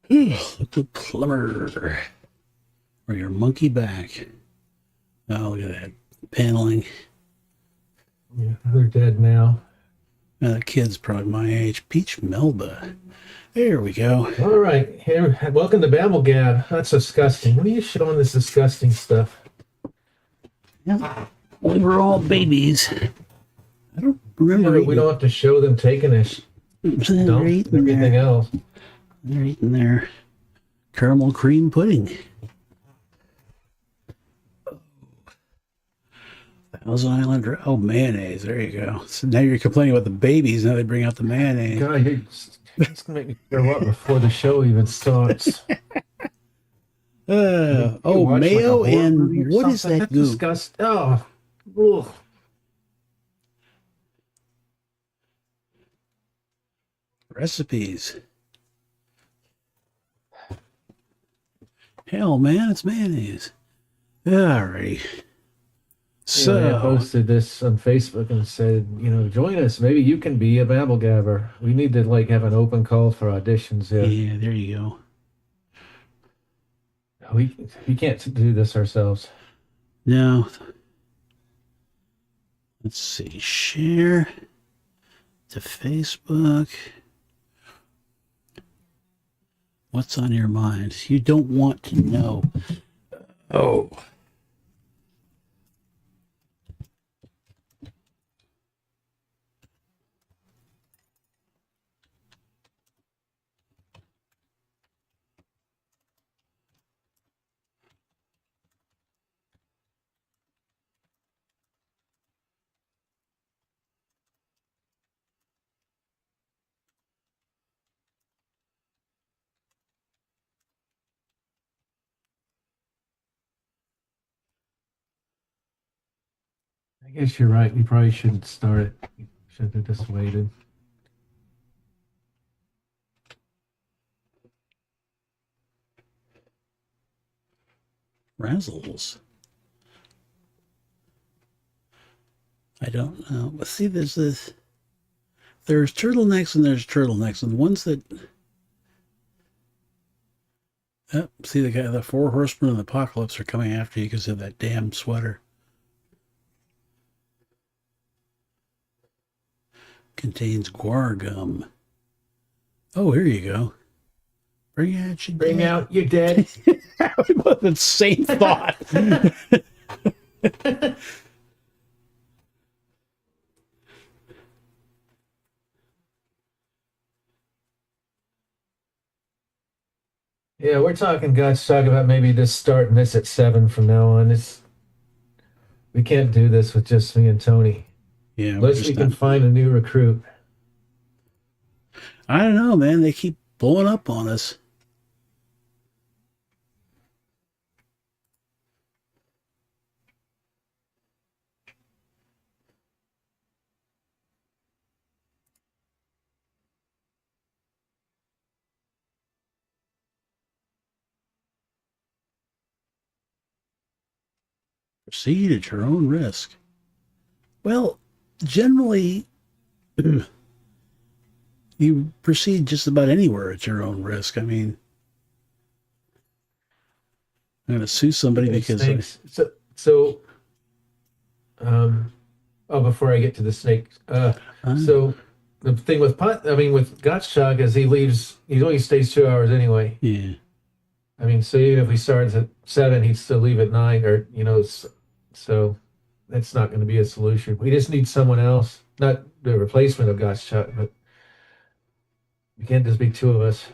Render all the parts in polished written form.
The plumber. Or your monkey back. Oh, look at that paneling. Yeah, they're dead now. That kid's probably my age. Peach Melba. There we go. All right, here, welcome to BabbleGab. That's disgusting. What are you showing this disgusting stuff? Yeah. We were all babies. I don't Yeah, remember but we eating. don't have to show them taking this They're dump and eating everything their, else. they're eating their caramel cream pudding. Thousand Island. Oh, mayonnaise. There you go. So now you're complaining about the babies. Now they bring out the mayonnaise. God, it's gonna make me throw up before the show even starts. You Oh, watch like a mayo horror movie and or what is something? that That's goo? disgusting. Oh, ugh. Recipes. Hell, man, it's mayonnaise. Alrighty. Anyway, I So, posted this on Facebook and said, join us. Maybe you can be a BabbleGabber. We need to have an open call for auditions here. yeah, there you go. We can't do this ourselves. Now, let's see. Share to Facebook. What's on your mind? You don't want to know. Oh. I guess you're right. We probably shouldn't start it. Should have just waited. Razzles. I don't know. But see, there's turtlenecks and there's turtlenecks. And the ones that, see the four horsemen of the apocalypse are coming after you because of that damn sweater. Contains guar gum. Oh, here you go. Bring out your Bring dead. out your dead. The same thought. Yeah, we're talking, guys, talking about maybe just starting this at 7 from now on. We can't do this with just me and Tony. Yeah, Unless we can find a new recruit. I don't know, man. They keep blowing up on us. Proceed at your own risk. Well, generally, you proceed just about anywhere at your own risk. I mean, I'm going to sue somebody because Snakes. Before I get to the snake, so the thing with with Gottschalk is he only stays 2 hours anyway. yeah. I mean, so even if we started at 7, he'd still leave at 9, or so that's not going to be a solution. We just need someone else, not the replacement of Gottschalk, but we can't just be two of us.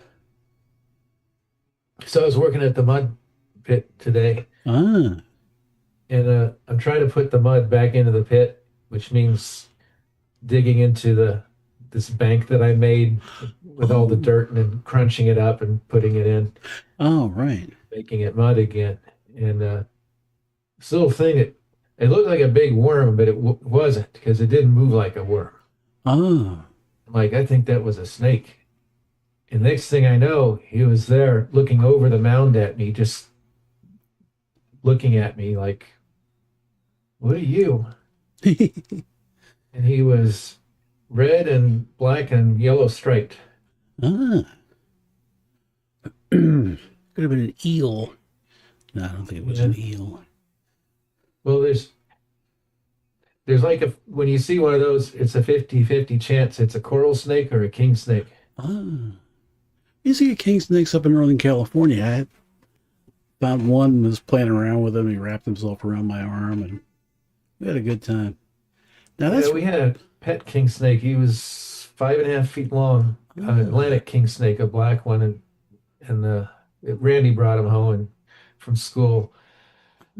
So I was working at the mud pit today, Ah, and I'm trying to put the mud back into the pit, which means digging into this bank that I made with all the dirt and then crunching it up and putting it in, oh, right. making it mud again. And this little thing, it looked like a big worm, but it wasn't, because it didn't move like a worm. Ah, I'm like, I think that was a snake. And next thing I know, he was there looking over the mound at me, just looking at me like, what are you? And he was red and black and yellow striped. ah. Could have been an eel. No, I don't think it was Yeah. an eel. Well, there's like a when you see one of those, it's a 50-50 chance it's a coral snake or a king snake. Ah, you see king snakes up in Northern California. I found one, was playing around with him. He wrapped himself around my arm, and we had a good time. Now Yeah, that's we had a pet king snake. He was 5.5 feet long, ah, Atlantic king snake, a black one, and Randy brought him home from school,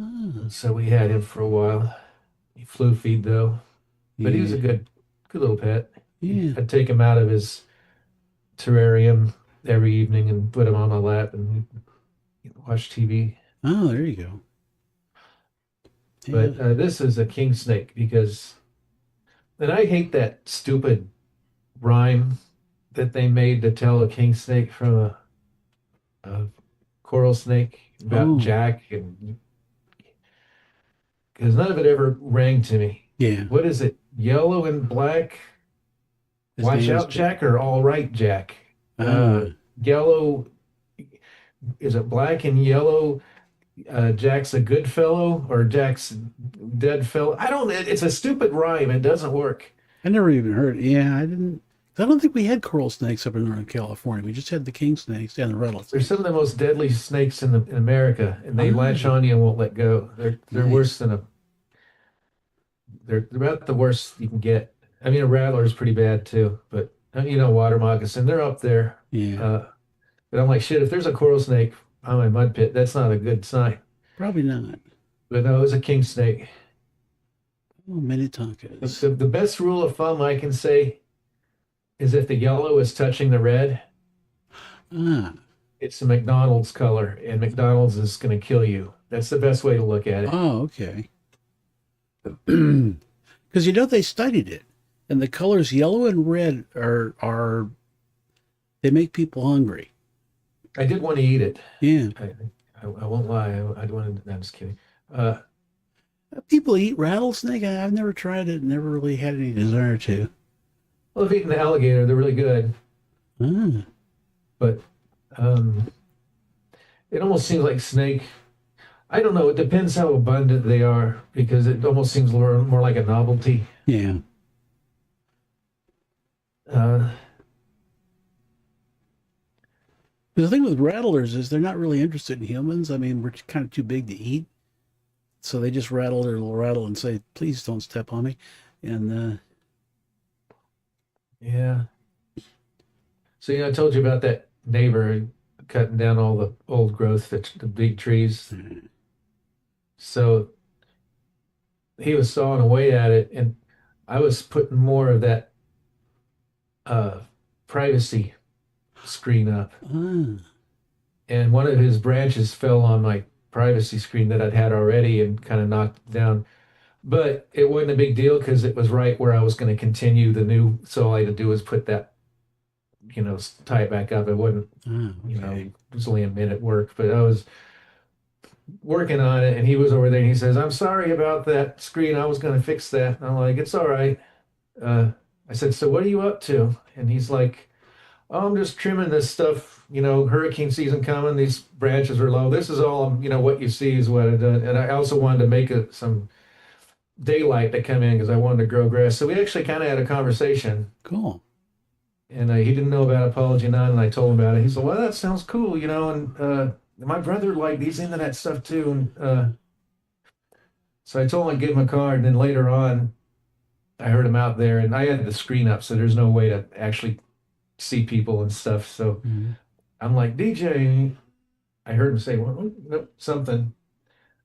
ah, and so we had him for a while. He flew feed though, but he was yeah, a good little pet. yeah. I'd take him out of his terrarium every evening and put him on my lap and we'd watch TV. Oh, there you go. Yeah. But this is a king snake because, and I hate that stupid rhyme that they made to tell a king snake from a coral snake about Oh, Jack, and because none of it ever rang to me. yeah. What is it? Yellow and black? His Watch name is out, Jack. Jack, or all right, Jack? Uh, Ah, Yellow, is it black and yellow? Jack's a good fellow or Jack's dead fellow. I don't, it's a stupid rhyme. It doesn't work. I never even heard. Yeah, I didn't. I don't think we had coral snakes up in Northern California. We just had the king snakes and the They're some rattlesnakes. of the most deadly snakes in America, and they latch Ah, on you and won't let go. They're worse nice. than they're about the worst you can get. I mean, a rattler is pretty bad too, but water moccasin, they're up there. Yeah, Uh, but I'm like, shit, if there's a coral snake on my mud pit, that's not a good sign. probably not. But no, it was a king snake. Oh, Minnetonkas. The best rule of thumb I can say is if the yellow is touching the red, Ah, it's a McDonald's color, and McDonald's is going to kill you. That's the best way to look at it. oh, okay. Because they studied it, and the colors yellow and red are they make people hungry. I did want to eat it. Yeah, I won't lie. I wanted. I'm just kidding. Uh, people eat rattlesnake. I've never tried it. Never really had any desire to. well, I've eaten the alligator. They're really good, Ah, but um, it almost seems like snake. I don't know. It depends how abundant they are because it almost seems more like a novelty. yeah. Uh, The thing with rattlers is they're not really interested in humans. I mean, we're kind of too big to eat, so they just rattle their little rattle and say, "Please don't step on me." And yeah. So I told you about that neighbor cutting down all the old growth, the big trees. So he was sawing away at it, and I was putting more of that uh, privacy screen up. ah, And one of his branches fell on my privacy screen that I'd had already and kind of knocked it down. But it wasn't a big deal because it was right where I was going to continue the new. So all I had to do was put that, tie it back up. It wasn't, okay. it was only a minute work, but I was working on it, and he was over there and he says, "I'm sorry about that screen. I was going to fix that." And I'm like, "It's all right." Uh, I said, "So what are you up to?" And he's like, "Oh, I'm just trimming this stuff. Hurricane season coming. These branches are low. This is all, what you see is what I done." And I also wanted to make some daylight to come in because I wanted to grow grass. So we actually kind of had a conversation, Cool. and he didn't know about Apology 9, and I told him about it. He said, "Well, that sounds cool, and my brother, like, he's into that stuff too." And so I told him I'd give him a card, and then later on, I heard him out there, and I had the screen up, so there's no way to actually see people and stuff. So Mhm. I'm like, "DJ," I heard him say, "Well, no, something."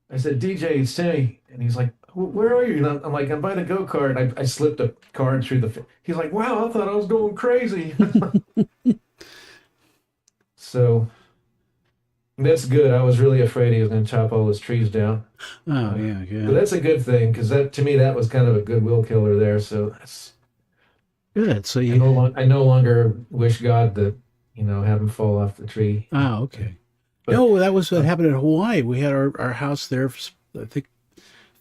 I said, "DJ, it's Timmy." And he's like, "Where are you?" And I'm like, "I'm by the go-kart." I slipped a card through he's like, "Wow, I thought I was going crazy." So that's good. I was really afraid he was going to chop all his trees down. Oh, Uh, yeah, but yeah. that's a good thing because to me, that was kind of a goodwill killer there. So Good. So you, I no longer wish God to, have him fall off the tree. okay. But No, that was what uh, happened in Hawaii. We had our house there, I think,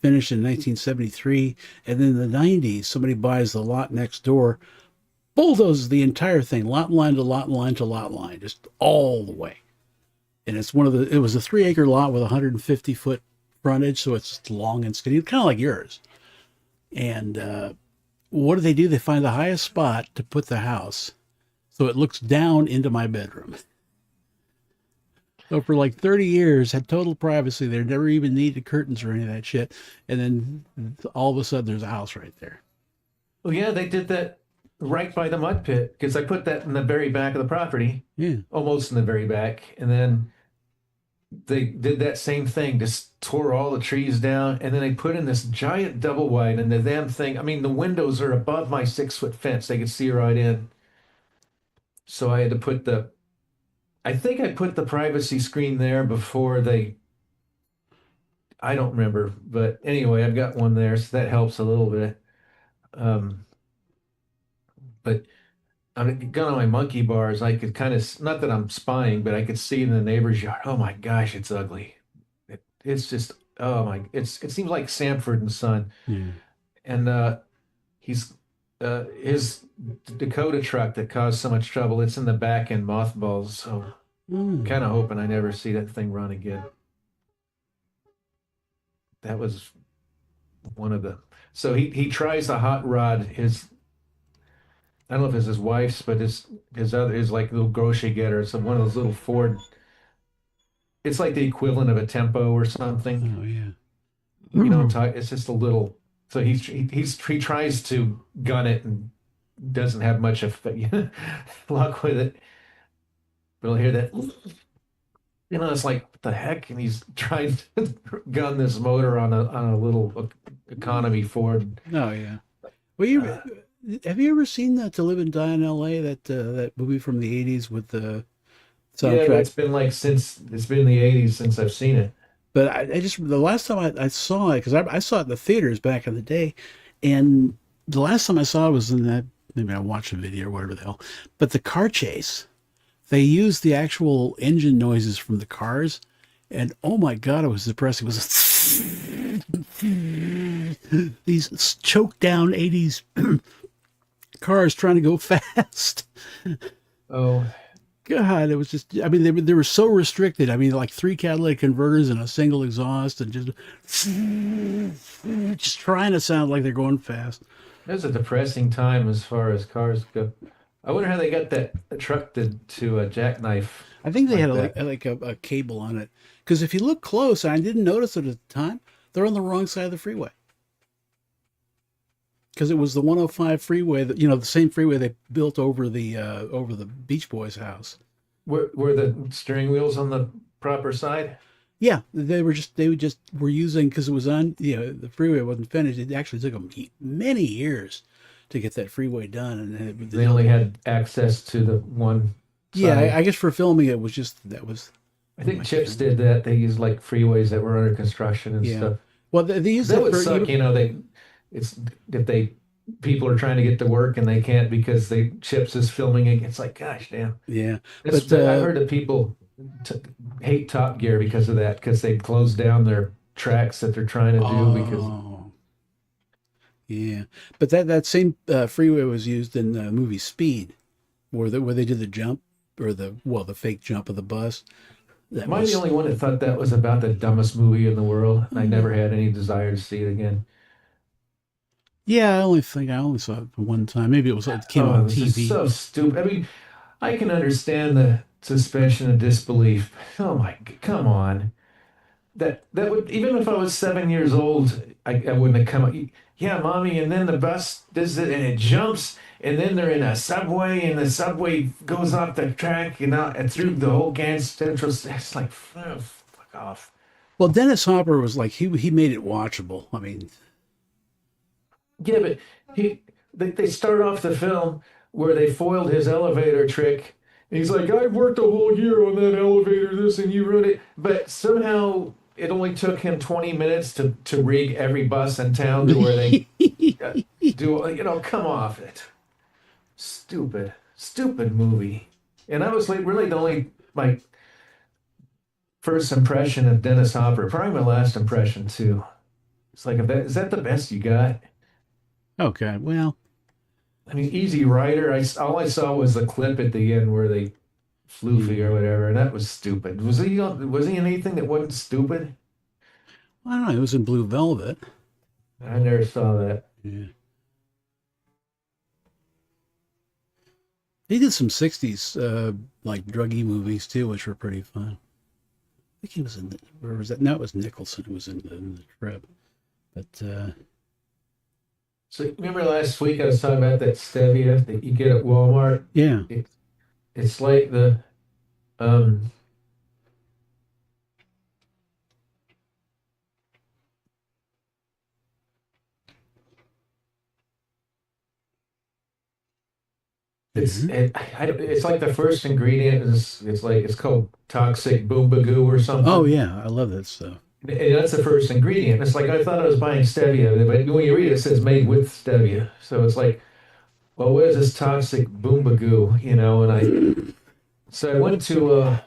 finished in 1973. And then in the 90s, somebody buys the lot next door, bulldozes the entire thing, lot line to lot line to lot line, just all the way. and it's one of the. It was a 3 acre lot with 150 foot frontage, so it's long and skinny, kind of like yours. And what do? They find the highest spot to put the house, so it looks down into my bedroom. So for like 30 years, had total privacy there. Never even needed curtains or any of that shit. And then all of a sudden, there's a house right there. Well, yeah, they did that right by the mud pit because I put that in the very back of the property, Yeah. almost in the very back. And then they did that same thing, just tore all the trees down. And then they put in this giant double wide. And the damn thing, I mean, the windows are above my 6 foot fence. They could see right in. So I had to put I think I put the privacy screen there before I don't remember. But anyway, I've got one there. So that helps a little bit. Um, but I'm going on my monkey bars. I could kind of, not that I'm spying, but I could see in the neighbor's yard. Oh my gosh, it's ugly. It's just, oh my, it seems like Sanford and Son. Yeah. And he's, his Dakota truck that caused so much trouble, it's in the back in mothballs. So Mm. kind of hoping I never see that thing run again. That was one of the, so he tries the hot rod, I don't know if it's his wife's, but his like little grocery getter. It's one of those little Ford. It's like the equivalent of a Tempo or something. Oh yeah. You know, it's just a little. So he tries to gun it and doesn't have much of luck with it. But I'll hear that. You know, it's like what the heck, and he's trying to gun this motor on a little economy Ford. Oh yeah. Well, Uh, have you ever seen that To Live and Die in L.A. That movie from the '80s with the yeah, but soundtrack? it's been in the '80s since I've seen it. But I just the last time I saw it because I saw it in the theaters back in the day, and the last time I saw it was in that maybe I watched a video or whatever the hell. But the car chase, they used the actual engine noises from the cars, and oh my god, it was depressing. It was these choked down '80s cars trying to go fast. Oh, God, it was just, I mean, they were so restricted. I mean, like three catalytic converters and a single exhaust and just trying to sound like they're going fast. it was a depressing time as far as cars go. I wonder how they got that truck to a jackknife I think they had like that. a cable on it. Because if you look close, I didn't notice it at the time, they're on the wrong side of the freeway. Because it was the 105 freeway that, the same freeway they built over the Beach Boys house. Were the steering wheels on the proper side? Yeah, they were using because it was on the freeway wasn't finished. It actually took them many years to get that freeway done, and They only had access to the one yeah, side. I guess for filming it was just that was I what think my Chips did that. They used like freeways that were under construction and yeah. stuff. Well, they used That that would for suck, even it's if people are trying to get to work and they can't because Chips is filming it. It's like, gosh, damn. yeah, That's but I've heard that people t hate Top Gear because of that, because they close down their tracks that they're trying to do because oh yeah, but that same freeway was used in the movie Speed, where they did the jump or the fake jump of the bus. That am I the was only one that thought that was about the dumbest movie in the world? And I never had any desire to see it again. yeah. I only saw it one time. Maybe it came Oh, on it was just TV. so stupid. I mean, I can understand the suspension of disbelief. Oh my, come on. That would, even if I was 7 years old, I wouldn't have come up. Yeah, mommy, and then the bus does it and it jumps, and then they're in a subway, and the subway goes off the track and out and through the whole Grand Central. It's like, oh, fuck off. Well, Dennis Hopper was like he made it watchable. I mean, Yeah, but they start off the film where they foiled his elevator trick. And he's like, I've worked a whole year on that elevator, this, and you ruined it. But somehow it only took him 20 minutes to rig every bus in town to where they do, come off it. Stupid, stupid movie. And I was like, really the only, my first impression of Dennis Hopper, probably my last impression too. It's like, is that the best you got? okay, well, I mean, Easy Rider. All I saw was the clip at the end where they floofy or whatever, and that was stupid. Was he in anything that wasn't stupid? I don't know. It was in Blue Velvet. I never saw that. Yeah. He did some '60s like druggy movies too, which were pretty fun. I think he was in the, where was that? No, it was Nicholson who was in the Trip. But So remember last week I was talking about that stevia that you get at Walmart? yeah. It, it's like the um Hmm. it's like the first ingredient is it's called toxic boobagoo or Oh something. yeah, I love that stuff. And that's the first ingredient. It's like I thought I was buying stevia, but when you read it, it says made with stevia. So it's like, well, what is this toxic boobagoo? So I went to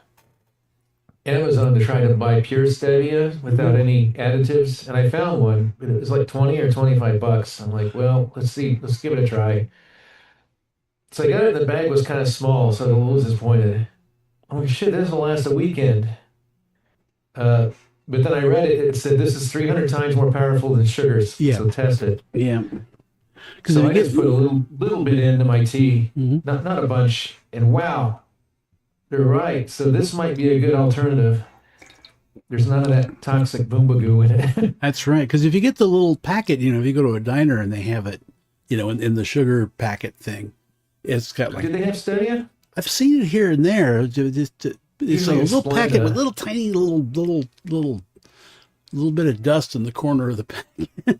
Amazon to try to buy pure stevia without any additives, and I found one, but it was like 20 or 25 bucks. I'm like, well, let's see, let's give it a try. So I got it, the bag was kind of small, so I was a little disappointed. Oh shit, this will last a weekend. Uh, but then I read it, it said this is 300 times more powerful than sugars, Yeah, so test it. yeah. Because if So you I get, just put a little bit into my tea, mhm. not a bunch, and wow, they're right. So this might be a good alternative. There's none of that toxic boobagoo in it. That's right. Because if you get the little packet, if you go to a diner and they have it, in the sugar packet thing, it's got like Did they have stevia? I've seen it here and there. It's a Usually it's little packet with Splenda. little tiny little bit of dust in the corner of the packet.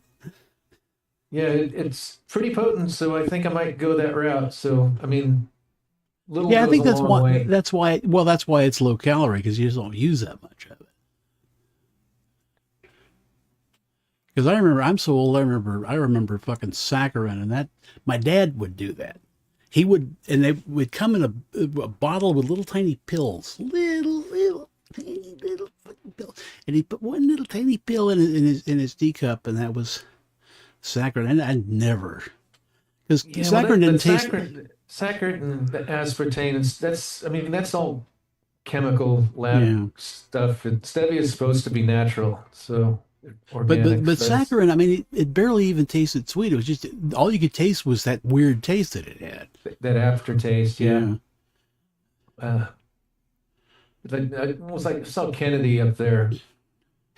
Yeah, it's pretty potent, so I think I might go that route. So, I mean, little Yeah, I goes think a long way. that's why it's low calorie because you just don't use that much of it. Because I remember I'm so old. I remember fucking saccharin, and that my dad would do that. He would, and they would come in a bottle with little tiny pills, little tiny little fucking pills, and he put one little tiny pill in his teacup, and that was saccharin. And I never, because Yeah, well, saccharin that didn't taste. saccharin and the aspartame, I mean, that's all chemical lab Yeah, stuff. And stevia is supposed to be natural, so but but organic. but So it's saccharin, I mean, it barely even tasted sweet. It was just all you could taste was that weird taste that it had. that aftertaste, yeah. Yeah. Uh, almost like I saw Kennedy up there.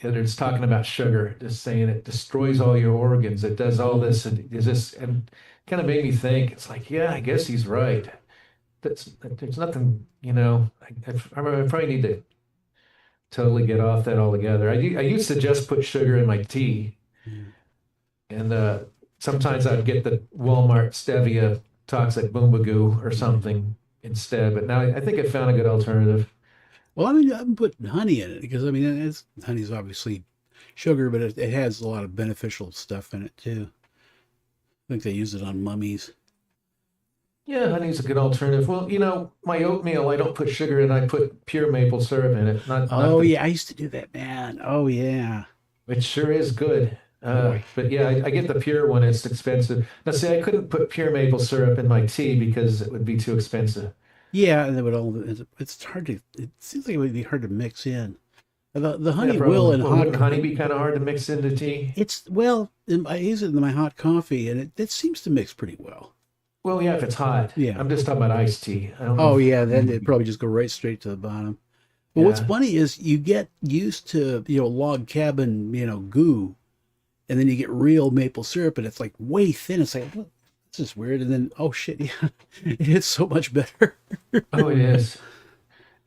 And it's talking about sugar, just saying it destroys all your organs. It does all this, and is this, and kind of made me think. It's like, yeah, I guess he's right. There's nothing, I probably need to totally get off that altogether. I used to just put sugar in my tea, Yeah. and sometimes I'd get the Walmart stevia toxic boomagoo or something instead. But now I think I found a good alternative. Well, I mean, I'm putting honey in it because I mean, honey's obviously sugar, but it has a lot of beneficial stuff in it too. I think they use it on mummies. Yeah, honey's a good alternative. Well, my oatmeal, I don't put sugar in. I put pure maple syrup in it. Not Oh the, yeah, I used to do that, man. Oh yeah, it sure is good. boy. But yeah, I get the pure one. It's expensive. Now, see, I couldn't put pure maple syrup in my tea because it would be too expensive. Yeah, and it would all. It's hard to. It seems like it would be hard to mix in. The Yeah, honey will probably. in Well, hot. wouldn't honey be kind of hard to mix into tea? I use it in my hot coffee, and it seems to mix pretty well. Well, yeah, if it's hot. Yeah. I'm just talking about iced tea. I don't know Oh if yeah, then it probably just go right straight to the bottom. But what's yeah. funny is you get used to log cabin goo, and then you get real maple syrup, and it's like way thin. It's like, "What? This is weird." And then, oh shit, yeah, it's so much better. Oh, it is.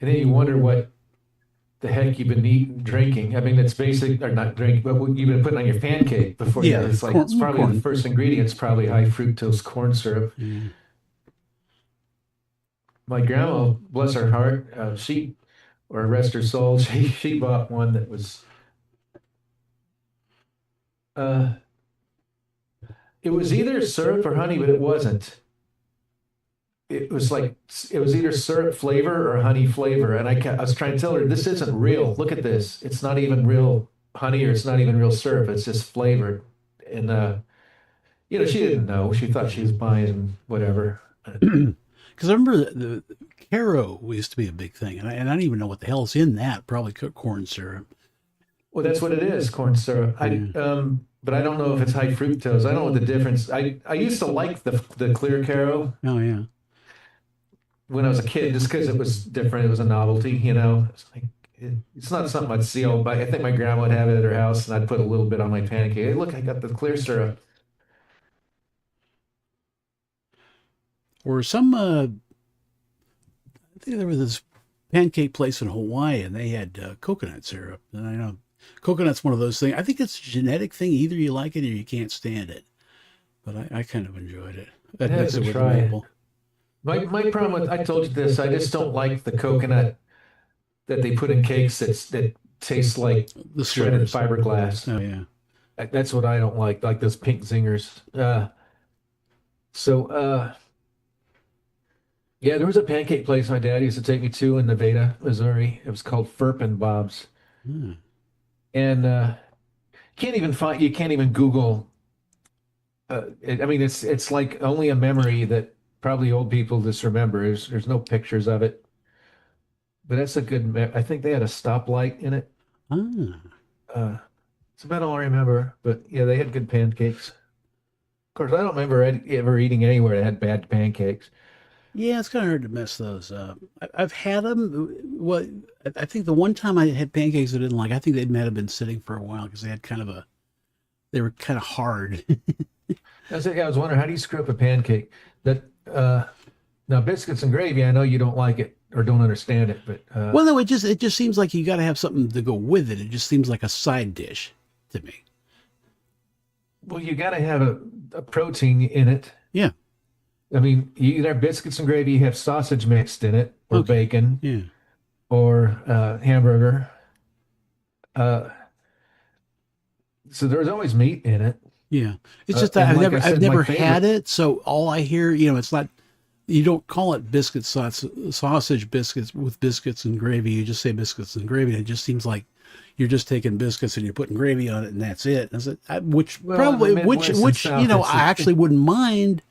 And then you wonder what the heck you've been eating, drinking. I mean, it's basic, or not drink, but what you've been putting on your pancake before you. Yeah, It's like it's corn, probably the corn. first ingredient's probably high fructose corn syrup. Yeah. My grandma, bless her heart, she or rest her soul, she bought one that was uh it was either syrup or honey, but it wasn't. It was like it was either syrup flavor or honey flavor, and I was trying to tell her this isn't real. Look at this. It's not even real honey, or it's not even real syrup. It's just flavored. And she didn't know. She thought she was buying whatever. Because I remember the Caro used to be a big thing, and I don't even know what the hell's in that. Probably corn syrup. Well, that's what it is, corn syrup. But I don't know if it's high fructose. I don't know what the difference. I used to like the clear Caro Oh yeah. when I was a kid, just because it was different. It was a novelty, you know. It's like it's not something I'd see. But I think my grandma would have it at her house, and I'd put a little bit on my pancake. Hey, look, I got the clear syrup. Or some. I think there was this pancake place in Hawaii, and they had coconut syrup. And I know coconut's one of those things. I think it's a genetic thing. Either you like it or you can't stand it. But I kind of enjoyed it. I had That's to it with try it. maple. My problem with I told you this. I just don't like the coconut that they put in cakes that tastes like The shredded slivers. fiberglass. Oh yeah. That's what I don't like those pink zingers. So yeah, there was a pancake place my dad used to take me to in Nevada, Missouri. It was called Furpin Bob's, Hmm. and you can't even Google. I mean, it's like only a memory that probably old people just remember. There's no pictures of it, but that's a good. I think they had a stoplight in it. Ah. Uh, it's about all I remember. But yeah, they had good pancakes. Of course, I don't remember ever eating anywhere that had bad pancakes. Yeah, it's kind of hard to mess those up. I've had them. What I think the one time I had pancakes I didn't like, I think they might have been sitting for a while because they had kind of a, they were kind of hard. I was wondering, how do you screw up a pancake? That now biscuits and gravy, I know you don't like it or don't understand it, but Well, no, it just seems like you got to have something to go with it. It just seems like a side dish to me. well, you got to have a protein in it. Yeah. I mean, you either have biscuits and gravy, you have sausage mixed in it, or Okay. bacon, Yeah. or hamburger. Uh, so there's always meat in it. Yeah. It's just that And I've like never I I've said, my never had favorite. it, so all I hear, it's not, you don't call it sausage biscuits with biscuits and gravy. You just say biscuits and gravy. It just seems like you're just taking biscuits and you're putting gravy on it, and that's it. Which Well, in the probably, which Midwest and which South, I actually wouldn't mind,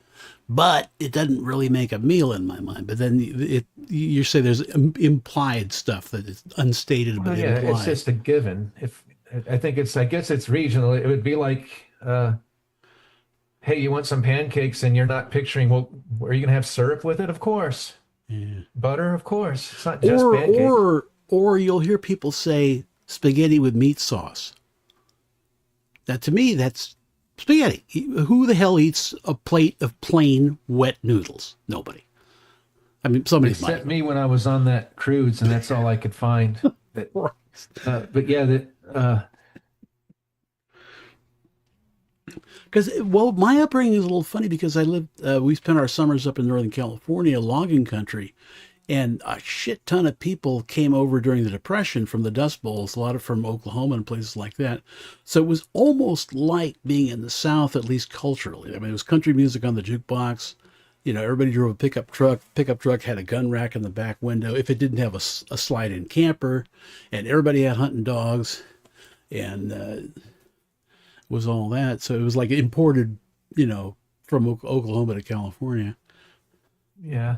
but it doesn't really make a meal in my mind. But then you say there's implied stuff that is unstated well, but yeah, it's implied. just a given. If I guess it's regional. It would be like, hey, you want some pancakes, and you're not picturing, well, are you gonna have syrup with it? Of course. Yeah. Butter, of course. It's not just Or pancakes. or you'll hear people say spaghetti with meat sauce. That to me, that's spaghetti. Who the hell eats a plate of plain wet noodles? Nobody. I mean, somebody might. Except me when I was on that cruise, and that's all I could find. That, but yeah, Because, well, my upbringing is a little funny because we spent our summers up in Northern California, logging country, and a shit ton of people came over during the Depression from the Dust Bowls, a lot of from Oklahoma and places like that. So it was almost like being in the South, at least culturally. I mean, it was country music on the jukebox. Everybody drove a pickup truck. Pickup truck had a gun rack in the back window. If it didn't have a slide-in camper, and everybody had hunting dogs, and was all that. So it was like imported, from Oklahoma to California. yeah.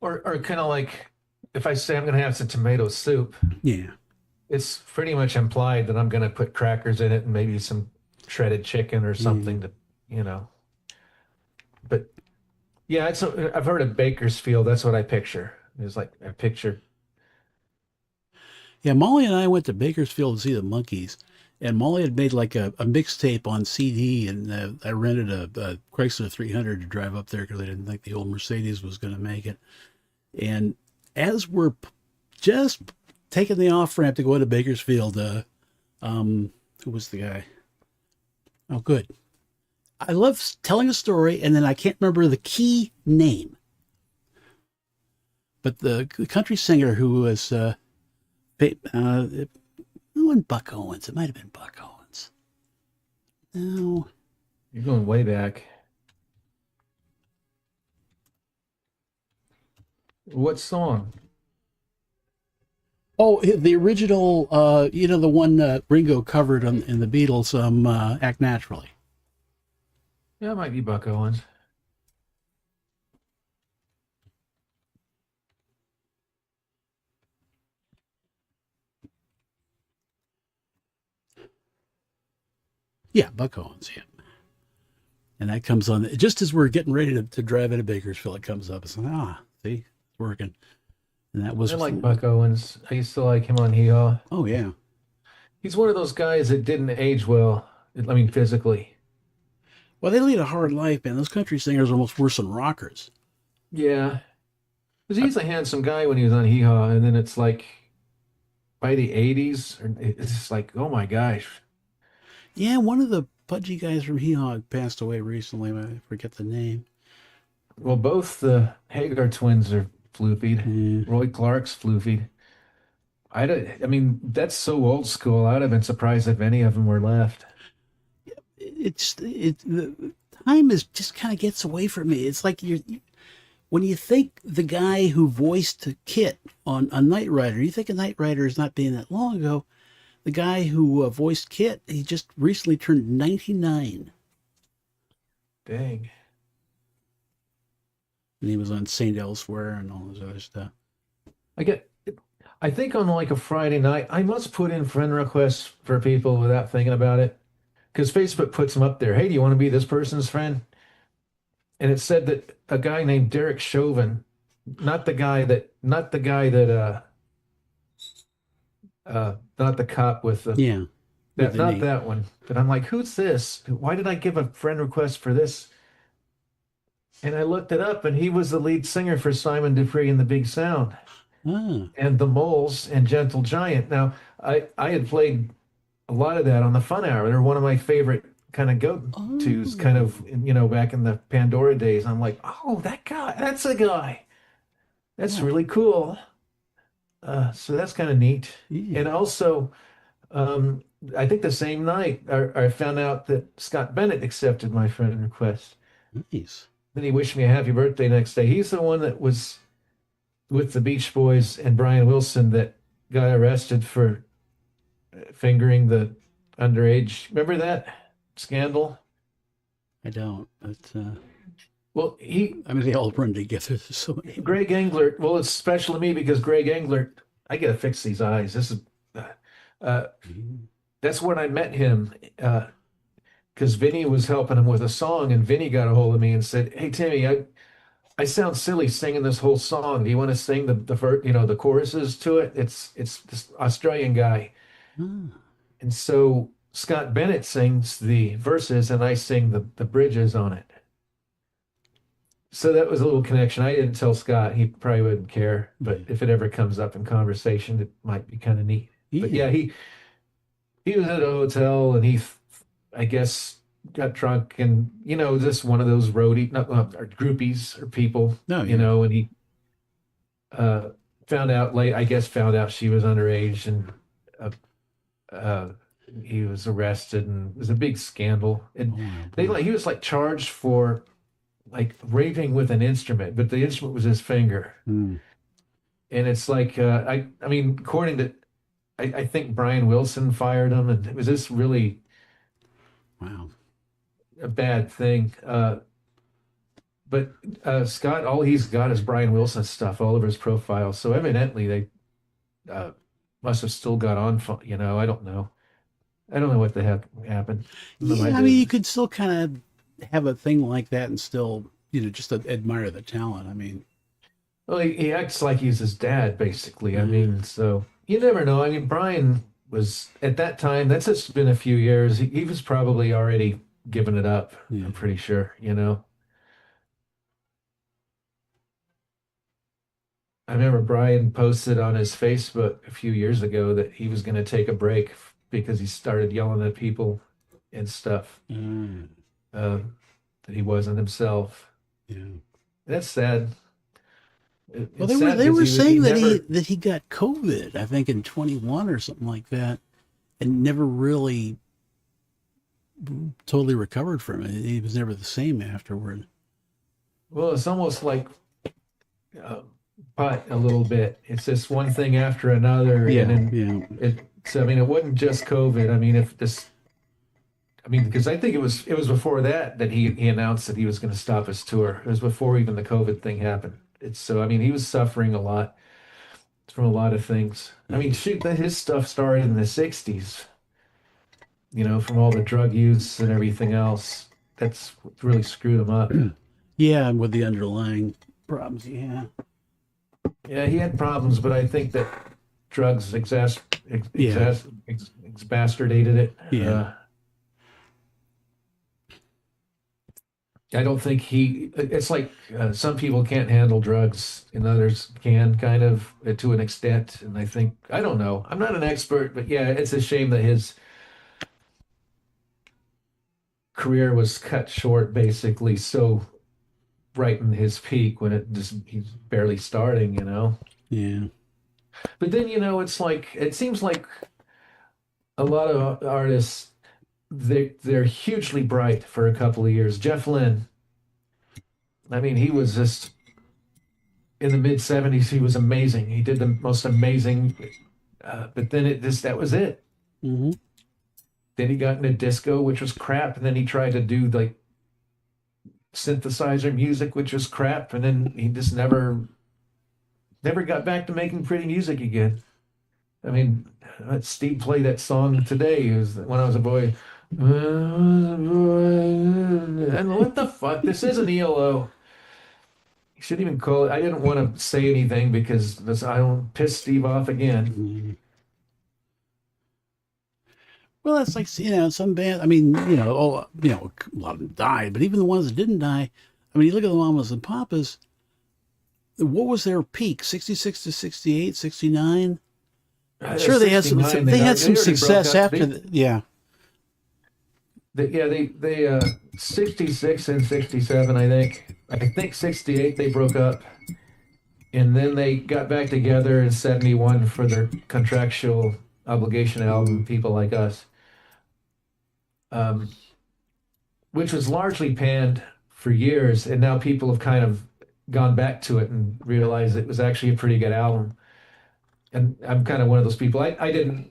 Or kind of like if I say I'm going to have some tomato soup, Yeah. it's pretty much implied that I'm going to put crackers in it and maybe some shredded chicken or Yeah. something to, you know. But yeah, I've heard of Bakersfield. That's what I picture. It's like I picture. Yeah. Molly and I went to Bakersfield to see the Monkees, and Molly had made like a mixtape on CD, and I rented a Chrysler 300 to drive up there because I didn't think the old Mercedes was going to make it. And as we're just taking the off ramp to go into Bakersfield, who was the guy? Oh, good. I love telling a story, and then I can't remember the key name. But the country singer who was, it wasn't Buck Owens. It might have been Buck Owens. No. You're going way back. What song? Oh, the original, the one Ringo covered in the Beatles, Act Naturally. Yeah, it might be Buck Owens. Yeah, Buck Owens. Yeah, and that comes on just as we're getting ready to drive into Bakersfield. It comes up. It's like, see, it's working. And that I was, like Buck Owens. I used to like him on Hee Haw. oh yeah. He's one of those guys that didn't age well. I mean, physically. Well, they lead a hard life, man. Those country singers are almost worse than rockers. Yeah. Because I, he's a handsome guy when he was on Hee Haw, and then it's like by the 80s, it's just like, oh my gosh. yeah, one of the pudgy guys from Hee Haw passed away recently. I forget the name. Well, both the Hagar twins are floofied. Yeah. Roy Clark's floofied. I mean, that's so old school. I'd have been surprised if any of them were left. The time is just kind of gets away from me. It's like when you think the guy who voiced Kit on Knight Rider, you think of Knight Rider as not being that long ago. The guy who voiced Kit, he just recently turned 99, Dang. and he was on Saint Elsewhere and all this other stuff. I get, I think on like a Friday night, I must put in friend requests for people without thinking about it. Because Facebook puts them up there. Hey, do you want to be this person's friend? And it said that a guy named Derek Chauvin, not the guy that, not the cop with the, Yeah, with that, the not name. that one. But I'm like, who's this? Why did I give a friend request for this? And I looked it up, and he was the lead singer for Simon Dupree and the Big Sound Ah, and the Moles and Gentle Giant. Now, I had played a lot of that on the Fun Hour. They're one of my favorite kind of go-tos, kind oh, of, back in the Pandora days. I'm like, oh, that guy, that's a guy. That's oh, really cool. So that's kind of neat. yeah, And also, um, I think the same night, I found out that Scott Bennett accepted my friend request. nice. Then he wished me a happy birthday next day. He's the one that was with the Beach Boys and Brian Wilson that got arrested for fingering the underage. Remember that scandal? I don't, but Well, I mean they all run together. So many of them. Greg Englert. Well, it's special to me because Greg Englert. I gotta fix these eyes. This is, uh, Mm. that's when I met him. Because Vinny was helping him with a song, and Vinny got a hold of me and said, "Hey Timmy, I sound silly singing this whole song. Do you want to sing the first, the choruses to it? It's this Australian guy." Ah, And so Scott Bennett sings the verses and I sing the bridges on it. So that was a little connection. I didn't tell Scott. He probably wouldn't care, but yeah, if it ever comes up in conversation, it might be kind of neat. But yeah. yeah, he was at a hotel and I guess got drunk and just one of those roadie not or groupies or people, No, yeah. and he uh found out late, I guess found out she was underage and uh, uh he was arrested and it was a big scandal. And Oh wow, they boy. he was like charged for like raping with an instrument, but the instrument was his finger. Mm, And it's like I mean, according to I think Brian Wilson fired him, and it was this really wow. a bad thing. But Scott, all he's got is Brian Wilson stuff all over his profile. So evidently they must have still got on. I don't know. I don't know what the heck happened. None of my Yeah, I mean, you business. could still kind of have a thing like that and still, just admire the talent. I mean, Well, he acts like he's his dad, basically. I uh, mean, so you never know. I mean, Brian was at that time, that's just been a few years. He was probably already given it up, yeah. I'm pretty sure. I remember Brian posted on his Facebook a few years ago that he was going to take a break because he started yelling at people and stuff, Uh, uh, that he wasn't himself. yeah. That's sad. Well, It's they were sad they because were he saying that he never. that he got COVID, I think in 21 or something like that, and never really totally recovered from it. He was never the same afterward. Well, it's almost like uh, pot a little bit. It's just one thing after another, and Yeah, then yeah. I mean, it wasn't just COVID. I mean, if this, I mean, because I think it was before that he announced that he was going to stop his tour. It was before even the COVID thing happened. It's so I mean, he was suffering a lot from a lot of things. I mean, Yeah. shoot, his stuff started in the '60s. from all the drug use and everything else. That's what really screwed him up. Yeah, and with the underlying problems, yeah. Yeah, he had problems, but I think that drugs Yeah, exacerbated it. yeah. I don't think it's like some people can't handle drugs and others can kind of to an extent. And I think, I don't know, I'm not an expert, but yeah, it's a shame that his career was cut short basically so right in his peak when he's barely starting. Yeah. But then, it's like, it seems like a lot of artists, they're hugely bright for a couple of years. Jeff Lynne, I mean, he was just in the mid 70s, he was amazing. He did the most amazing, but then that was it. Hmm. Then he got into disco, which was crap, and then he tried to do like synthesizer music, which was crap, and then he just never got back to making pretty music again. I mean, Steve played that song today. It was when I was a boy. And what the fuck? This isn't ELO. You shouldn't even call it. I didn't want to say anything because I don't piss Steve off again. Well, that's like some band. I mean, a lot of them died, but even the ones that didn't die. I mean, you look at the Mamas and Papas. What was their peak? 66 to 68, 69? Sure, they had some. 69, They had some already broke success up. after that. Yeah. They 66 and 67, I think. I think 68 they broke up. And then they got back together in 71 for their contractual obligation album, People Like Us, um, which was largely panned for years. And now people have kind of gone back to it and realized it was actually a pretty good album. And I'm kind of one of those people. I didn't,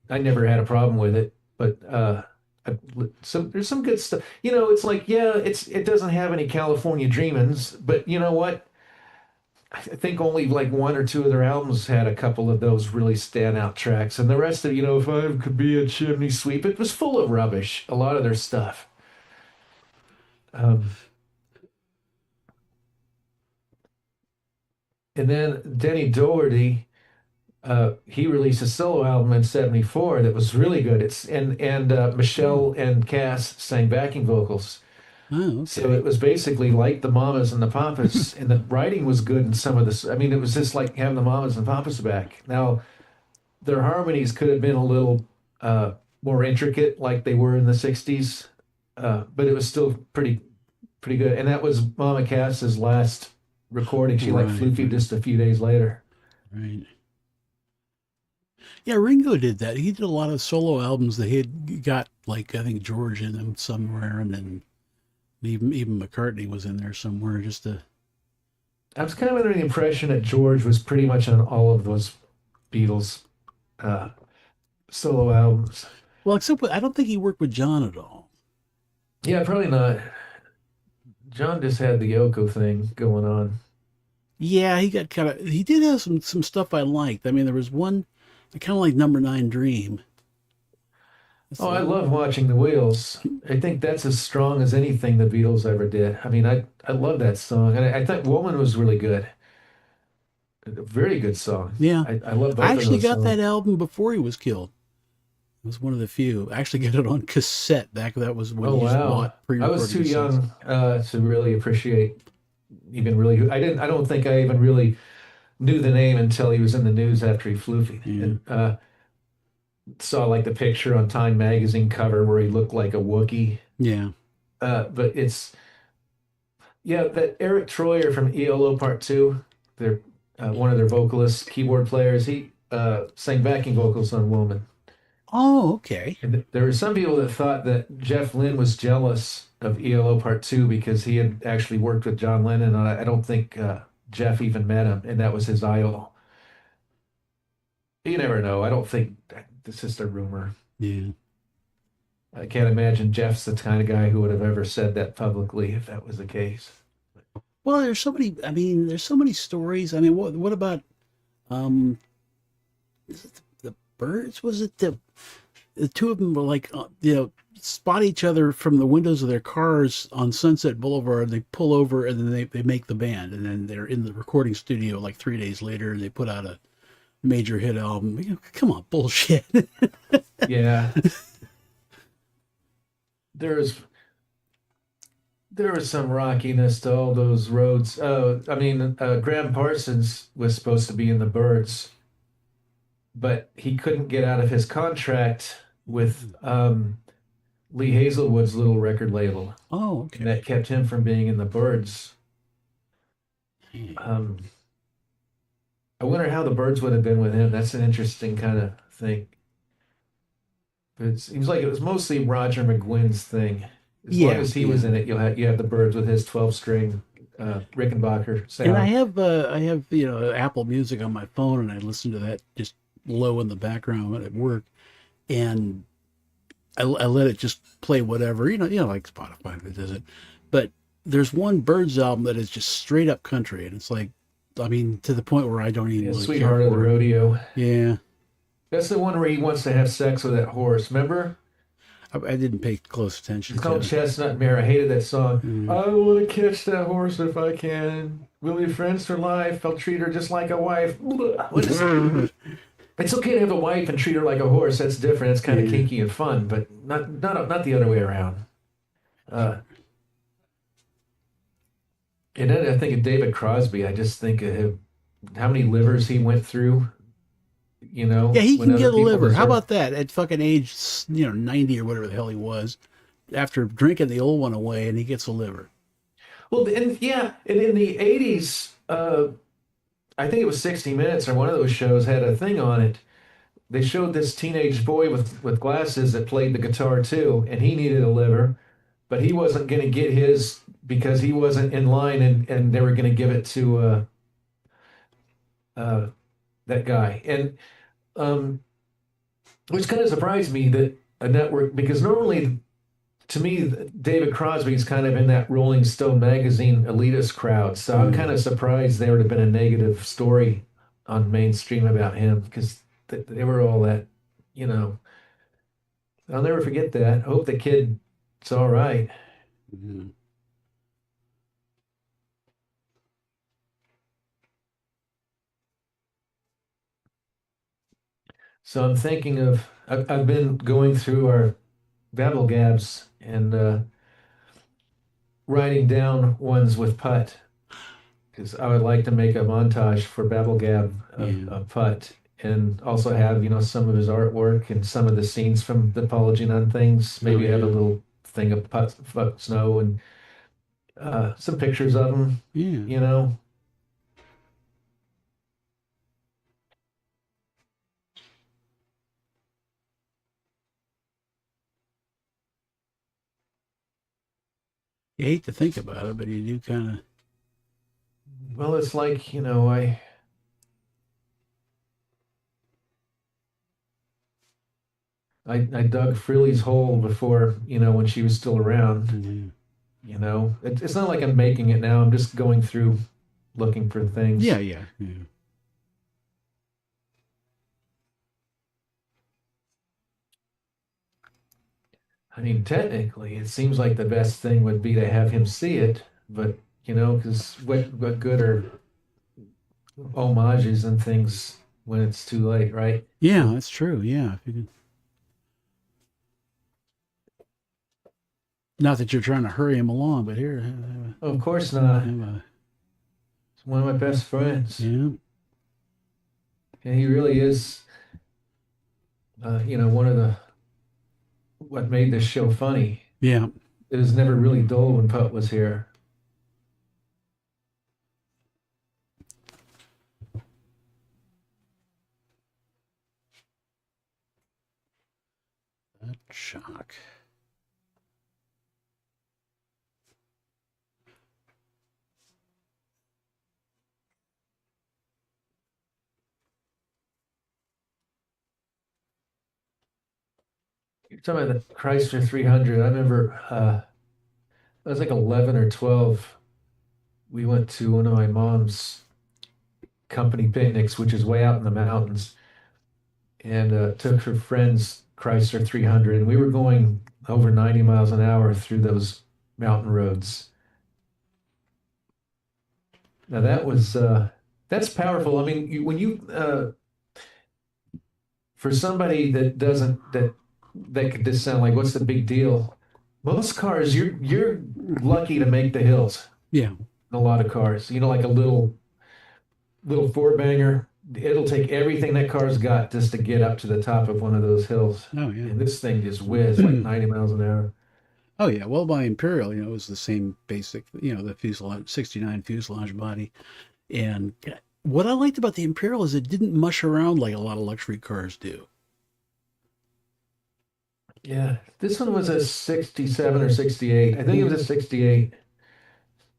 I never had a problem with it, but there's some good stuff. It's like, yeah, it doesn't have any California Dreamins, but you know what? I think only like one or two of their albums had a couple of those really standout tracks, and the rest of, if I could be a chimney sweep, it was full of rubbish. A lot of their stuff. Um, and then Denny Doherty, he released a solo album in '74 that was really good. And Michelle and Cass sang backing vocals. Oh, okay. So it was basically like the Mamas and the Papas, and the writing was good in some of this. I mean, it was just like having the Mamas and Papas back. Now, their harmonies could have been a little more intricate, like they were in the '60s, but it was still pretty good. And that was Mama Cass's last recording. She Right, floofied just a few days later. right. Yeah, Ringo did that. He did a lot of solo albums that he had got, like I think George in them somewhere, and then even McCartney was in there somewhere. Just to I was kind of under the impression that George was pretty much on all of those Beatles uh, solo albums. well, except I don't think he worked with John at all. Yeah, probably not. John just had the Yoko thing going on. Yeah, he got kind of. He did have some stuff I liked. I mean, there was one I kind of like Number Nine Dream. Oh, I love watching the wheels. I think that's as strong as anything the Beatles ever did. I mean, I love that song, and I thought "Woman" was really good. A very good song. Yeah, I love I both of actually those got songs. that album before he was killed. It was one of the few. I actually got it on cassette. That was when Oh you just wow, bought I was pre-recorded too cassettes. young to really appreciate even really. I didn't. I don't think I even really knew the name until he was in the news after he flew, Yeah, and saw like the picture on Time magazine cover where he looked like a Wookiee. yeah. But yeah, that Eric Troyer from ELO Part Two, their one of their vocalists, keyboard players, he sang backing vocals on "Woman." Oh, okay. And there were some people that thought that Jeff Lynne was jealous of ELO Part Two because he had actually worked with John Lennon, and I don't think Jeff even met him, and that was his idol. You never know. I don't think this is just a rumor. Yeah. I can't imagine Jeff's the kind of guy who would have ever said that publicly if that was the case. Well, there's so many. I mean, there's so many stories. I mean, what about um? Is it the Birds? Was it the the two of them were like, spot each other from the windows of their cars on Sunset Boulevard. They pull over and then they make the band. And then they're in the recording studio like 3 days later and they put out a major hit album. Come on, bullshit. Yeah. There's there was some rockiness to all those roads. Graham Parsons was supposed to be in the Byrds, but he couldn't get out of his contract with Lee Hazelwood's little record label, Oh, and okay. that kept him from being in the Byrds. Um, I wonder how the Byrds would have been with him. That's an interesting kind of thing. But it seems like it was mostly Roger McGuinn's thing. As long Yeah, as he was yeah. in it, you have the Byrds with his 12-string Rickenbacker And sound. I have Apple Music on my phone, and I listen to that just low in the background at work, and I let it just play whatever, like Spotify that does it. But there's one Birds album that is just straight up country, and it's like, I mean, to the point where I don't even Yeah, really care Sweetheart of the for it. Rodeo. Yeah, That's the one where he wants to have sex with that horse. Remember? I didn't pay close It's attention called to it. Chestnut Mare. I hated that song. Mm, I want to catch that horse if I can. We'll be friends for life. I'll treat her just like a wife. What is? It's okay to have a wife and treat her like a horse. That's different. It's kind of yeah, kinky and fun, but not the other way around. Uh, and then I think of David Crosby. I just think of him, how many livers he went through. yeah. He When can other get a people liver. How deserve. about that? At fucking age 90 or whatever the hell he was, after drinking the old one away, and he gets a liver. Well, and yeah, and in the '80s, I think it was 60 Minutes or one of those shows had a thing on it. They showed this teenage boy with glasses that played the guitar too, and he needed a liver, but he wasn't going to get his because he wasn't in line, and they were going to give it to uh, that guy. And um, which kind of surprised me that a network, because normally to me, David Crosby's kind of in that Rolling Stone magazine elitist crowd. So I'm kind Mm, of surprised there would have been a negative story on mainstream about him because they were all that, you know, I'll never forget that. I hope the kid it's all right. mm. So I'm thinking of, I've been going through our BabbleGabs and writing down ones with Putt because I would like to make a montage for BabbleGab Yeah. of Putt and also have, some of his artwork and some of the scenes from the Polygyn on things. Oh Maybe have a yeah. little thing of Putt, Snow and some pictures of him, Yeah. you know. You hate to think about it, but you do kind of. Well, it's like, I dug Frilly's hole before, when she was still around, Yeah. It's not like I'm making it now. I'm just going through looking for Yeah. things. Yeah. Yeah. I mean, technically, it seems like the best thing would be to have him see it, but because what good are homages and things when it's too late, right? Yeah, that's true. Yeah. If you can, not that you're trying to hurry him along, but here, Of course not. have a, It's one of my best friends, yeah. and he really is, one of the what made this show funny. Yeah. It was never really dull when Putt was here. That shock. You're talking about the Chrysler 300. I remember I was like 11 or 12. We went to one of my mom's company picnics, which is way out in the mountains, and took her friends Chrysler 300, and we were going over 90 miles an hour through those mountain roads. Now that's powerful. I mean, when you for somebody that doesn't that could just sound like, what's the big deal? Most cars, you're lucky to make the hills. Yeah. In a lot of cars, like a little four banger. It'll take everything that car's got just to get up to the top of one of those hills. Oh yeah. And this thing just whizzed like 90 miles an hour. Oh yeah. Well, my Imperial, it was the same basic, the fuselage, 69 fuselage body. And what I liked about the Imperial is it didn't mush around like a lot of luxury cars do. Yeah, this one was a 67 or 68. I think it was a 68.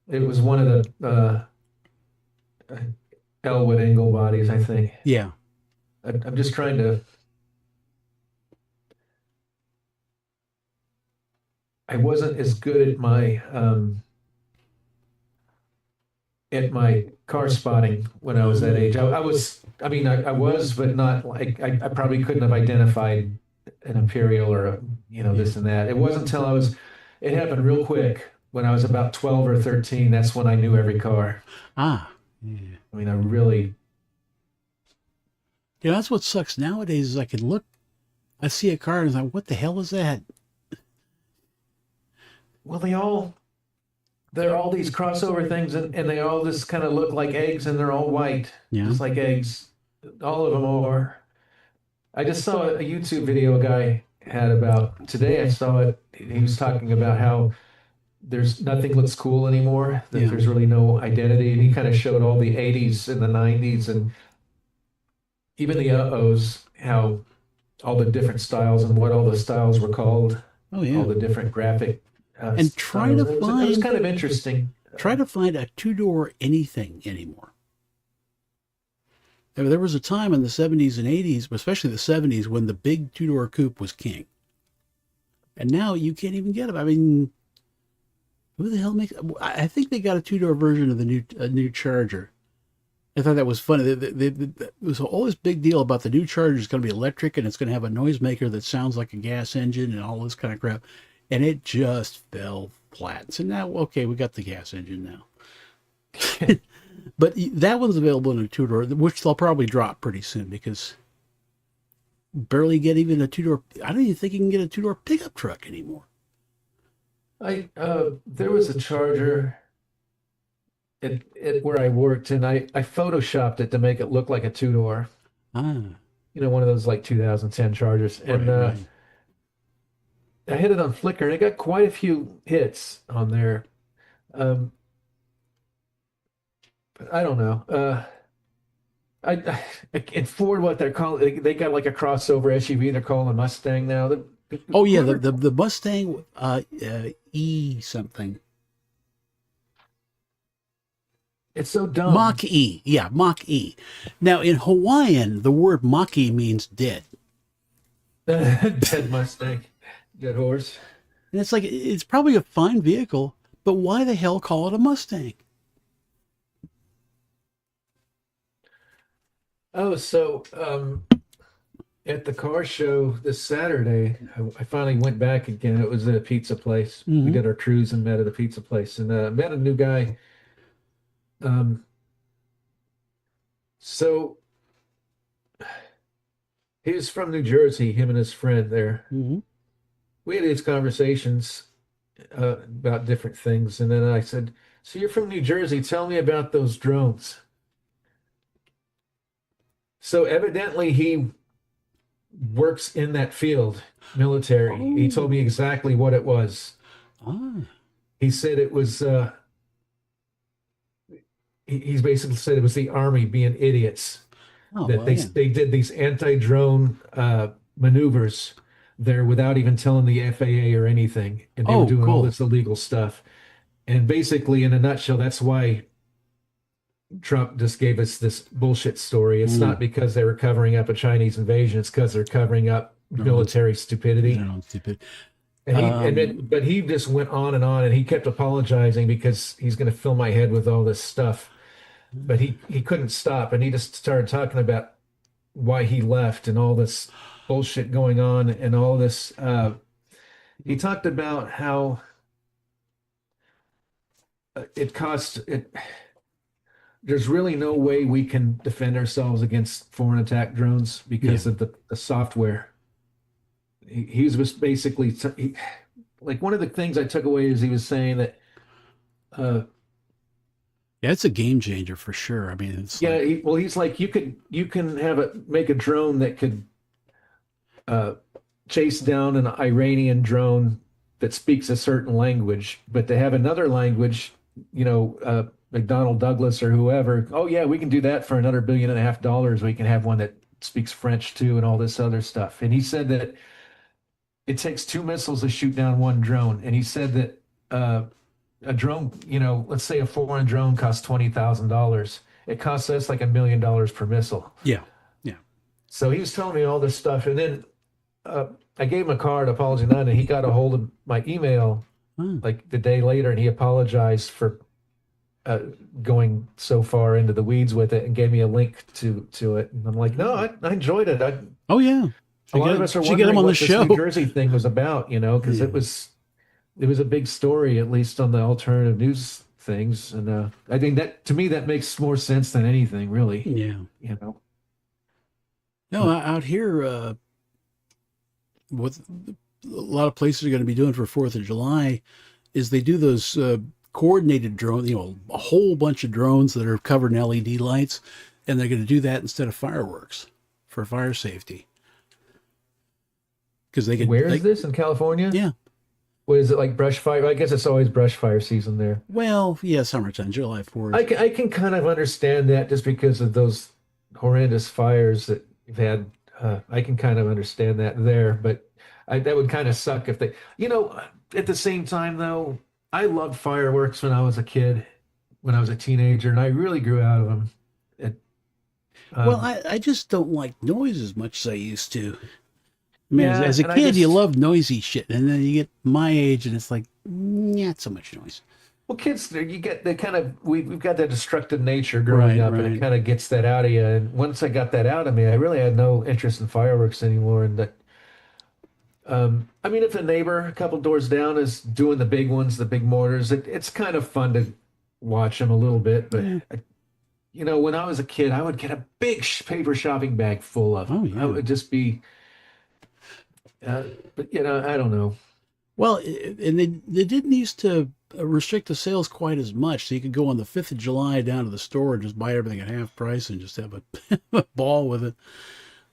It was one of the Elwood angle bodies, I think. Yeah. I'm just trying to. I wasn't as good at my car spotting when I was that age. I was, I mean, I was, but not like I probably couldn't have identified an Imperial or this and that. It wasn't until it happened real quick when I was about 12 or 13. That's when I knew every car. Ah. Yeah. I mean, I really. That's what sucks nowadays is I see a car and I'm like, what the hell is that? Well, they're all these crossover things, and they all just kind of look like eggs, and they're all white, just like eggs. All of them are. I just saw a YouTube video a guy had about today. I saw it. He was talking about how there's nothing looks cool anymore, that there's really no identity. And he kind of showed all the 80s and the 90s and even the uh-ohs, how all the different styles and what all the styles were called. Oh, yeah. All the different graphic and try to find. It was kind of interesting. Try to find a two-door anything anymore. There was a time in the 70s and 80s, especially the 70s, when the big two-door coupe was king. And now you can't even get them. I mean, who the hell makes... I think they got a two-door version of the new Charger. I thought that was funny. There was all this big deal about the new Charger is going to be electric and it's going to have a noisemaker that sounds like a gas engine and all this kind of crap. And it just fell flat. So now, okay, we got the gas engine now. But that one's available in a two-door, which they'll probably drop pretty soon because barely get even a two-door. I don't even think you can get a two-door pickup truck anymore. There was a Charger at where I worked, and I photoshopped it to make it look like a two-door. Ah. One of those like 2010 Chargers. And right. I hit it on Flickr, and it got quite a few hits on there. But I don't know. I can't Ford, what they're calling, they got like a crossover SUV they're calling a Mustang now. Oh yeah, the Mustang E something. It's so dumb. Mach E, yeah, Mach E. Now in Hawaiian, the word Mach-E means dead. Dead Mustang, dead horse. And it's like it's probably a fine vehicle, but why the hell call it a Mustang? Oh, so at the car show this Saturday, I finally went back again. It was at a pizza place. We did our cruise and met at a pizza place, and met a new guy. So he was from New Jersey, him and his friend there. We had these conversations about different things, and then I said, "So you're from New Jersey? Tell me about those drones." So evidently he works in that field, military. Oh. He told me exactly what it was. Ah. He said it was, he's basically said it was the Army being idiots. Oh, That well, they did these anti-drone maneuvers there without even telling the FAA or anything. And they were doing all this illegal stuff. And basically, in a nutshell, that's why Trump just gave us this bullshit story. It's not because they were covering up a Chinese invasion. It's because they're covering up military stupidity. No, stupid. But he just went on, and he kept apologizing because he's going to fill my head with all this stuff. But he couldn't stop, and he just started talking about why he left and all this bullshit going on and all this. He talked about how it costs it. There's really no way we can defend ourselves against foreign attack drones Yeah. because of the software. He was basically like one of the things I took away is he was saying that uh, Yeah, it's a game changer for sure. I mean, it's yeah, like, well, he's like you can have it make a drone that could uh, chase down an Iranian drone that speaks a certain language, but to have another language, McDonnell Douglas or whoever, oh yeah, we can do that for another $1.5 billion. We can have one that speaks French too, and all this other stuff. And he said that it takes two missiles to shoot down one drone. And he said that a drone, let's say a foreign drone costs $20,000. It costs us like $1 million per missile. yeah, yeah. So he was telling me all this stuff, and then uh, I gave him a card, apology none, and he got a hold of my email Oh, like the day later, and he apologized for uh, going so far into the weeds with it, and gave me a link to it. And I'm like, no, I enjoyed it. oh yeah. A lot of us are Should get him wondering on the what this New show. Jersey thing was about, because Yeah, it was a big story, at least on the alternative news things, and I think that to me that makes more sense than anything, really. yeah. You know, No, out here, what a lot of places are going to be doing for Fourth of July is they do those coordinated drones. A whole bunch of drones that are covered in LED lights, and they're going to do that instead of fireworks for fire safety because they could. where is this in California? Yeah. What is it like brush fire? I guess it's always brush fire season there. Well, yeah, summertime, July 4th. I can kind of understand that just because of those horrendous fires that we've had. I can kind of understand that there, but that would kind of suck if at the same time though, I loved fireworks when I was a kid, when I was a teenager, and I really grew out of them. It, Well, um, I just don't like noise as much as I used to. I mean, yeah, as a and I kid, you just, love noisy shit, and then you get my age, and it's like, not so much noise. well, kids, you get they kind of we've got that destructive nature growing Right, up, and it right. kind of gets that out of you. And once I got that out of me, I really had no interest in fireworks anymore. And that, I mean, if a neighbor a couple doors down is doing the big ones, the big mortars, it's kind of fun to watch them a little bit. But Yeah. when I was a kid, I would get a big paper shopping bag full of Oh, them. I yeah. would just be, uh, but I don't know. Well, and they didn't used to restrict the sales quite as much, so you could go on the 5th of July down to the store and just buy everything at half price and just have a, a ball with it.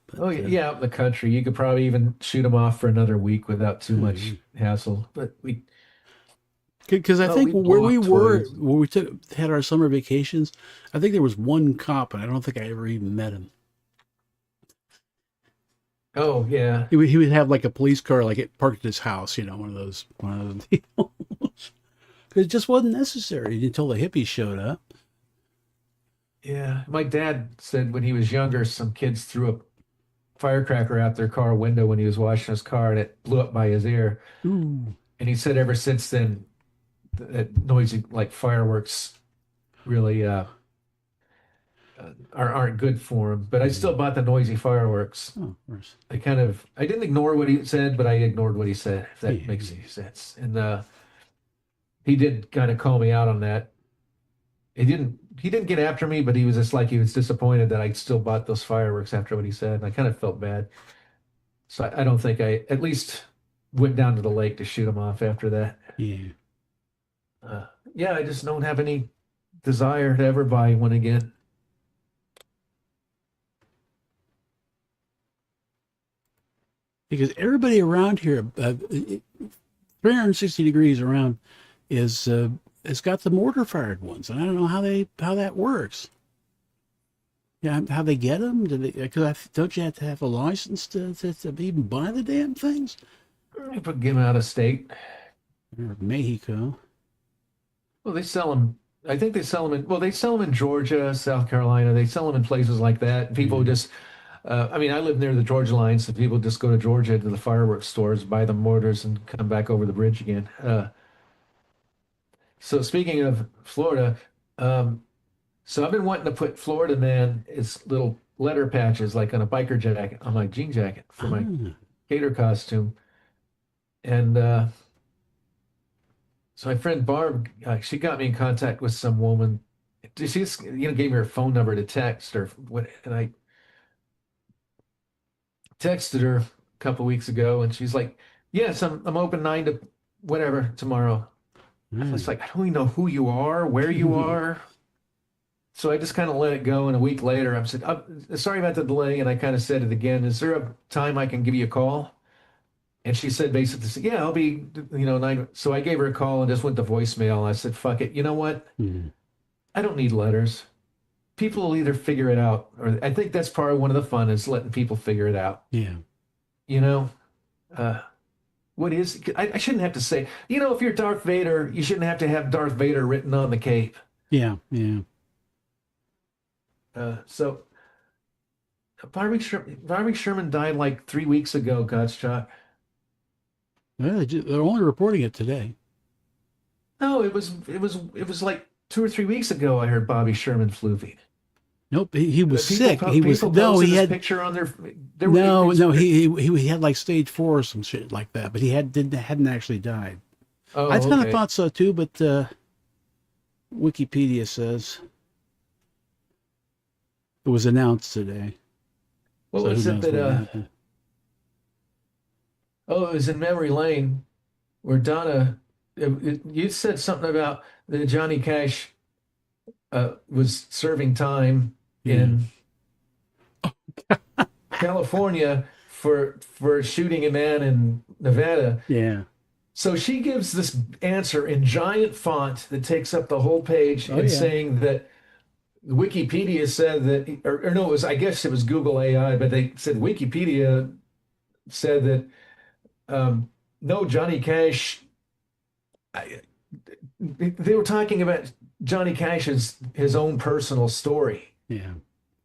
But Oh yeah, out in the country, you could probably even shoot them off for another week without too much hassle. But because I think we where blow we up were, toys. where we had our summer vacations, I think there was one cop, and I don't think I ever even met him. Oh yeah, He would have like a police car, like it parked at his house, one of those deals. It just wasn't necessary until the hippies showed up. yeah. My dad said when he was younger, some kids threw a firecracker out their car window when he was washing his car, and it blew up by his ear. Ooh, And he said ever since then, that noisy like fireworks really aren't good for him. But I yeah. still bought the noisy fireworks. Oh, of course. I didn't ignore what he said, but I ignored what he said, if Yeah, that makes yeah. any sense. And he did kind of call me out on that. He didn't get after me, but he was just like he was disappointed that I still bought those fireworks after what he said. And I kind of felt bad. So I don't think I at least went down to the lake to shoot them off after that. Yeah. Uh, yeah, I just don't have any desire to ever buy one again. Because everybody around here, 360 degrees around, is has got the mortar fired ones, and I don't know how that works. Yeah, how they get them? Because don't you have to have a license to even buy the damn things? I put them out of state. Or Mexico. Well, they sell them. I think they sell them in. Well, they sell them in Georgia, South Carolina. They sell them in places like that. People Yeah. just. I mean, I live near the Georgia line, so people just go to Georgia to the fireworks stores, buy the mortars, and come back over the bridge again. So speaking of Florida, um, so I've been wanting to put Florida Man his little letter patches like on a biker jacket, on my jean jacket for my Ah, gator costume. And so my friend Barb, she got me in contact with some woman. She's, gave me her phone number to text or what, and I texted her a couple weeks ago, and she's like, "Yes, I'm open 9 to whatever tomorrow." I was ah. like, "I don't even know who you are, where you are." So I just kind of let it go. And a week later, I said, "Sorry about the delay." And I kind of said it again. Is there a time I can give you a call? And she said basically, "Yeah, I'll be, 9." So I gave her a call and just went to voicemail. I said, "Fuck it. You know what? Hmm. I don't need letters. People will either figure it out, or I think that's part of one of the fun is letting people figure it out. Yeah, You know, uh, what is, I shouldn't have to say, if you're Darth Vader, you shouldn't have to have Darth Vader written on the cape. yeah, yeah. So Barbie Sherman died like 3 weeks ago, Godshot. Well, they're only reporting it today. No, it was like 2 or 3 weeks ago. I heard Bobby Sherman fluvied. Nope, he was People sick. He was people no, posted he his had picture on their. There were no, it's, no. He had like stage 4 or some shit like that, but he hadn't actually died. I Oh, kind of okay. thought so too, but Wikipedia says it was announced today. What So who was it knows that? what happened? Oh, it was in Memory Lane where Donna. You said something about that Johnny Cash was serving time Yeah, in California for shooting a man in Nevada. yeah. So she gives this answer in giant font that takes up the whole page Oh and yeah. saying that Wikipedia said that, or no, I guess it was Google AI, but they said Wikipedia said that no, Johnny Cash, I, they were talking about Johnny Cash's his own personal story. Yeah.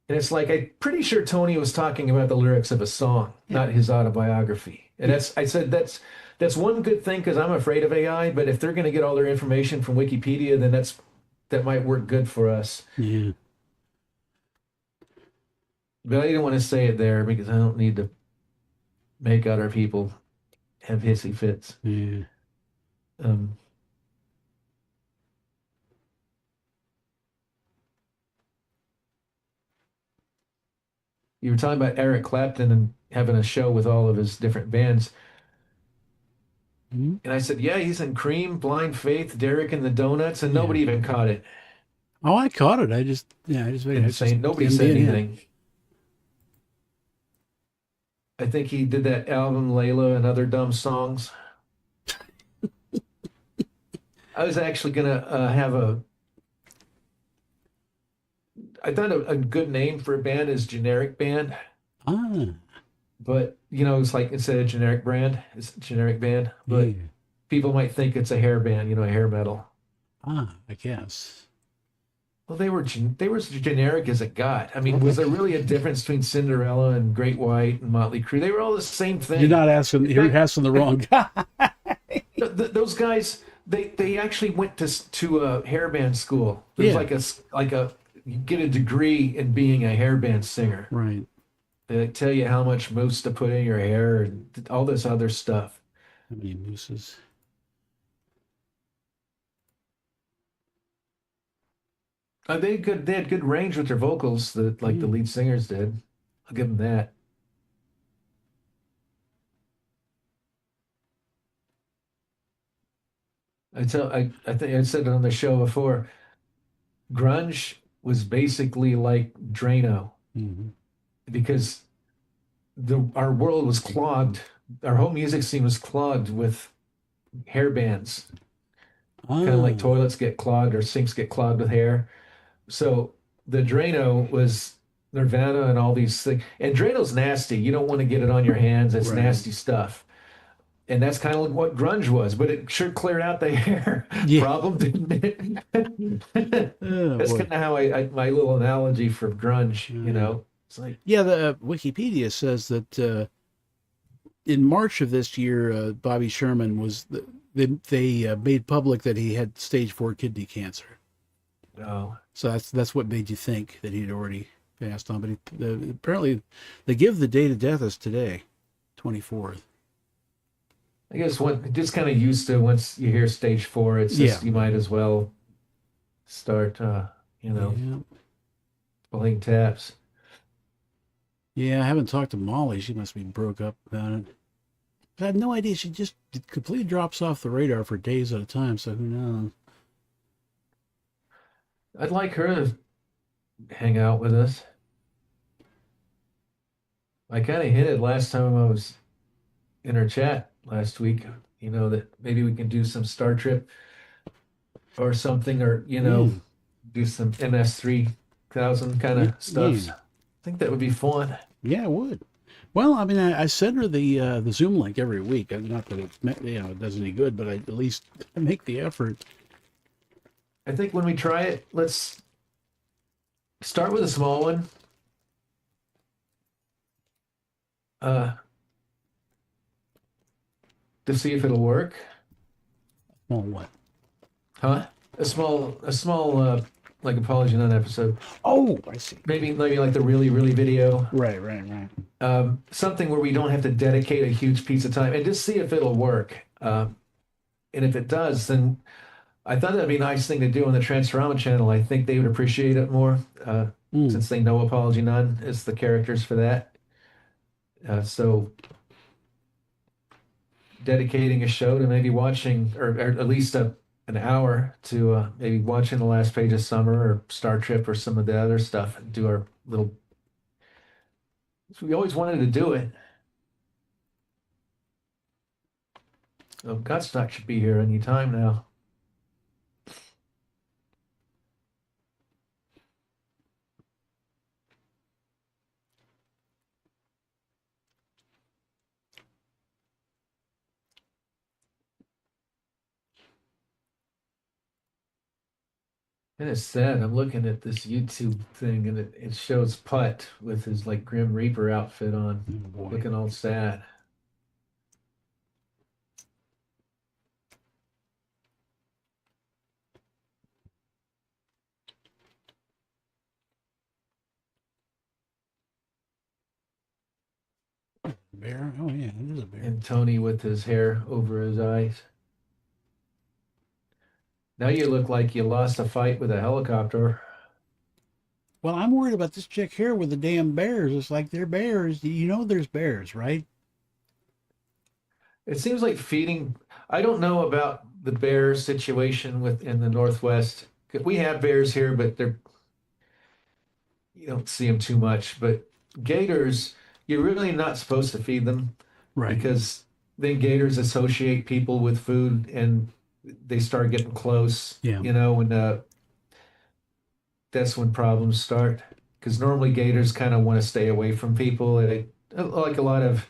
And it's like, I'm pretty sure Tony was talking about the lyrics of a song, Yeah. not his autobiography. And Yeah. I said, that's one good thing because I'm afraid of AI, but if they're going to get all their information from Wikipedia, then that might work good for us. Yeah. But I didn't want to say it there because I don't need to make other people have hissy fits. Yeah. Um, you were talking about Eric Clapton and having a show with all of his different bands. Mhm. And I said, yeah, he's in Cream, Blind Faith, Derek and the Donuts, and Yeah. nobody even caught it. Oh, I caught it. I just figured Didn't it's just say, nobody him said being him. anything. I think he did that album, Layla and Other Dumb Songs. I was actually gonna have I thought a good name for a band is generic band, Ah, but it's like instead of generic brand, it's generic band. But yeah. people might think it's a hair band, a hair metal. Ah, I guess. Well, they were as generic as it got. I mean, was there really a difference between Cinderella and Great White and Motley Crue? They were all the same You're thing. not asking. In You're fact, asking the wrong guy. those guys they actually went to a hair band school. There's Yeah. like a you get a degree in being a hair band singer. Right. They like, tell you how much mousse to put in your hair and all this other stuff. How many mooses? They had good range with their vocals that like the Yeah. lead singers did. I'll give them that. I think I said it on the show before. Grunge was basically like Drano Hmm. because our world was clogged. Our whole music scene was clogged with hair bands, kind of like Ah, toilets get clogged or sinks get clogged with hair. So the Drano was Nirvana and all these things. And Drano's nasty. You don't want to get it on your hands. It's right. nasty stuff. And that's kind of like what grunge was, but it sure cleared out the hair Yeah. problem, didn't it? Oh That's boy. kind of how my little analogy for grunge, It's like, Yeah. The Wikipedia says that in March of this year, Bobby Sherman they made public that he had stage 4 kidney cancer. oh, So that's what made you think that he'd already. passed on, but apparently they give the date of death as today, 24th. I guess what just kind of used to once you hear stage four, it's Yeah. just you might as well start, you know, Yeah. pulling taps. Yeah, I haven't talked to Molly. She must be broke up about it. I have no idea. She just completely drops off the radar for days at a time, so who knows? I'd like her to hang out with us. I kind of hinted last time I was in her chat last week, that maybe we can do some Star Trip or something, or, Yeah. do some MS-3000 kind of Yeah. stuff. I think that would be fun. Yeah, it would. Well, I mean, I send her the Zoom link every week. Not that it does any good, but I at least make the effort. I think when we try it, let's start with a small one. Uh, to see if it'll work. Well, what? Huh? A small like Apology None episode. Oh, I see. Maybe like the really, really video. Right, right, right. Something where we don't have to dedicate a huge piece of time and just see if it'll work. And if it does, then I thought that'd be a nice thing to do on the Transformama channel. I think they would appreciate it more since they know Apology None is the characters for that. So dedicating a show to maybe watching, or at least an hour to maybe watching the last page of Summer or Star Trip or some of the other stuff and do our little. We always wanted to do it. Oh, Godstock should be here any time now. And it's sad. I'm looking at this YouTube thing and it shows Putt with his like Grim Reaper outfit on, Oh, boy. looking all sad. Bear? Oh, yeah, it is a bear. And Tony with his hair over his eyes. Now you look like you lost a fight with a helicopter. Well, I'm worried about this chick here with the damn bears. It's like they're bears. You know there's bears, right? It seems like feeding. I don't know about the bear situation in the Northwest. We have bears here, but you don't see them too much. But gators, you're really not supposed to feed them Right. because then gators associate people with food and they start getting close. Yeah. And that's when problems start. Because normally gators kind of want to stay away from people. Like a lot of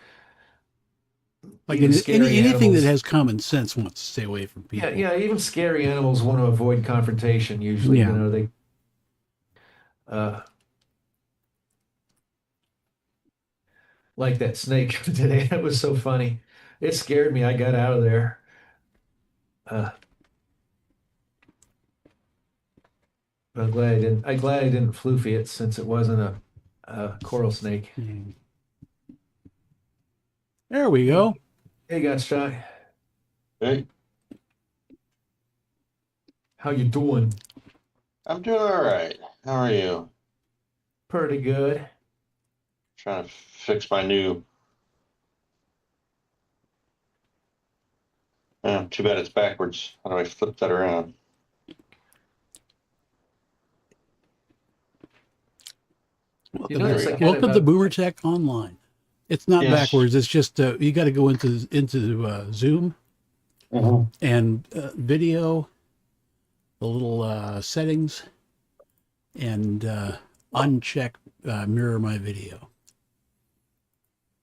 Like even scary anything that animals. has common sense wants to stay away from people. Yeah, even scary animals want to avoid confrontation usually. Yeah. They uh like that snake today. That was so funny. It scared me. I got out of there. Uh but I'm glad I didn't floofy it since it wasn't a coral snake. Yeah. There we go. Hey, Godstock. Hey, How you doing? I'm doing all right. How are you? Pretty good. Trying to fix my new. Too bad it's backwards. How do I flip that around? You notice I kind Welcome of, to Boomer Tech Online. It's not Yes. backwards. It's just you got to go into Zoom and video, the little settings, and uncheck mirror my video.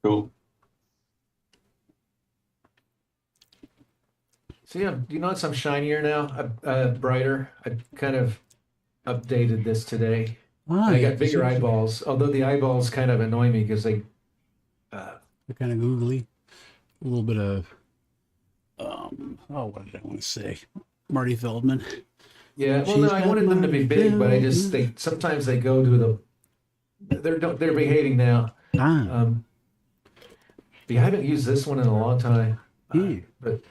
Cool. See, you notice I'm shinier now, brighter. I kind of updated this today. Ah, I yeah, got bigger eyeballs, although the eyeballs kind of annoy me because they're kind of googly. A little bit of what did I want to say? Marty Feldman. yeah. Well, She's no, I got wanted them to be big, but Feldman. sometimes they go to they're behaving now. Ah, Yeah, I haven't used this one in a long time, yeah. but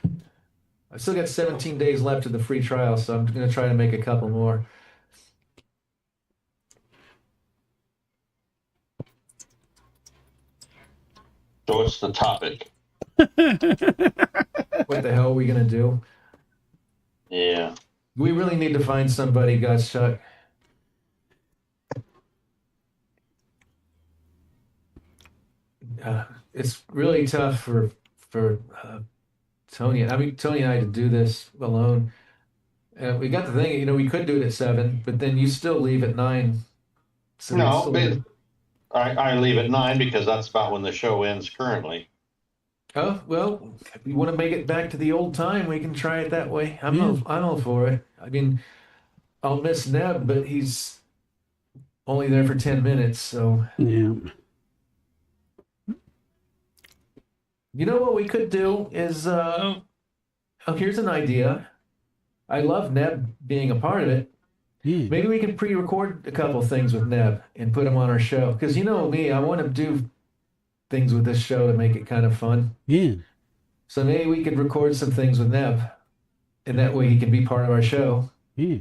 I've still got 17 days left of the free trial, so I'm going to try to make a couple more. So what's the topic? What the hell are we going to do? Yeah. We really need to find somebody, Chuck. It's really tough for Tony. I mean, Tony and I to do this alone. We got the thing, we could do it at 7, but then you still leave at 9. So we'd No, still but I leave at 9 because that's about when the show ends currently. Oh, well, if we want to make it back to the old time, we can try it that way. I'm Yeah. all for it. I mean, I'll miss Neb, but he's only there for 10 minutes, so Yeah. you know what we could do is here's an idea. I love Neb being a part of it. Yeah. Maybe we can pre-record a couple things with Neb and put him on our show. Because you know me, I want to do things with this show to make it kind of fun. Yeah. So maybe we could record some things with Neb, and that way he can be part of our show. Yeah.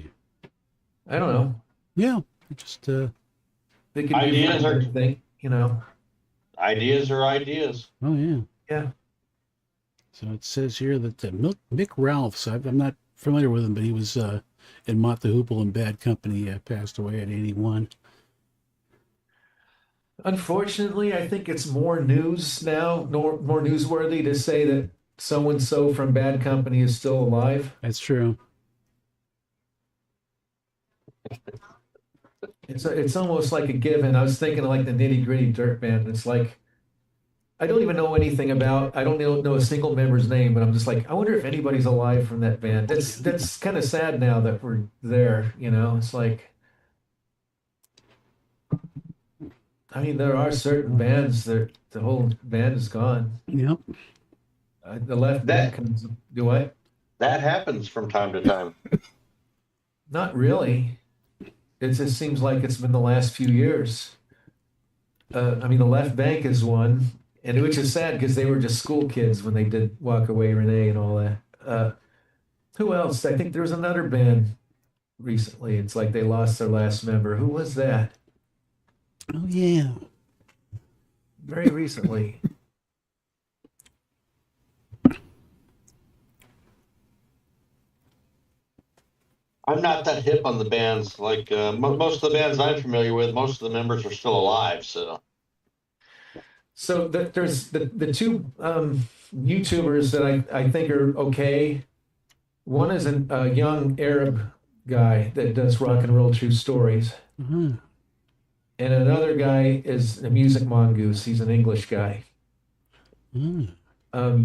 I don't know. Yeah. Just It could be Ideas a are- fun thing, Ideas are ideas. oh yeah. Yeah. So it says here that Mick Ralphs, I'm not familiar with him, but he was in Mott the Hoople and Bad Company, passed away at 81. Unfortunately, I think it's more news now, more newsworthy to say that so and so from Bad Company is still alive. That's true. It's almost like a given. I was thinking of like the Nitty Gritty Dirt Band. It's like I don't even know anything about. I don't know a single member's name, but I'm just like, I wonder if anybody's alive from that band. That's kind of sad now that we're there. It's like, I mean, there are certain bands that the whole band is gone. Yep. The left band comes. Do what? That happens from time to time. Not really. It just seems like it's been the last few years. I mean, the Left Bank is one, and which is sad because they were just school kids when they did Walk Away Renee and all that. Who else? I think there was another band recently. It's like they lost their last member. Who was that? Oh yeah. Very recently. I'm not that hip on the bands. Like most of the bands I'm familiar with, most of the members are still alive. So there's the two YouTubers that I think are okay. One is a young Arab guy that does rock and roll true stories. Uh-huh. And another guy is a music mongoose. He's an English guy. Uh-huh.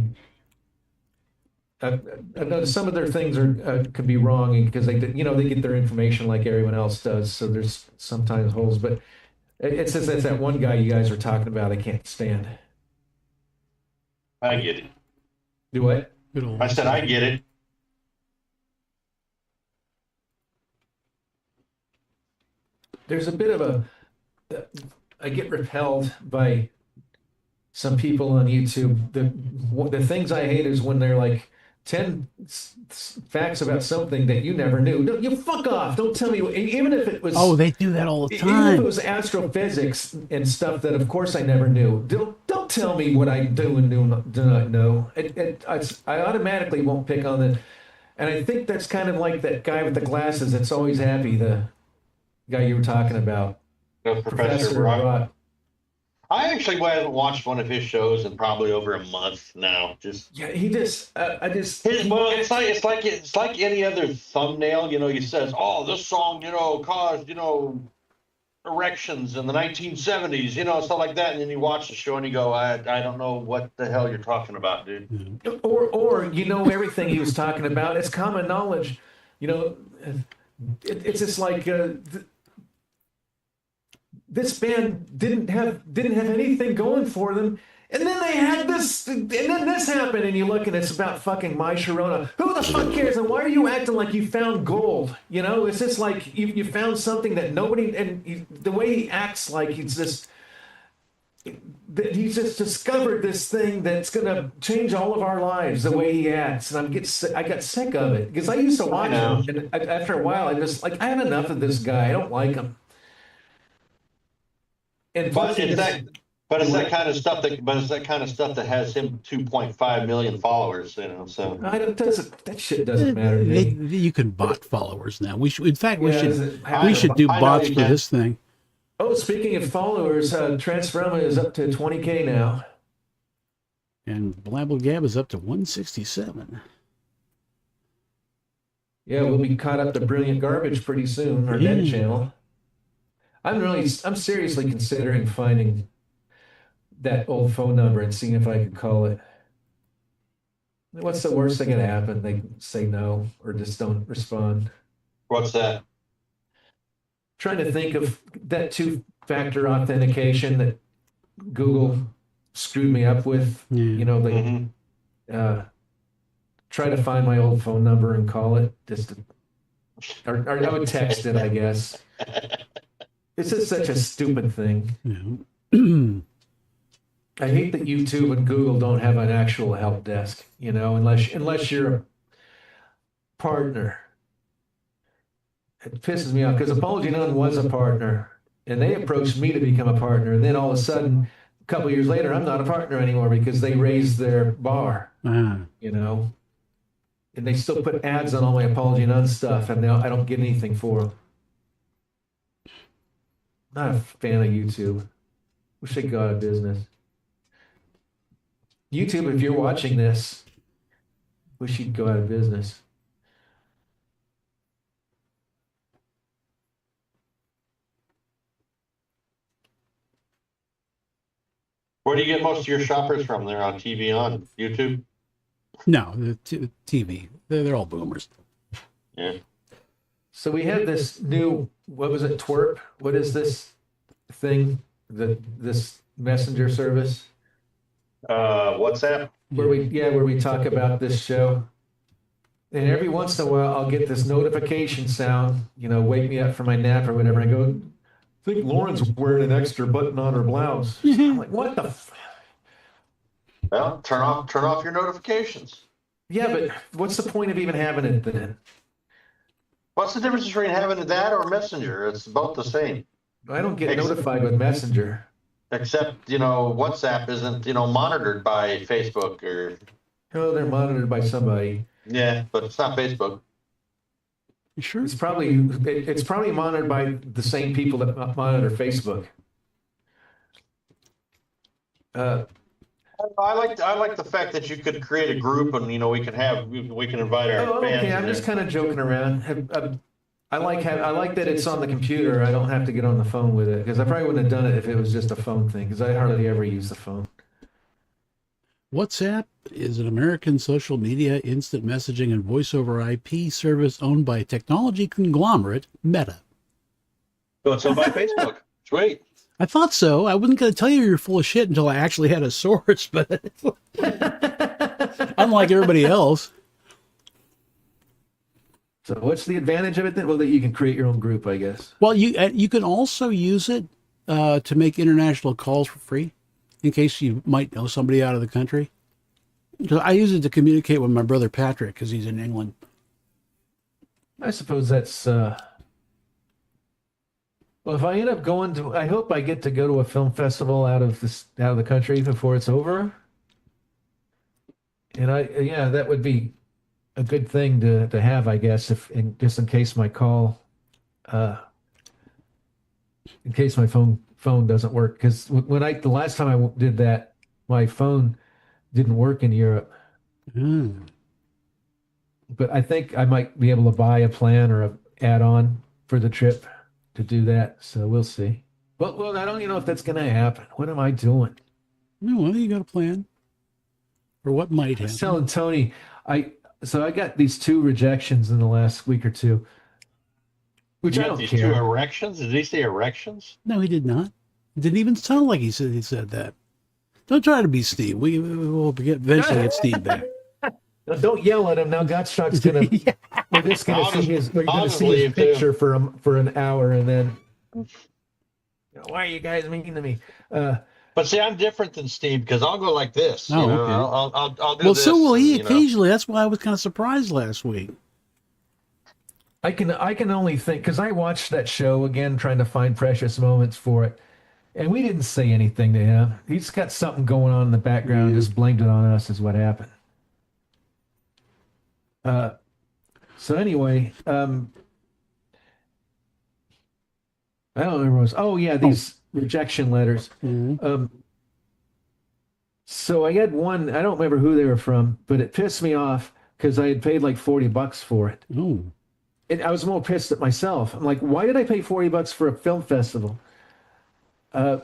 I know some of their things are could be wrong because they get their information like everyone else does. So there's sometimes holes, but it says that's that one guy you guys are talking about. I can't stand. I get it. Do what? Good old. I said I get it. There's a bit of a. I get repelled by some people on YouTube. The things I hate is when they're like 10 facts about something that you never knew. No, you fuck off. Don't tell me. Even if it was. Oh, they do that all the Even if time. it was astrophysics and stuff that, of course, I never knew. Don't tell me what I do and do not know. I automatically won't pick on it. And I think that's kind of like that guy with the glasses that's always happy, the guy you were talking about. Professor Rock. I actually haven't watched one of his shows in probably over a month now. Yeah, he just Well, it's like any other thumbnail. He says, "Oh, this song, caused erections in the 1970s," stuff like that. And then you watch the show and you go, "I don't know what the hell you're talking about, dude." or everything he was talking about. It's common knowledge. It's just like this band didn't have anything going for them, And then they had this, and then this happened, and you look and it's about fucking My Sharona. Who the fuck cares? And why are you acting like you found gold? You know, it's just like you found something that nobody, and the way he acts like he's just discovered this thing that's going to change all of our lives, the way he acts. And I got sick of it because I used to watch him. And after a while, I just like, I had enough of this guy. I don't like him. And But it's that kind of stuff that has him 2.5 million followers, you know. So that shit doesn't matter to me. You can bot followers now. We should do I know bots you for can. this thing. Oh, speaking of followers, Transforma is up to 20K now. And BabbleGab is up to 167. Yeah, we'll be caught up to Brilliant Garbage pretty soon, our dead channel. I'm seriously considering finding that old phone number and seeing if I could call it. What's the worst thing that can happen? They say no or just don't respond. what's that? Trying to think of that two-factor authentication that Google screwed me up with. Yeah. You know, they try to find my old phone number and call it. Or I would text it, I guess. It's just such a stupid thing. Yeah. I hate that YouTube and Google don't have an actual help desk, you know, unless you're a partner. It pisses me off because Apology None was a partner and they approached me to become a partner. And then all of a sudden, a couple of years later, I'm not a partner anymore because they raised their bar, you know, and they still put ads on all my Apology None stuff and I don't get anything for them. Not a fan of YouTube. Wish they'd go out of business. YouTube, if you're watching this, wish you'd go out of business. Where do you get most of your shoppers from? They're on TV, on YouTube? No, the TV. They're all boomers. Yeah. So we have this new, what was it, twerp? What is this thing? This messenger service? WhatsApp? Where we talk about this show. And every once in a while I'll get this notification sound, you know, wake me up from my nap or whatever. I go, I think Lauren's wearing an extra button on her blouse. I'm like, what the Well, turn off your notifications. Yeah, but what's the point of even having it then? What's the difference between having that or Messenger? It's both the same. I don't get notified with Messenger. Except, you know, WhatsApp isn't, you know, monitored by Facebook or... Oh, they're monitored by somebody. Yeah, but it's not Facebook. You sure? It's probably monitored by the same people that monitor Facebook. I like the fact that you could create a group and, you know, we can invite our fans. Okay, I'm just kind of joking around. I like that it's on the computer. I don't have to get on the phone with it because I probably wouldn't have done it if it was just a phone thing because I hardly ever use the phone. WhatsApp is an American social media, instant messaging, and voice over IP service owned by technology conglomerate Meta. So it's owned by Facebook. Sweet. I thought so. I wasn't going to tell you you're full of shit until I actually had a source, but unlike everybody else. So what's the advantage of it then? Well, that you can create your own group, I guess. Well, you can also use it to make international calls for free, in case you might know somebody out of the country. Because I use it to communicate with my brother Patrick because he's in England. I suppose that's. Well, if I end up going to, I hope I get to go to a film festival out of the country before it's over. And that would be a good thing to have, I guess, just in case my call, in case my phone doesn't work. Because the last time I did that, my phone didn't work in Europe. But I think I might be able to buy a plan or an add-on for the trip to do that. So we'll see. Well, I don't even know if that's going to happen. What am I doing? No, well, you got a plan for what might happen. I was telling Tony, I got these 2 rejections in the last week or 2, which I don't these care. 2 erections? Did he say erections? No, he did not. It didn't even sound like he said that. Don't try to be Steve. We will eventually get Steve back. Don't yell at him now. Gottschalk's gonna. Yeah. We're just gonna I'll see just- his. We're I'll gonna just see his leave, too. picture for an hour, and then. Why are you guys mean to me? But see, I'm different than Steve because I'll go like this. Oh, You know, okay. I'll do Well, this. so will he and, you know. occasionally. That's why I was kind of surprised last week. I can only think because I watched that show again, trying to find precious moments for it, and we didn't say anything to him. He's got something going on in the background, just blamed it on us, is what happened. So anyway, I don't remember what it was. Oh yeah, these rejection letters. So I had one. I don't remember who they were from, but it pissed me off because I had paid like $40 for it. Oh, And I was more pissed at myself. I'm like, why did I pay $40 for a film festival? And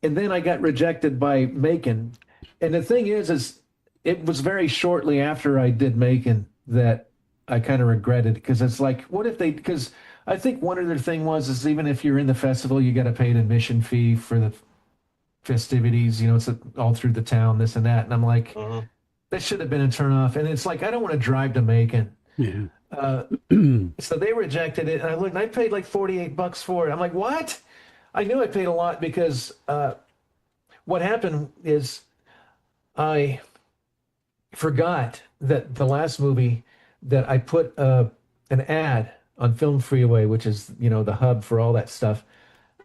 then I got rejected by Macon. And the thing is it was very shortly after I did Macon that I kind of regretted it because it's like, what if they? Because I think one other thing is even if you're in the festival, you got to pay an admission fee for the festivities. You know, it's all through the town, this and that. And I'm like, that should have been a turnoff. And it's like, I don't want to drive to Macon. yeah. So they rejected it, and I looked, and I paid like $48 for it. I'm like, what? I knew I paid a lot because what happened is I forgot that the last movie that I put an ad on Film Freeway, which is the hub for all that stuff,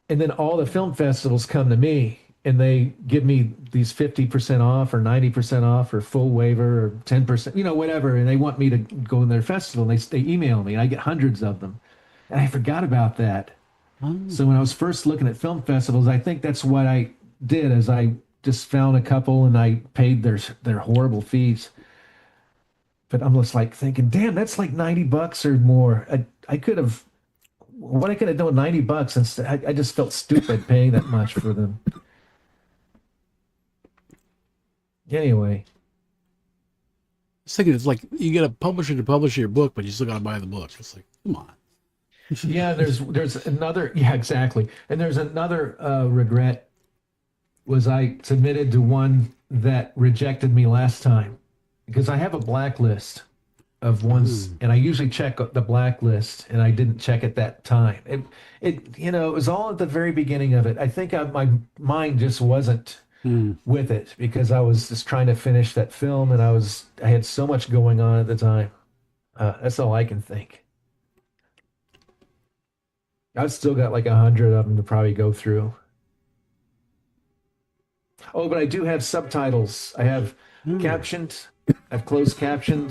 and then all the film festivals come to me and they give me these 50% off or 90% off or full waiver or 10%, whatever. And they want me to go in their festival and they email me and I get hundreds of them. And I forgot about that. So when I was first looking at film festivals, I think that's what I did is I just found a couple and I paid their horrible fees. But I'm just like thinking, damn, that's like $90 or more. I could have, what I could have done with $90 instead. I just felt stupid paying that much for them. Anyway, I was thinking it's like you get a publisher to publish your book, but you still got to buy the book. It's like, come on. yeah, there's another, yeah, exactly. And there's another regret was I submitted to one that rejected me last time because I have a blacklist of ones, and I usually check the blacklist, and I didn't check it that time. It was all at the very beginning of it. I think my mind just wasn't with it because I was just trying to finish that film, and I had so much going on at the time. That's all I can think. I've still got like 100 of them to probably go through. Oh, but I do have subtitles. I have captioned. I've closed captioned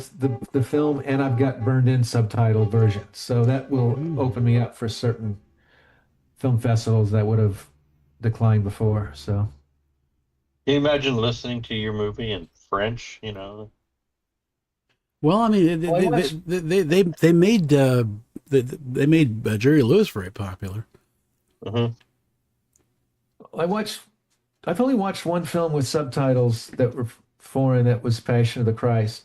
the film, and I've got burned in subtitle versions. So that will open me up for certain film festivals that would have declined before. So. Can you imagine listening to your movie in French? Well, I mean, they made Jerry Lewis very popular. I've only watched one film with subtitles that were foreign. That was Passion of the Christ,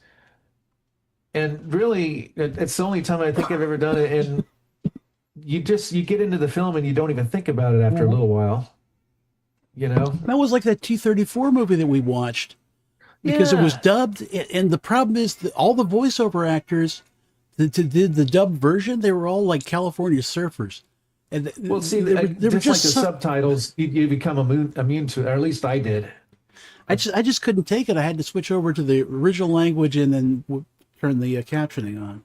and really, it's the only time I think I've ever done it. And you get into the film and you don't even think about it after a little while. That was like that T-34 movie that we watched because it was dubbed. And the problem is that all the voiceover actors that did the dubbed version, they were all like California surfers. And well, see, they were just like the subtitles, you become immune to it, or at least I did. I just couldn't take it. I had to switch over to the original language and then turn the captioning on.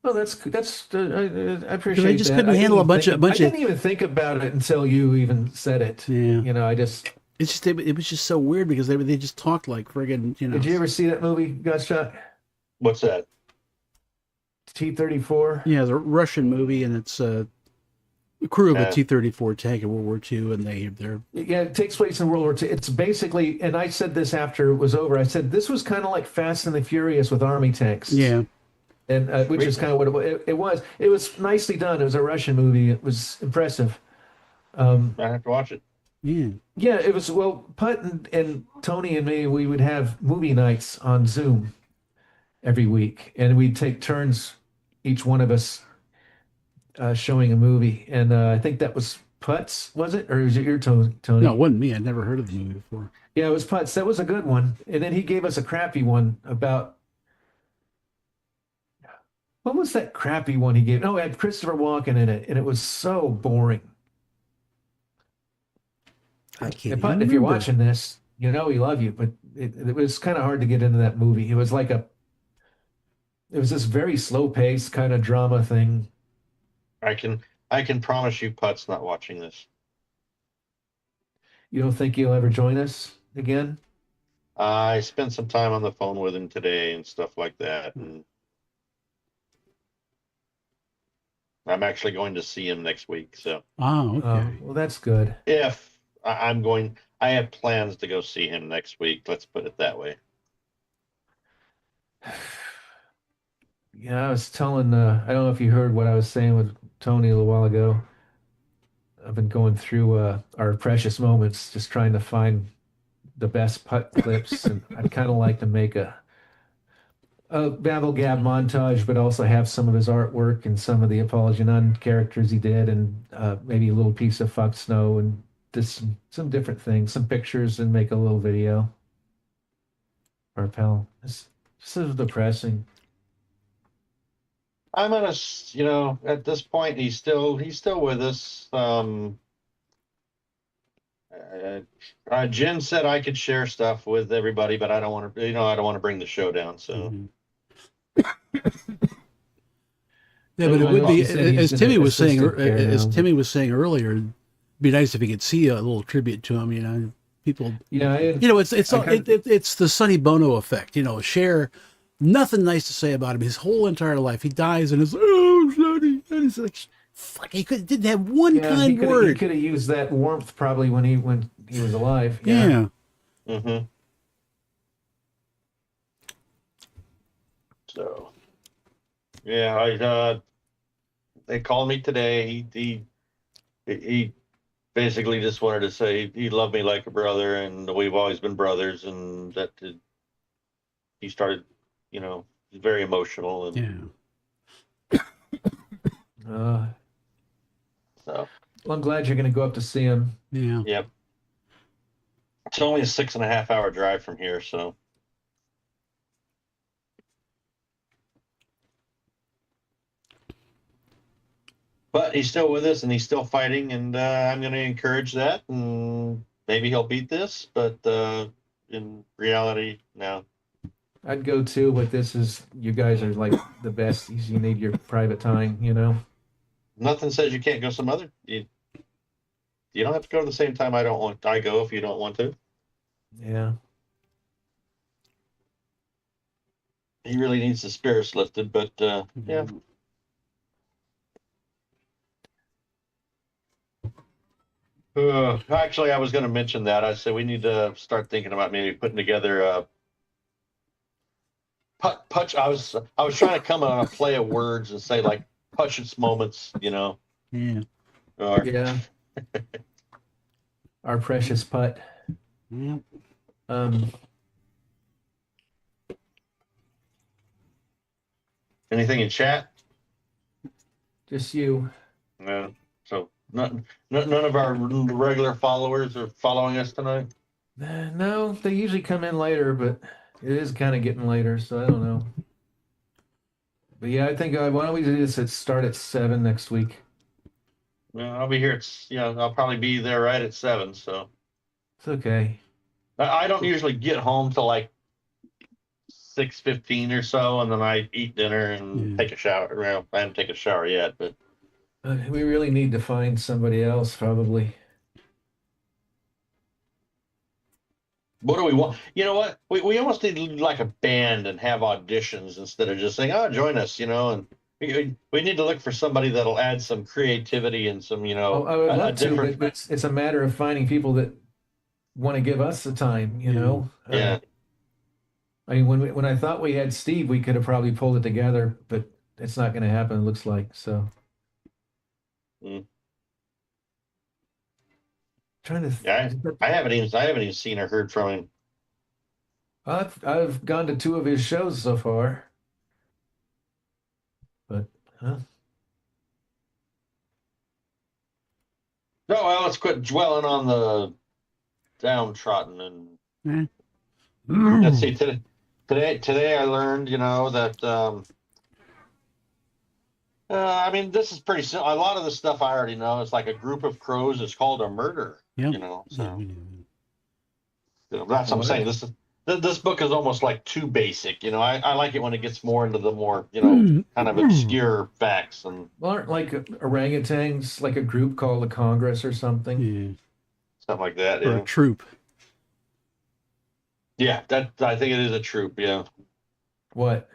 Well, that's I appreciate that. I just couldn't handle a bunch of. I didn't even think about it until you even said it. Yeah. It was just so weird because they just talked like friggin'. Did you ever see that movie, Godshot? What's that? T-34. Yeah, the Russian movie, and it's a crew of a T-34 tank in World War II, and they're. Yeah, it takes place in World War II. It's basically, and I said this after it was over. I said this was kind of like Fast and the Furious with army tanks. Yeah. And which is kind of what it was. It was nicely done. It was a Russian movie. It was impressive. I have to watch it. Yeah. Yeah, it was. Well, Putt and Tony and me, we would have movie nights on Zoom every week, and we'd take turns, each one of us showing a movie. And I think that was Putz, was it? Or was it your Tony? No, it wasn't me. I'd never heard of the movie before. Yeah, it was Putz. That was a good one. And then he gave us a crappy one about what was that crappy one he gave? Oh, it had Christopher Walken in it, and it was so boring. I can't And even Putt, if you're remember. watching this, you know we love you, but it was kind of hard to get into that movie. It was this very slow paced kind of drama thing. I can promise you, Putt's not watching this. You don't think he'll ever join us again? I spent some time on the phone with him today and stuff like that, and I'm actually going to see him next week. So Oh, okay. Well, that's good. if I'm going, I have plans to go see him next week. Let's put it that way. Yeah, I was telling, I don't know if you heard what I was saying with Tony a little while ago. I've been going through our precious moments, just trying to find the best putt clips, and I'd kind of like to make a BabbleGab montage, but also have some of his artwork and some of the Apology None characters he did, and maybe a little piece of Fuck Snow and just some different things, some pictures, and make a little video. Our pal, it's so depressing. I'm gonna, at this point, he's still with us. Jen said I could share stuff with everybody, but I don't want to, I don't want to bring the show down. So. Mhm. Yeah, but it would be, as Timmy was saying, earlier, it'd be nice if he could see a little tribute to him. People. Yeah, It's the Sonny Bono effect. Share nothing nice to say about him his whole entire life. He dies and it's Sonny, and it's like, fuck, didn't have one kind word. He could have used that warmth probably when he was alive. Yeah. Mm-hmm. So, yeah, they called me today. He basically just wanted to say he loved me like a brother, and we've always been brothers, and that he started, he's very emotional, and so. Well, I'm glad you're going to go up to see him. Yeah. Yep. It's only a 6.5-hour drive from here, so. But he's still with us and he's still fighting, and I'm going to encourage that, and maybe he'll beat this, but in reality, no. I'd go too, but you guys are like the best. You need your private time, Nothing says you can't go some other. You don't have to go to the same time I go if you don't want to. Yeah. He really needs the spirits lifted, but yeah. Actually, I was going to mention that. I said we need to start thinking about maybe putting together a Putch. I was trying to come on a play of words and say like Putch's moments, Yeah. Or, Yeah. Our precious putt. Yeah. Anything in chat? Just you. No. So none of our regular followers are following us tonight. No, they usually come in later, but it is kind of getting later, so I don't know. But yeah, I think why don't we do this? Start at 7 next week. Well, I'll be here. I'll probably be there right at 7. So it's okay. I don't usually get home till like 6:15 or so, and then I eat dinner and take a shower. Well, I haven't taken a shower yet, but we really need to find somebody else, probably. What do we want? You know what? We almost need like a band and have auditions instead of just saying, "Oh, join us," and we need to look for somebody that'll add some creativity and some, I would love to, but it's a matter of finding people that want to give us the time, Yeah. I mean, when I thought we had Steve, we could have probably pulled it together, but it's not going to happen. It looks like so. Trying to. I haven't even seen or heard from him. I've gone to 2 of his shows so far, but No, well, let's quit dwelling on the downtrodden and Eh. let's see. Today I learned, that I mean, this is pretty simple. A lot of the stuff I already know. It's like a group of crows is called a murder. Yep. So Yeah, we do. that's what I'm What? saying. This book is almost like too basic. I like it when it gets more into the more kind of obscure facts and Well, aren't like orangutans like a group called the Congress or something? Yeah. stuff like that. Or a Yeah, troop. yeah. That I think it is a troop. Yeah, What?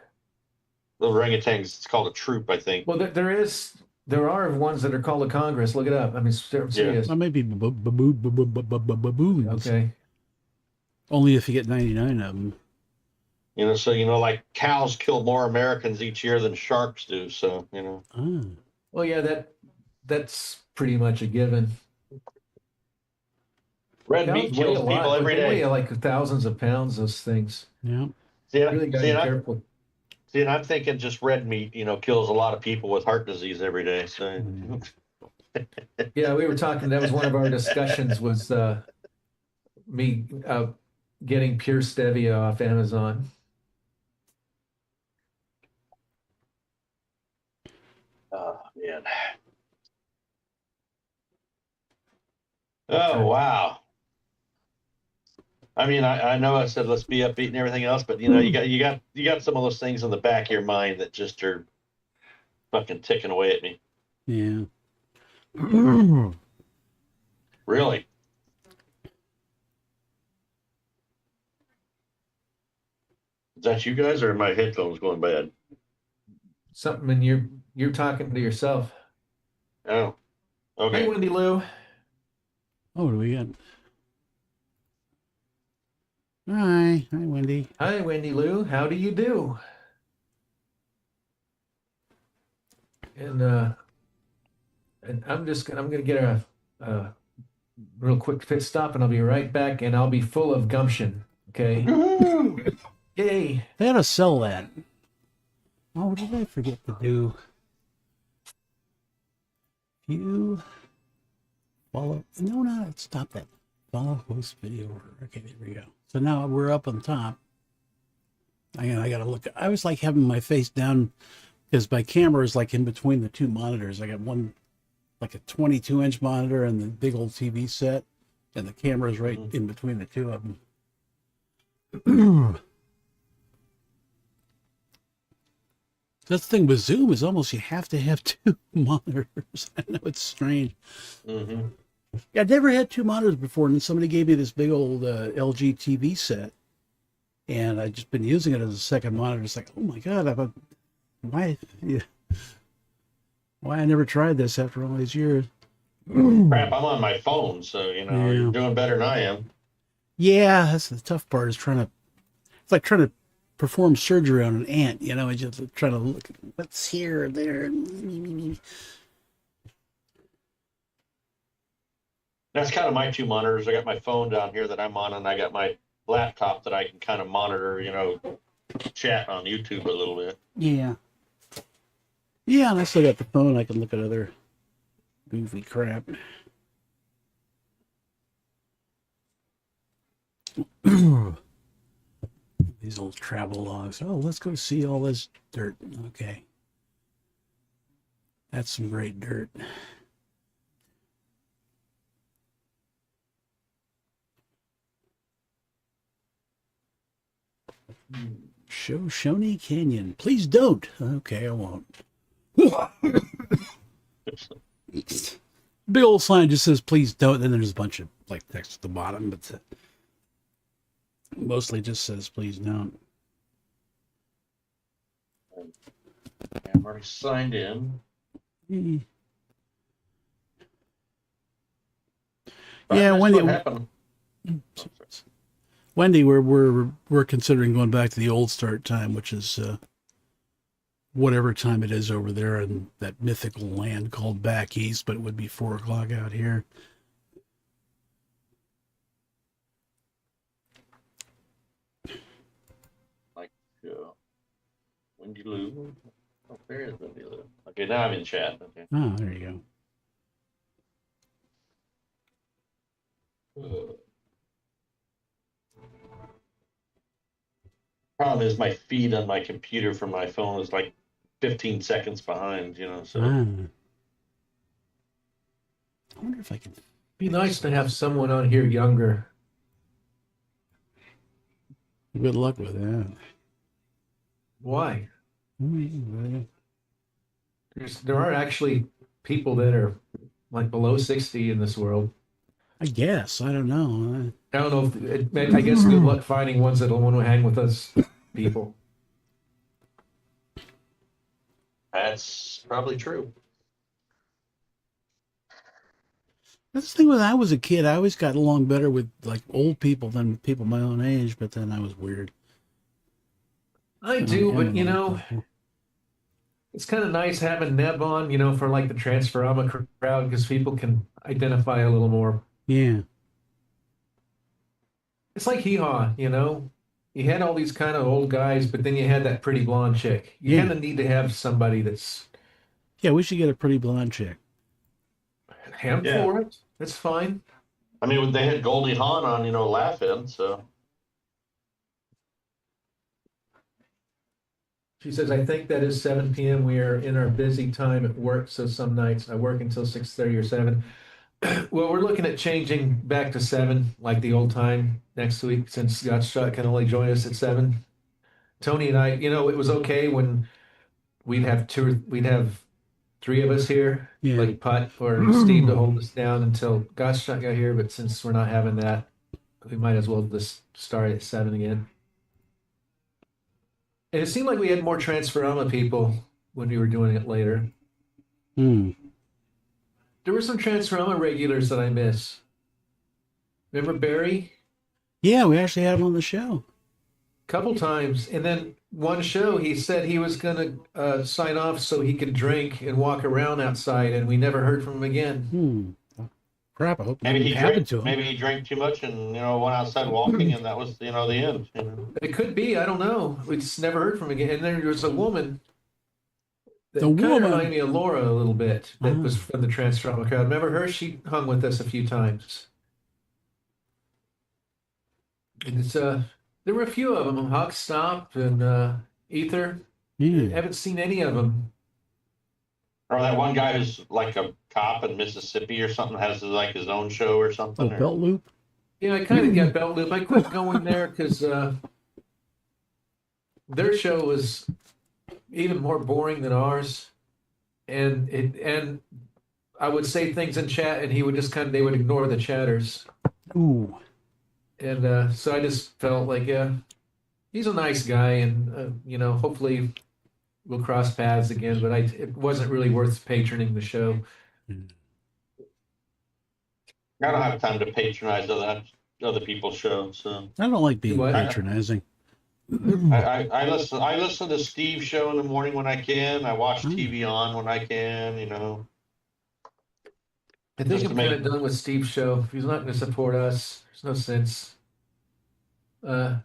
the orangutans. It's called a troop. I think. Well, there are ones that are called the Congress. Look it up. I mean, I'm serious. Well, maybe baboons. Okay. Only if you get 99 of them. So like cows kill more Americans each year than sharks do. So Ah. Well, yeah, that's pretty much a given. red Cows meat weigh kills a lot. people every They weigh day. like thousands of pounds. Those things. Yeah. See, Really got to see, be and careful. and I'm thinking just red meat, kills a lot of people with heart disease every day. So Yeah, we were talking. That was one of our discussions. Was me getting pure stevia off Amazon. oh man. Okay. Oh wow. I mean, I know I said let's be upbeat and everything else, but you got some of those things in the back of your mind that just are fucking ticking away at me. Yeah. Really. Is that you guys or are my headphones going bad? Something, and you're talking to yourself. Oh, Hey, okay. Wendy Lou. Oh, what do we got? Hi. Hi, Wendy. Hi, Wendy Lou. How do you do? And I'm gonna get a real quick pit stop, and I'll be right back, and I'll be full of gumption. Okay. Woohoo! Yay. They ought to sell that. Oh, what did I forget to do? You follow. No, stop that. Follow host video order. Okay, there we go. So now we're up on top. I gotta look. I was like having my face down because my camera is like in between the two monitors. I got one like a 22-inch monitor and the big old TV set, and the camera is right in between the two of them. That's the thing with Zoom is almost you have to have two monitors. I know it's strange. Mm-hmm. Yeah, I'd never had two monitors before, and then somebody gave me this big old LG TV set, and I've just been using it as a second monitor. It's like, oh my god, why I never tried this after all these years. Crap, I'm on my phone, so Yeah. you're doing better than I am. Yeah, that's the tough part is it's like trying to perform surgery on an ant, and just trying to look what's here or there. That's kind of my two monitors. I got my phone down here that I'm on, and I got my laptop that I can kind of monitor, chat on YouTube a little bit. Yeah. Yeah, and I still got the phone. I can look at other goofy crap. These old travel logs. Oh, let's go see all this dirt. Okay. That's some great dirt. Shoshone Canyon. Please don't. Okay, I won't. Big old sign just says please don't. Then there's a bunch of like text at the bottom, but mostly just says please don't. I'm already signed in. Yeah, Wendy. What happened? Wendy, we're considering going back to the old start time, which is whatever time it is over there in that mythical land called back east, but it would be 4:00 out here. Like Wendy Lou. Oh, there is Wendy Lou. Okay, now I'm in chat. Okay. Oh, there you go. Problem is my feed on my computer from my phone is like 15 seconds behind, you know, so. Ah. I wonder if I can. Be nice to have someone on here younger. Good luck with that. Why? I There are actually people that are like below 60 in this world. guess. I don't know. I don't know if I guess good luck finding ones that'll want to hang with us people. That's probably true. That's the thing. When I was a kid, I always got along better with like old people than with people my own age. But then I was weird. I do, but you know, it's kind of nice having Neb on, you know, for like the Transforma crowd because people can identify a little more. Yeah. It's like Hee Haw, you know. You had all these kind of old guys, but then you had that pretty blonde chick. You Yeah. kind of need to have somebody that's Yeah, we should get a pretty blonde chick. him Yeah. for it. That's fine. I mean, they had Goldie Hawn on, you know, laughing, so. She says, I think that is 7 p.m. We are in our busy time at work, so some nights I work until 6:30 or 7. Well, we're looking at changing back to 7, like the old time next week, since Scott Shot can only join us at 7. Tony and I, you know, it was okay when we'd have 3 of us here, Yeah. like Putt or Steve to hold us down until Gottschalk got here. But since we're not having that, we might as well just start at 7 again. And it seemed like we had more Transforma people when we were doing it later. Hmm. There were some Transforma regulars that I miss. Remember Barry? Yeah, we actually had him on the show. Couple times, and then one show he said he was going to sign off so he could drink and walk around outside, and we never heard from him again. Crap! I hope Maybe nothing he happened drank. to him. Maybe he drank too much and went outside walking, and that was the end. You know? It could be. I don't know. We just never heard from him again. And then there was a woman that The kind of woman? reminded me of Laura a little bit. That Ah. was from the Transforma crowd. Remember her? She hung with us a few times. And it's there were a few of them. Hawk Stop and Ether. I Yeah. haven't seen any of them. Or that one guy who's like a cop in Mississippi or something, has like his own show or something. Oh, or- belt loop. Yeah, I kind of got Belt Loop. I quit going there because their show was even more boring than ours, and I would say things in chat, and he would just they would ignore the chatters, Ooh. and so I just felt like, yeah, he's a nice guy, and hopefully we'll cross paths again. But it wasn't really worth patroning the show. I don't have time to patronize other people's shows. So I don't like being What? patronizing. I listen to Steve's show in the morning when I can. I watch TV on when I can. I think I'm kind of done with Steve's show. If he's not going to support us, there's no sense. The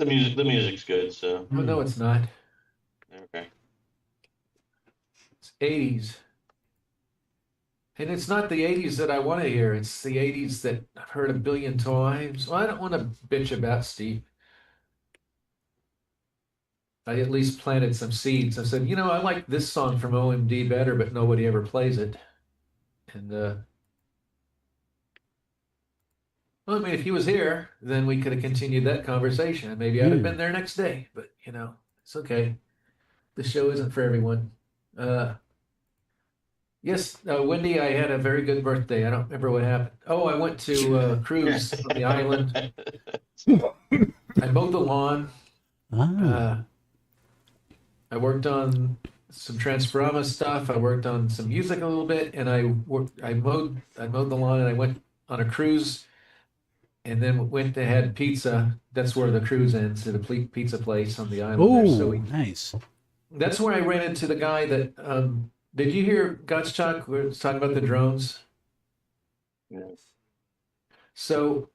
music's good. So Well, no, it's not. okay. It's 80s. And it's not the 80s that I want to hear. It's the 80s that I've heard a billion times. Well, I don't want to bitch about Steve. I at least planted some seeds. I said, I like this song from OMD better, but nobody ever plays it. And, well, I mean, if he was here, then we could have continued that conversation. Maybe I'd have been there next day, but, it's okay. The show isn't for everyone. Yes, Wendy, I had a very good birthday. I don't remember what happened. Oh, I went to a cruise on the island. I mowed the lawn. I worked on some Transforma stuff. I worked on some music a little bit, and I mowed the lawn, and I went on a cruise, and then went to had pizza. That's where the cruise ends, at a pizza place on the island. Oh, there. So nice. that's where I ran into the guy that. Did you hear Gottschalk was talking about the drones? Yes. So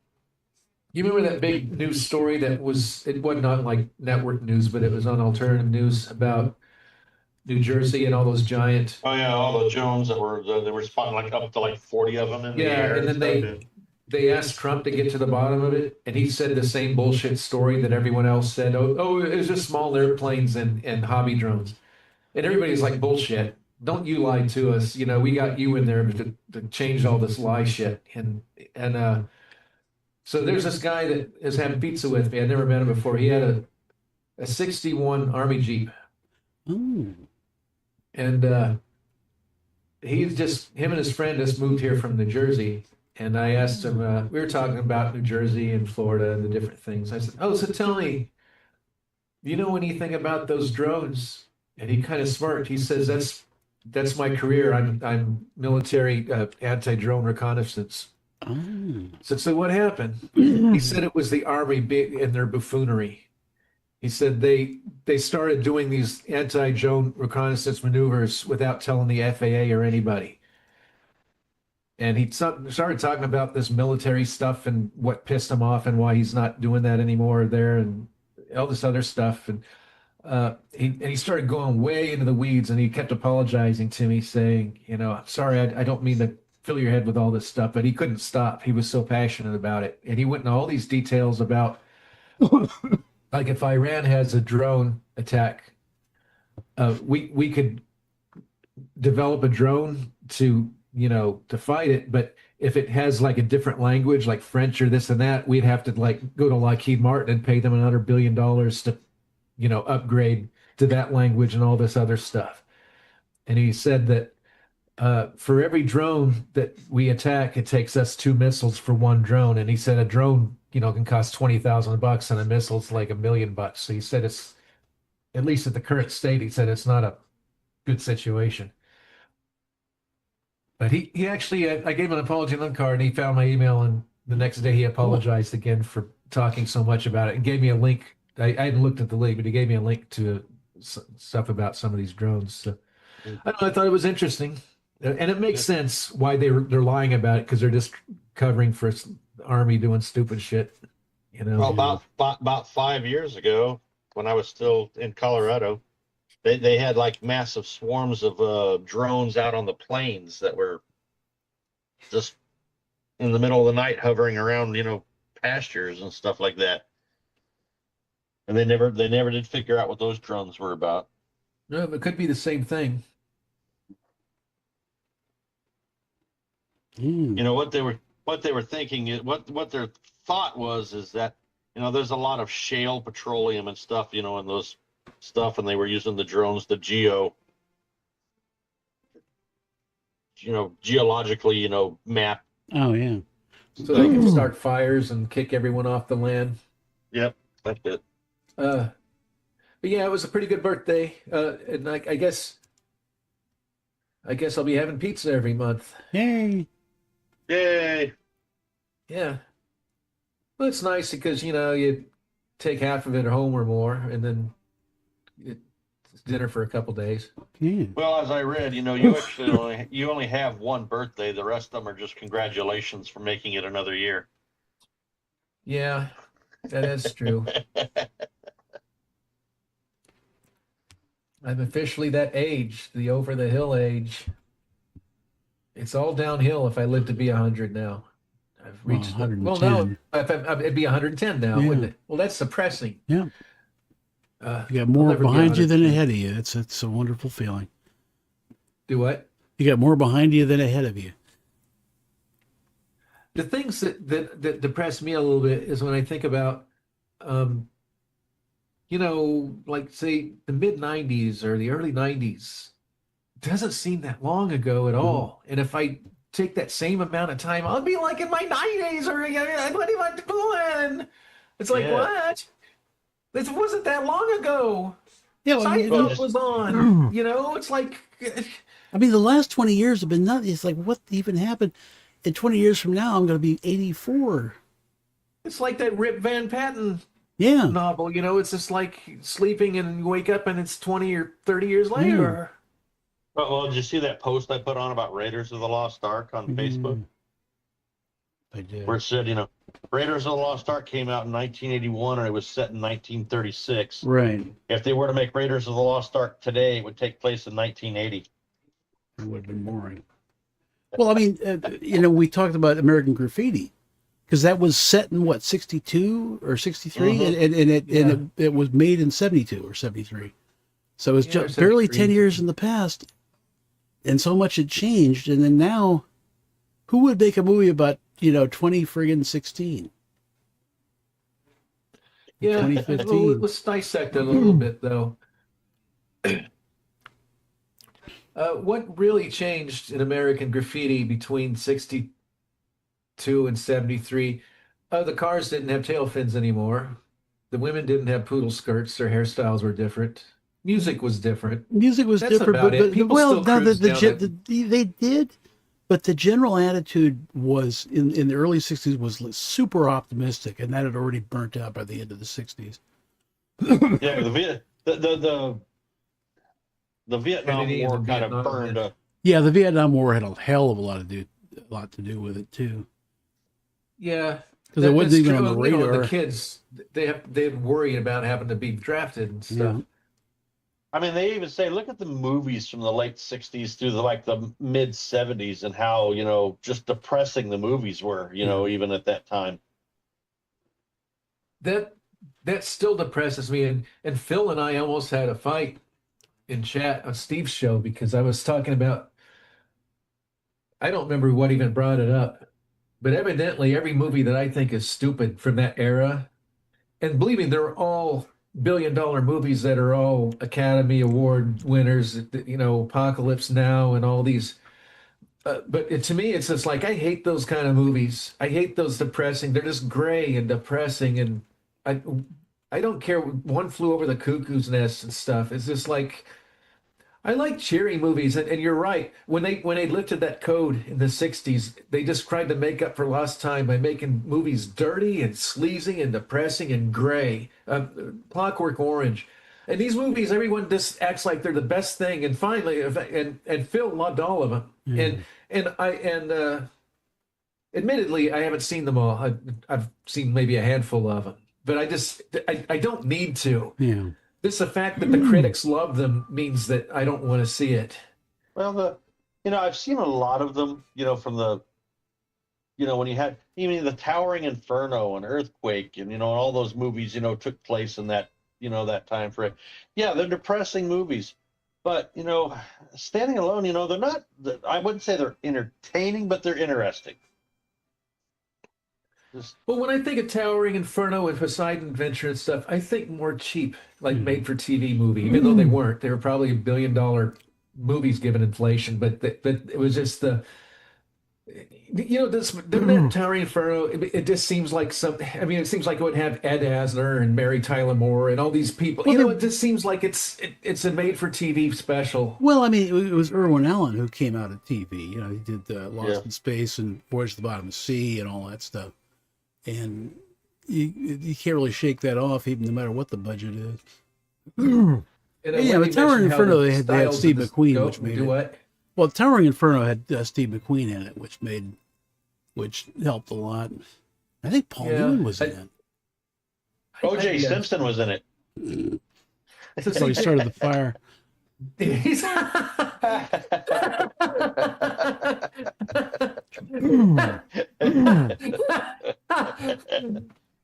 you remember that big news story it wasn't on like network news, but it was on alternative news about New Jersey and all those giant. Oh yeah, all the drones they were spotting like up to like 40 of them in the air. Yeah, and then they asked Trump to get to the bottom of it, and he said the same bullshit story that everyone else said. Oh, it was just small airplanes and hobby drones. And everybody's like, bullshit. Don't you lie to us. You know, we got you in there to change all this lie shit. And so there's this guy that is having pizza with me. I'd never met him before. He had a 61 Army Jeep. Oh. And him and his friend just moved here from New Jersey. And I asked him, we were talking about New Jersey and Florida and the different things. I said, oh, so tell me, do you know anything about those drones? And he kind of smirked. He says, that's my career. I'm military anti-drone reconnaissance. Oh. So what happened? He said it was the Army big in their buffoonery. He said they started doing these anti-drone reconnaissance maneuvers without telling the FAA or anybody. And he started talking about this military stuff and what pissed him off and why he's not doing that anymore there and all this other stuff. And he started going way into the weeds, and he kept apologizing to me, saying, you know, I'm sorry, I don't mean to fill your head with all this stuff, but he couldn't stop. He was so passionate about it. And he went into all these details about, like, if Iran has a drone attack, we could develop a drone to, you know, to fight it. But if it has like a different language, like French or this and that, we'd have to like go to Lockheed Martin and pay them another $1 billion to, you know, upgrade to that language and all this other stuff. And he said that for every drone that we attack, it takes us 2 missiles for one drone. And he said a drone, you know, can cost $20,000 and a missile's like $1 million. So he said it's, at least at the current state, he said it's not a good situation. But he actually, I gave him an apology on the card, and he found my email, and the next day he apologized again for talking so much about it and gave me a link. I hadn't looked at the link, but he gave me a link to stuff about some of these drones. So I don't know, I thought it was interesting, and it makes sense why they're lying about it, because they're just covering for the Army doing stupid shit. You know, Well, about 5 years ago, when I was still in Colorado, they had like massive swarms of drones out on the plains that were just in the middle of the night hovering around, you know, pastures and stuff like that. And they never did figure out what those drones were about. no, it could be the same thing. You know what they were thinking is what their thought was is that, you know, there's a lot of shale petroleum and stuff, you know, in those stuff, and they were using the drones to geologically, you know, map. Oh, yeah. So they can start fires and kick everyone off the land. Yep, that's it. But yeah, it was a pretty good birthday. And I guess I'll be having pizza every month. Yay. Yay! Yeah. Well, it's nice because, you know, you take half of it at home or more, and then it's dinner for a couple days. Yeah. Well, as I read, you know, you actually only have one birthday. The rest of them are just congratulations for making it another year. Yeah, that is true. I'm officially that age, the over the hill age. It's all downhill if I live to be 100 now. I've reached 110. well, no, it'd be 110 now, Yeah. wouldn't it? Well, that's depressing. Yeah. You got I'll more never be behind you than 110. ahead of you. It's a wonderful feeling. Do what? You got more behind you than ahead of you. The things that depress me a little bit is when I think about, you know, like say the mid 90s or the early 90s. It doesn't seem that long ago at all. And if I take that same amount of time, I'll be like in my 90s or what am I doing? It's like, Yeah. what? This wasn't that long ago. Yeah, well, Seinfeld was on. You know, it's like, I mean, the last 20 years have been nuts. It's like, what even happened? In 20 years from now, I'm going to be 84. it's like that Rip Van Patten Yeah. novel. You know, it's just like sleeping and you wake up and it's 20 or 30 years later. Well, did you see that post I put on about Raiders of the Lost Ark on Facebook? I did. Where it said, you know, Raiders of the Lost Ark came out in 1981 and it was set in 1936. Right. If they were to make Raiders of the Lost Ark today, it would take place in 1980. It would have been boring. Well, I mean, you know, we talked about American Graffiti. because that was set in what, 62 or 63, Mhm. and it was made in 72 or 73. So it was Yeah, just barely 10 73. years in the past, and so much had changed. And then now, who would make a movie about 20 friggin' 16? Yeah, well, 2015. let's dissect it a little bit, though. What really changed in American graffiti between 62 and 73? The cars didn't have tail fins anymore. The women didn't have poodle skirts. Their hairstyles were different. Music was different. Music was That's different, about it. People well, still no, cruise down it. they did, but the general attitude was in the early 60s was super optimistic, and that had already burnt out by the end of the 60s. Yeah, the Vietnam Kennedy and War the kind of Vietnam, burned yeah. up. Yeah, the Vietnam War had a hell of a lot to do with it too, Yeah, because it wasn't that's even on true. the You know, and the radar. kids, they worry about having to be drafted and Yeah. stuff. I mean, they even say, look at the movies from the late '60s through the mid '70s, and how just depressing the movies were. Even at that time. That that still depresses me. And Phil and I almost had a fight in chat on Steve's show because I was talking about, I don't remember what even brought it up, but evidently every movie that I think is stupid from that era, and believe me, they're all billion-dollar movies that are all Academy Award winners, Apocalypse Now and all these. But to me, it's just like I hate those kind of movies. I hate those depressing. They're just gray and depressing, and I I don't care. One Flew Over the Cuckoo's Nest and stuff. It's just like I like cheery movies, and you're right. When they lifted that code in the '60s, they just tried to make up for lost time by making movies dirty and sleazy and depressing and gray. Clockwork Orange, and these movies, everyone just acts like they're the best thing. And finally, and Phil loved all of them. Yeah. And admittedly, I haven't seen them all. I've seen maybe a handful of them, but I don't need to. Yeah. Just the fact that the critics love them means that I don't want to see it. Well, I've seen a lot of them. From the when you had even the Towering Inferno and Earthquake, and all those movies took place in that time frame. Yeah, they're depressing movies, but standing alone, they're not. I wouldn't say they're entertaining, but they're interesting. Well, when I think of Towering Inferno and Poseidon Adventure and stuff, I think more cheap, like made-for-TV movie, even though they weren't. They were probably billion-dollar movies given inflation, but it was just that Towering Inferno, it just seems like it seems like it would have Ed Asner and Mary Tyler Moore and all these people. Well, It just seems like it's a made-for-TV special. Well, I mean, it was Irwin Allen who came out of TV. He did Lost Yeah. in Space and Voyage to the Bottom of the Sea and all that stuff. And you can't really shake that off, even no matter what the budget is. And Yeah, but Towering Inferno, they had Steve McQueen, which made it. What? Well, Towering Inferno had Steve McQueen in it, which helped a lot. I think Paul Newman was in it. O.J. Simpson was in it. So he started the fire. He's-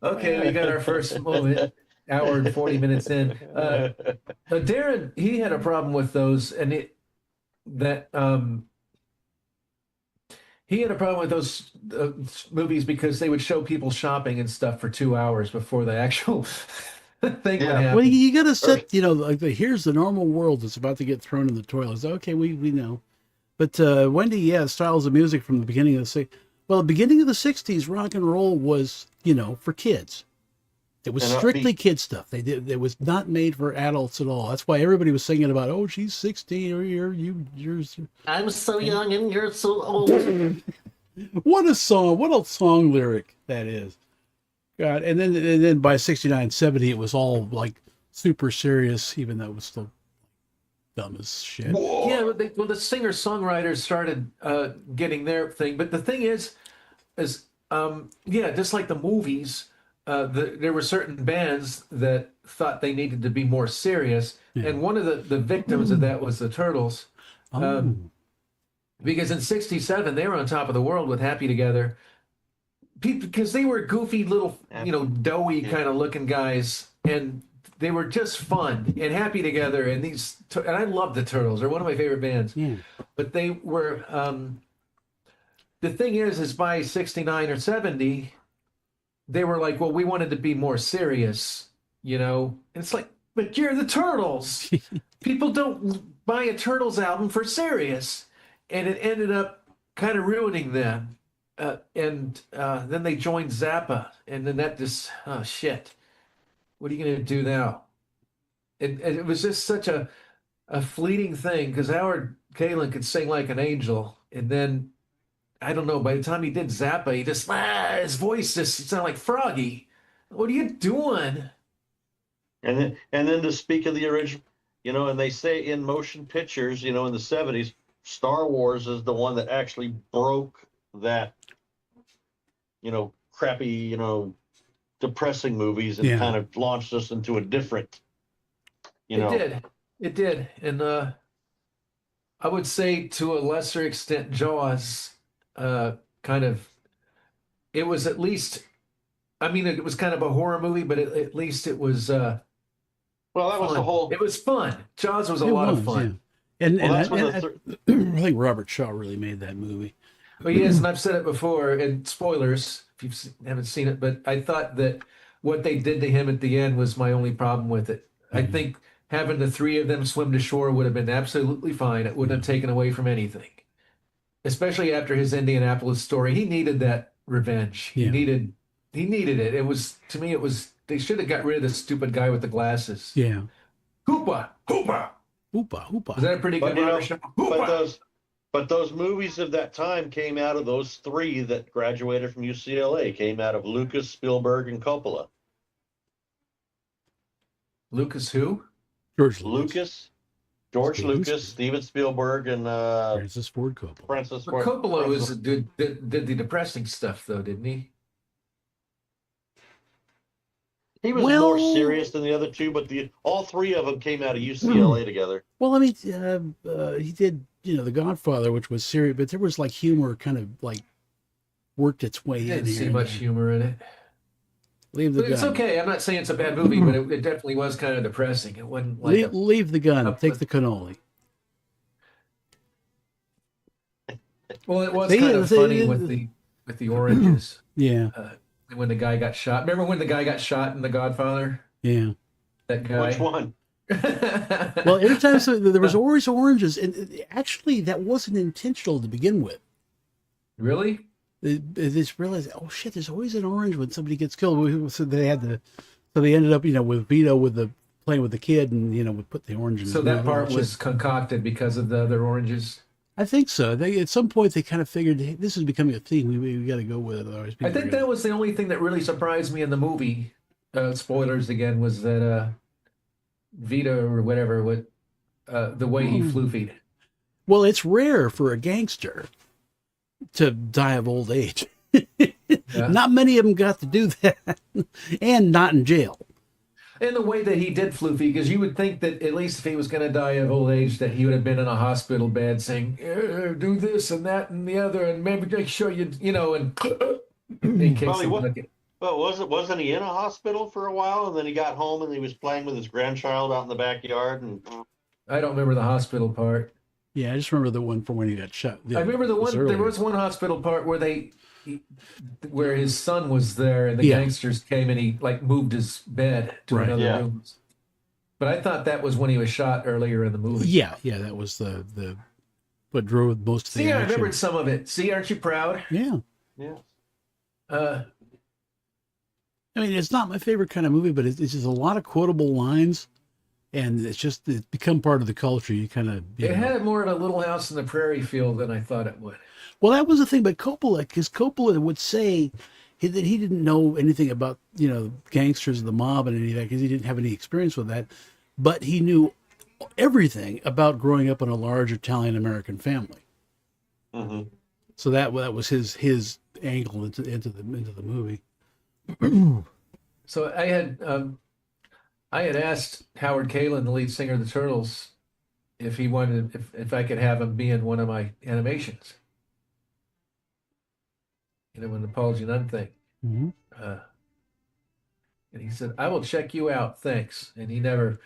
Okay, we got our first moment. Hour and 40 minutes in. Darren, he had a problem with those, and he had a problem with those movies because they would show people shopping and stuff for 2 hours before the actual thing would happen. Well, you got to set, here's the normal world that's about to get thrown in the toilet. It's, okay, we know. But Wendy, styles of music from the beginning of the beginning of the 60s, rock and roll was, for kids. It was strictly kid stuff. It was not made for adults at all. That's why everybody was singing about, oh, she's 16 or you're. I'm so young and you're so old. What a song lyric that is. God, and then by 69, 70, it was all like super serious, even though it was still dumb as shit. Whoa. Yeah, the singer-songwriters started getting their thing. But the thing is just like the movies, there were certain bands that thought they needed to be more serious. Yeah. And one of the victims of that was the Turtles. Because in '67, they were on top of the world with Happy Together. people, because they were goofy little, doughy Yeah. kind of looking guys, and they were just fun and happy together. And and I love the Turtles. They're one of my favorite bands. Yeah. But they were. The thing is by 69 or 70, they were like, well, we wanted to be more serious, And it's like, but you're the Turtles. People don't buy a Turtles album for serious, and it ended up kind of ruining them. And then they joined Zappa, and then that just, oh shit, what are you going to do now? And it was just such a fleeting thing, because Howard Kaylan could sing like an angel, and then I don't know, by the time he did Zappa, he just his voice just sounded like Froggy. What are you doing? And then to speak of the original, and they say in motion pictures, in the 70s, Star Wars is the one that actually broke that, crappy, depressing movies and kind of launched us into a different, It did. And I would say to a lesser extent, Jaws, it was at least, I mean, it was kind of a horror movie, but at least it was well, that was fun. the whole. It was fun. Jaws was a lot of fun. Yeah. And, Well, and that's I, when I think Robert Shaw really made that movie. Well, yes, and I've said it before, and spoilers if you haven't seen it, but I thought that what they did to him at the end was my only problem with it. I think having the three of them swim to shore would have been absolutely fine. It wouldn't have taken away from anything, especially after his Indianapolis story. He needed that revenge. He needed it. It was, to me, they should have got rid of the stupid guy with the glasses. Yeah. Hoopa, hoopa. Hoopa, hoopa. Is that a pretty good barbershop? But those movies of that time came out of those three that graduated from UCLA, came out of Lucas, Spielberg, and Coppola. Lucas who? George George Steven Lucas, Steven Spielberg, and Francis Ford Coppola. Francis But Ford. Coppola did the depressing stuff, though, didn't he? He was more serious than the other two, but all three of them came out of UCLA together. Well, I mean, he did, The Godfather, which was serious, but there was like humor kind of like worked its way I in didn't here. see much humor in it. Leave the But gun. it's okay. I'm not saying it's a bad movie, but it definitely was kind of depressing. It wasn't like leave the gun. Take the cannoli. well, it was kind of funny with the oranges. Yeah. When the guy got shot. Remember when the guy got shot in The Godfather? Yeah. That guy. Which one? Well, every time there was always oranges, and actually that wasn't intentional to begin with. Really? They just realized, oh shit, there's always an orange when somebody gets killed. So they ended up, with Vito playing with the kid, and would put the orange in. So that part was concocted because of the other oranges. I think so. At some point they kind of figured, hey, this is becoming a theme. We got to go with it. Otherwise I think that was the only thing that really surprised me in the movie. Spoilers again, was that Vito or whatever, the way he floofied. Well, it's rare for a gangster to die of old age. Not many of them got to do that, and not in jail. And the way that he did floofy, because you would think that at least if he was going to die of old age, that he would have been in a hospital bed saying, do this and that and the other, and maybe make sure and he kicks him. Well, wasn't he in a hospital for a while, and then he got home and he was playing with his grandchild out in the backyard? And I don't remember the hospital part. Yeah, I just remember the one from when he got shot. I remember the one. There was one hospital part where where his son was there, and the gangsters came and he moved his bed to another room. But I thought that was when he was shot earlier in the movie. Yeah, that was the what drove most of the action. I remembered some of it. See, aren't you proud? Yeah. I mean, it's not my favorite kind of movie, but it's just a lot of quotable lines, and it's become part of the culture. You kind of it had more of a Little House on the Prairie feel than I thought it would. Well, that was the thing, but because Coppola would say that he didn't know anything about gangsters and the mob and any of that, because he didn't have any experience with that, but he knew everything about growing up in a large Italian American family. Mm-hmm. So that was his angle into the movie. So I had asked Howard Kaylan, the lead singer of the Turtles, if he wanted if I could have him be in one of my animations. when the Paul Nunn thing. Mm-hmm. Uh, and he said, "I will check you out, thanks." And he never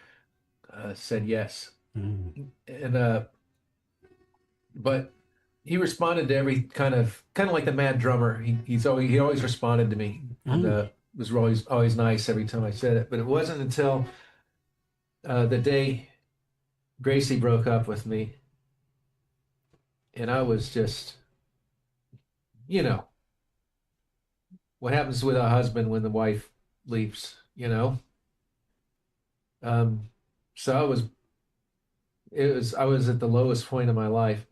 said yes. Mm-hmm. And but he responded to every kind of like the Mad Drummer. He always responded to me, and was always nice every time I said it. But it wasn't until the day Gracie broke up with me, and I was just, you know, what happens with a husband when the wife leaves, you know. So I was at the lowest point of my life.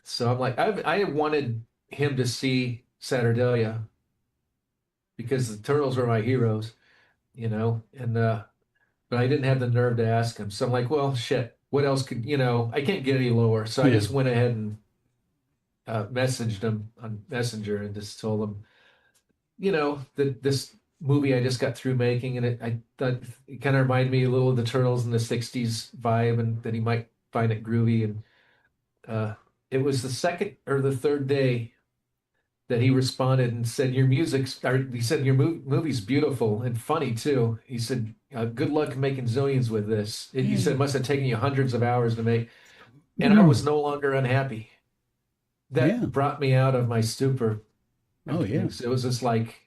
So I'm like, I wanted him to see Saturdalia because the Turtles were my heroes, you know, and but I didn't have the nerve to ask him. So I'm like, well, shit, what else could, I can't get any lower. So I Yeah. just went ahead and messaged him on Messenger and just told him, that this movie I just got through making, and I thought it kind of reminded me a little of the Turtles in the '60s vibe, and that he might find it groovy. And it was the second or the third day that he responded and said, he said, your movie's beautiful and funny too. He said, good luck making zillions with this. He said, it must have taken you hundreds of hours to make. And I was no longer unhappy. That brought me out of my stupor. Oh, yeah. It was just like,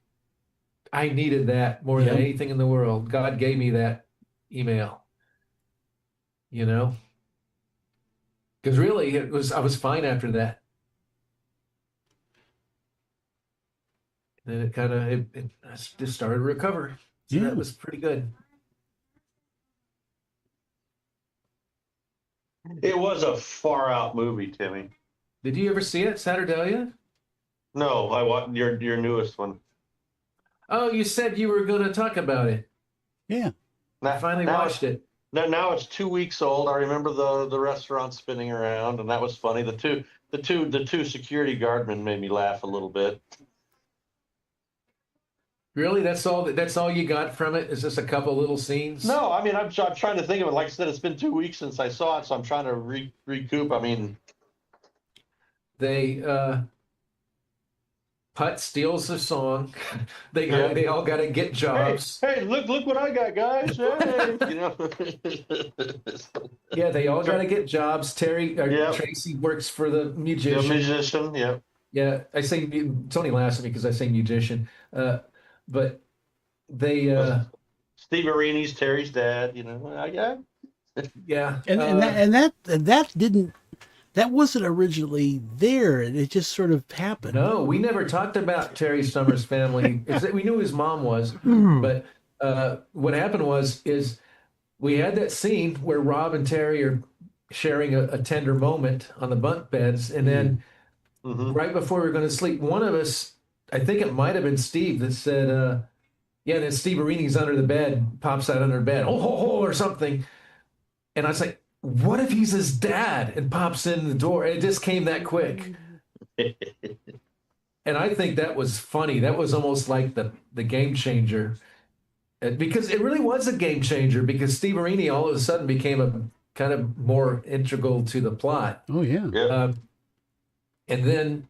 I needed that more than anything in the world. God gave me that email, because really I was fine after that. Then it kind of I just started to recover. So that was pretty good. It was a far out movie, Timmy. Did you ever see it, Saturdalia? No, I want your newest one. Oh, you said you were going to talk about it. Yeah. I finally watched it. Now it's 2 weeks old. I remember the restaurant spinning around, and that was funny. The two security guardmen made me laugh a little bit. Really, that's all you got from it? Is just a couple little scenes? No, I mean I'm trying to think of it. Like I said, it's been 2 weeks since I saw it, so I'm trying to recoup. I mean, they Putt steals the song. They all got to get jobs. Hey, look what I got, guys! Hey, Yeah, they all got to get jobs. Tracy works for the musician. The musician, yeah. Yeah, I say Tony laughs at me because I say musician, but they Steve Arini's Terry's dad. Yeah. Yeah, and that wasn't originally there. It just sort of happened. No, we never talked about Terry Summers' family. We knew his mom was, but what happened is we had that scene where Rob and Terry are sharing a tender moment on the bunk beds, and then right before we were going to sleep, one of us, I think it might have been Steve, that said, "Yeah." Then Steve Arini's under the bed, pops out under the bed, or something, and I was like, what if he's his dad, and pops in the door? It just came that quick. And I think that was funny. That was almost like the game changer. Because it really was a game changer, because Steve Arini all of a sudden became a kind of more integral to the plot. Oh, yeah. And then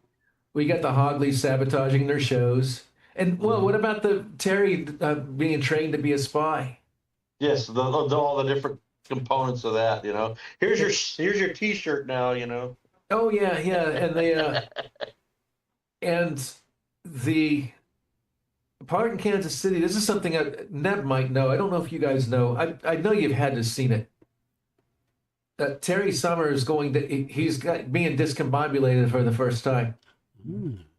we got the Hogleys sabotaging their shows. And, well, what about the Terry being trained to be a spy? Yes, all the different components of that, here's your T-shirt now, Oh yeah, and they and the part in Kansas City, this is something Neb might know. I don't know if you guys know. I know you've had to seen it. Terry Summers he's being discombobulated for the first time.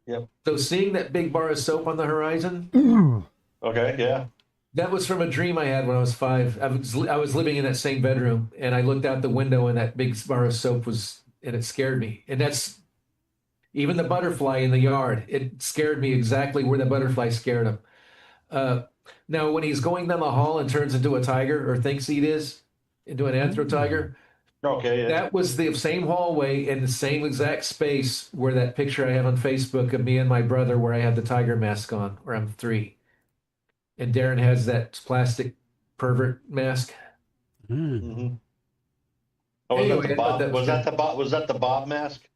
Yep. So seeing that big bar of soap on the horizon. Okay, yeah. That was from a dream I had when I was 5. I was living in that same bedroom, and I looked out the window, and that big bar of soap and it scared me. And that's even the butterfly in the yard. It scared me exactly where the butterfly scared him. Now, when he's going down the hall and turns into a tiger, or thinks he is, into an anthro tiger, okay, yeah. That was the same hallway and the same exact space where that picture I have on Facebook of me and my brother, where I have the tiger mask on, where I'm 3. And Darren has that plastic pervert mask. Mm-hmm. Oh, Anyway, was that the Bob mask?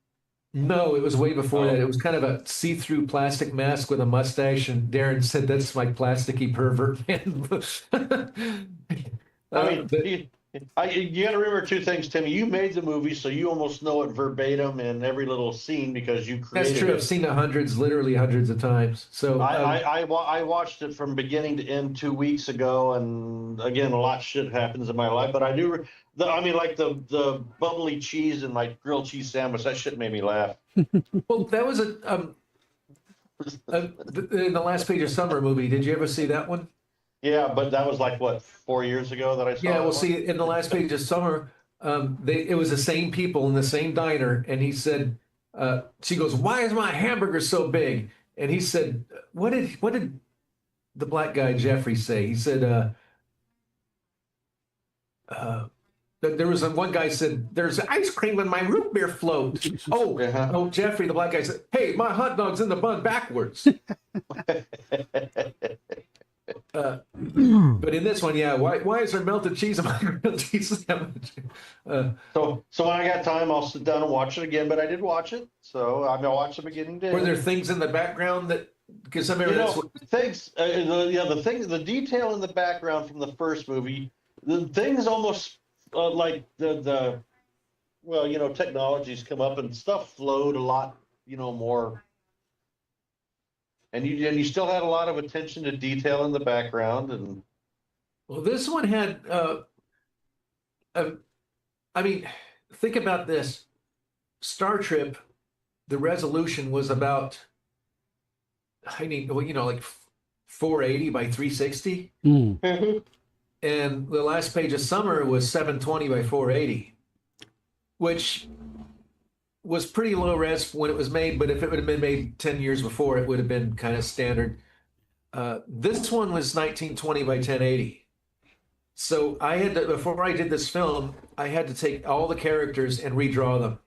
No, it was way before Oh. that. It was kind of a see-through plastic mask with a mustache, and Darren said, "That's my plasticky pervert man." I mean, But you got to remember two things, Timmy. You made the movie, so you almost know it verbatim in every little scene because you that's created true. I've it. seen it literally hundreds of times. So I watched it from beginning to end 2 weeks ago, and again, a lot of shit happens in my life. But I do, I mean, like the bubbly cheese and like grilled cheese sandwich. That shit made me laugh. well, that was in the last page of summer movie. Did you ever see that one? Yeah, but that was like what 4 years ago that I saw. Yeah, that well, one? see, in the last page of summer, it was the same people in the same diner, and he said, she goes, "Why is my hamburger so big?" And he said, "What did the black guy Jeffrey say?" He said, there was one guy said, "There's ice cream in my root beer float." Oh, Uh-huh. oh, Jeffrey, the black guy said, "Hey, my hot dog's in the bun backwards." But in this one, yeah, why is there melted cheese in my grilled cheese sandwich? So when I got time, I'll sit down and watch it again. But I did watch it, so I watched the beginning to Were end. there things in the background that, because I You remember that's know, things. The detail in the background from the first movie, the things almost like the well, technology's come up and stuff flowed a lot, more, and you still had a lot of attention to detail in the background, and well, this one had, I mean, think about this. Star Trip, the resolution was about, I mean, well, like 480 by 360. Mm. And the last page of summer was 720 by 480, which was pretty low res when it was made, but if it would have been made 10 years before, it would have been kind of standard. This one was 1920 by 1080. So I had to, before I did this film, I had to take all the characters and redraw them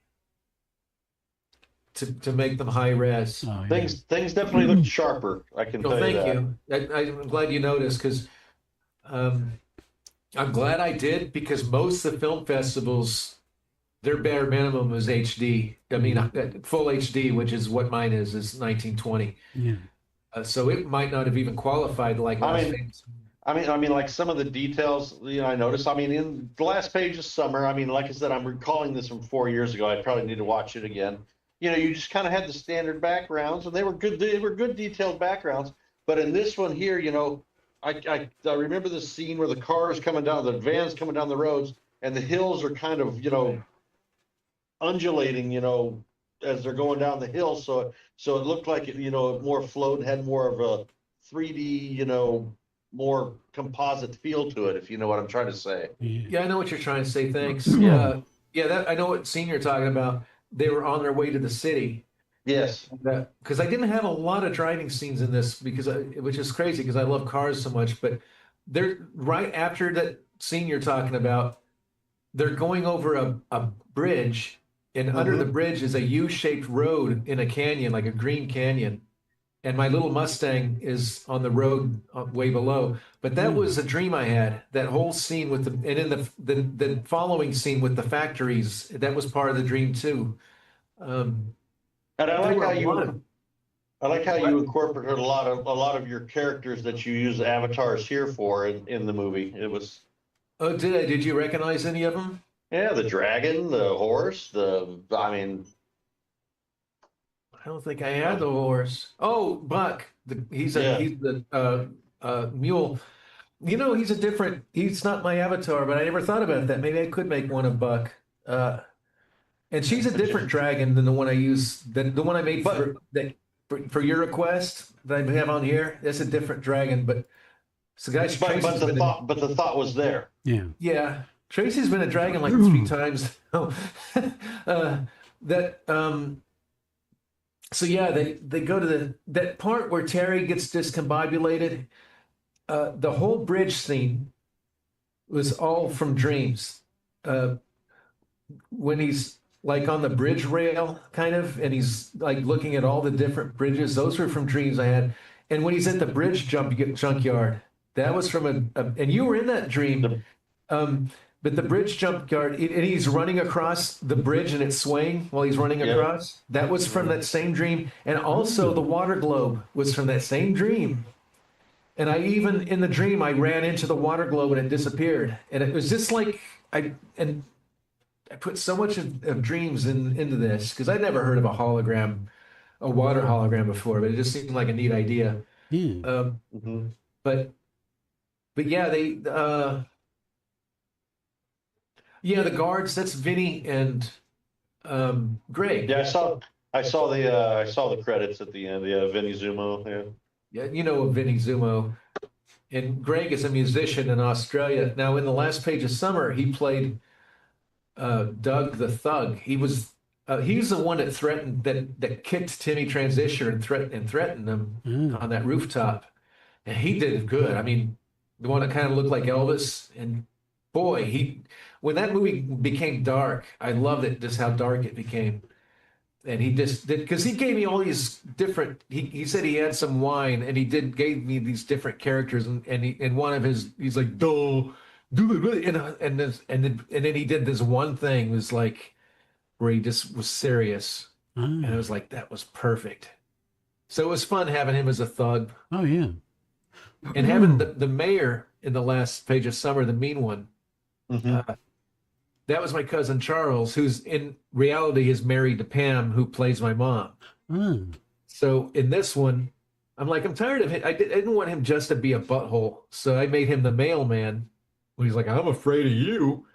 to make them high res. Oh, yeah. things definitely looked sharper. I can No, tell thank you that. you. I'm glad you noticed, because I'm glad I did, because most of the film festivals, their bare minimum is HD. I mean, full HD, which is what mine is 1920. Yeah. So it might not have even qualified like I Las mean- Vegas. I mean, like some of the details, I noticed. I mean, in the last page of summer, I mean, like I said, I'm recalling this from 4 years ago. I probably need to watch it again. You just kind of had the standard backgrounds, and they were good. They were good detailed backgrounds. But in this one here, I remember the scene where the car is coming down, the van's coming down the roads, and the hills are kind of, undulating, as they're going down the hill. So it looked like it, more flowed, had more of a 3D, more composite feel to it, if you know what I'm trying to say. Yeah, I know what you're trying to say. Thanks. Yeah. Yeah, that I know what scene you're talking about. They were on their way to the city. Yes. Because I didn't have a lot of driving scenes in this, which is crazy because I love cars so much. But they're right after that scene you're talking about. They're going over a bridge, and under the bridge is a U-shaped road in a canyon, like a green canyon. And my little Mustang is on the road way below. But that was a dream I had. That whole scene with and in the following scene with the factories, that was part of the dream too. And I There like were how a lot of- you incorporated a lot of your characters that you use avatars here for in the movie. It was Oh, did you recognize any of them? the dragon, the horse, I mean, I don't think I had the horse. Oh, Buck. He's Yeah. the mule. He's a different. He's not my avatar, but I never thought about that. Maybe I could make one of Buck. And she's a different dragon than the one I use. The one I made for your request that I have on here. That's a different dragon, but so guys, but Tracy's been the thought was there. Yeah. yeah, Tracy's been a dragon like 3 times now. So yeah, they go to that part where Terry gets discombobulated. The whole bridge scene was all from dreams. When he's like on the bridge rail, kind of, and he's like looking at all the different bridges. Those were from dreams I had. And when he's at the bridge junkyard, that was from and you were in that dream. But the bridge jump guard, and he's running across the bridge and it's swaying while he's running across. That was from that same dream. And also the water globe was from that same dream. And I even, in the dream, I ran into the water globe and it disappeared. And it was just like, I put so much of dreams into this because I'd never heard of a water hologram before, but it just seemed like a neat idea. Yeah. But yeah, the guards, that's Vinny and Greg. Yeah, I saw the credits at the end. Yeah, Vinny Zumo. Yeah. Yeah, you know Vinny Zumo. And Greg is a musician in Australia. Now, in the last page of Summer, he played Doug the Thug. He's the one that threatened that kicked Timmy Transistor and threatened him on that rooftop. And he did good. I mean, the one that kind of looked like Elvis. And boy, when that movie became dark, I loved it, just how dark it became. And he just did, because he gave me all these different, he said he had some wine and gave me these different characters. And one of his, he's like, do and then he did this one thing, was like, where he just was serious. And I was like, that was perfect. So it was fun having him as a thug. Oh, yeah. And having the mayor in the last page of Summer, the mean one, that was my cousin Charles, who's in reality is married to Pam, who plays my mom. So in this one, I'm like, I'm tired of it. I didn't want him just to be a butthole. So I made him the mailman. He's like, I'm afraid of you.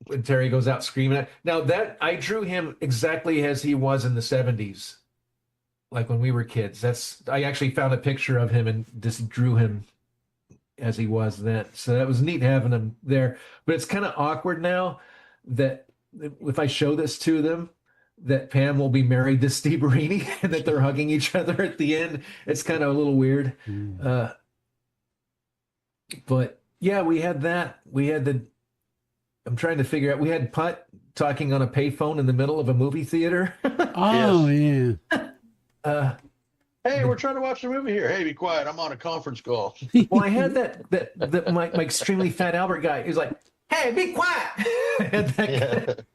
When Terry goes out screaming at. Now that I drew him exactly as he was in the 70s. Like when we were kids. I actually found a picture of him and just drew him as he was then. So that was neat having him there. But it's kind of awkward now that if I show this to them, that Pam will be married to Steve Barini and that they're hugging each other at the end. It's kind of a little weird. But yeah, we had that. I'm trying to figure out, we had Putt talking on a payphone in the middle of a movie theater. Oh, yeah. Hey, we're trying to watch a movie here. Hey, be quiet. I'm on a conference call. Well, I had that my extremely fat Albert guy. He's like, hey, be quiet.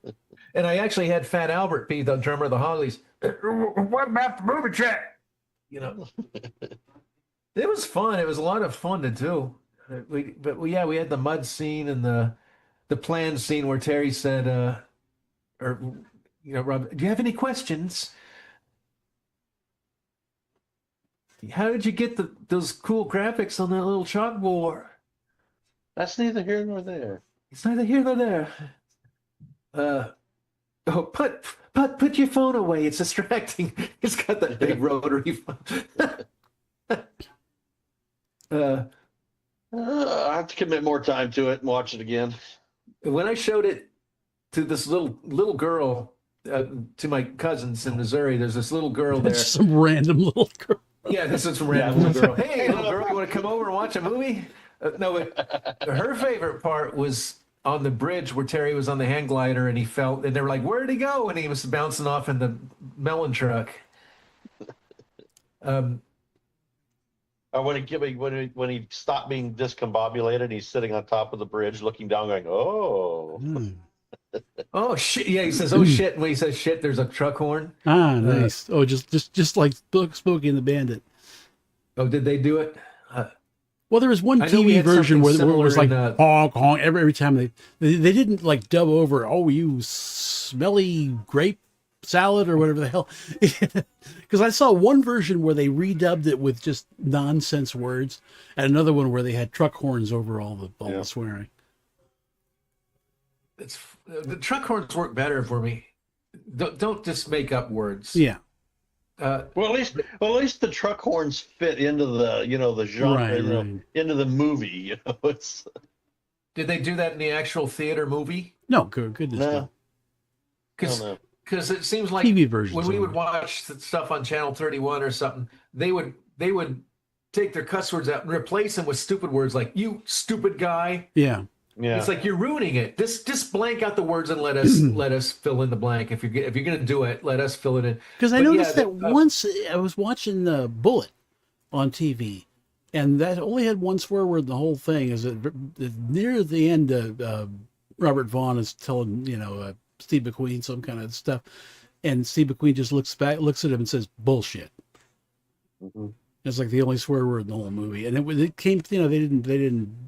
And I actually had Fat Albert be the drummer of the Hollies. What about the movie check? You know, it was fun. It was a lot of fun to do. We had the mud scene and the planned scene where Terry said, Rob, do you have any questions? How did you get those cool graphics on that little chalkboard? That's neither here nor there. It's neither here nor there. Put your phone away. It's distracting. It's got that big rotary phone. I have to commit more time to it and watch it again. When I showed it to this little girl, to my cousins in Missouri, there's this little girl there. Some random little girl. Yeah, this is some random little girl. Hey, little girl, you want to come over and watch a movie? No, but her favorite part was on the bridge where Terry was on the hang glider and he fell, and they were like, "Where'd he go?" And he was bouncing off in the melon truck. When he stopped being discombobulated, he's sitting on top of the bridge, looking down, going, "Oh." Oh shit! Yeah, he says, "Oh shit!" And when he says "shit," there's a truck horn. Ah, nice. Just like Smokey and the Bandit. Oh, did they do it? Well, there was one TV version where it was like honk honk every time they didn't like dub over. Oh, you smelly grape salad or whatever the hell. Because I saw one version where they redubbed it with just nonsense words, and another one where they had truck horns over all the swearing. The truck horns work better for me. Don't just make up words. Yeah. Well, at least the truck horns fit into the the genre, right. Into the movie. It's. Did they do that in the actual theater movie? No, goodness. No. Because it seems like TV versions when we would watch stuff on Channel 31 or something, they would take their cuss words out and replace them with stupid words like "you stupid guy." Yeah. Yeah. It's like you're ruining it. Just blank out the words and let us fill in the blank. If you're gonna do it, let us fill it in. Because I noticed that once I was watching the Bullet on TV, and that only had one swear word in the whole thing. Is that near the end, Robert Vaughn is telling Steve McQueen some kind of stuff, and Steve McQueen just looks at him, and says bullshit. Mhm. It's like the only swear word in the whole movie, and it came. They didn't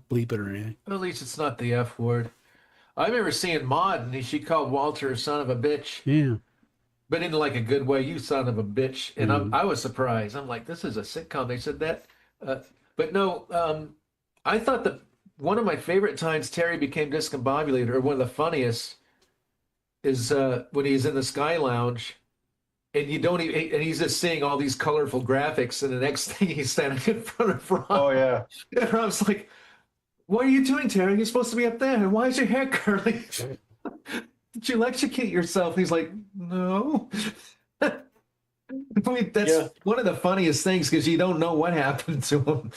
bleep it or anything. Well, at least it's not the F word. I remember seeing Maud, and she called Walter a son of a bitch, Yeah. but in like a good way. You son of a bitch, and Mhm. I was surprised. I'm like, this is a sitcom. They said that, but no. I thought that one of my favorite times Terry became discombobulated, or one of the funniest, is when he's in the Sky Lounge. And you don't even, and he's just seeing all these colorful graphics, and the next thing he's standing in front of Ron. Oh yeah. And Ron's like, "What are you doing, Terry? You're supposed to be up there. And why is your hair curly? Did you electrocute yourself?" And he's like, "No." I mean, that's Yeah. one of the funniest things because you don't know what happened to him.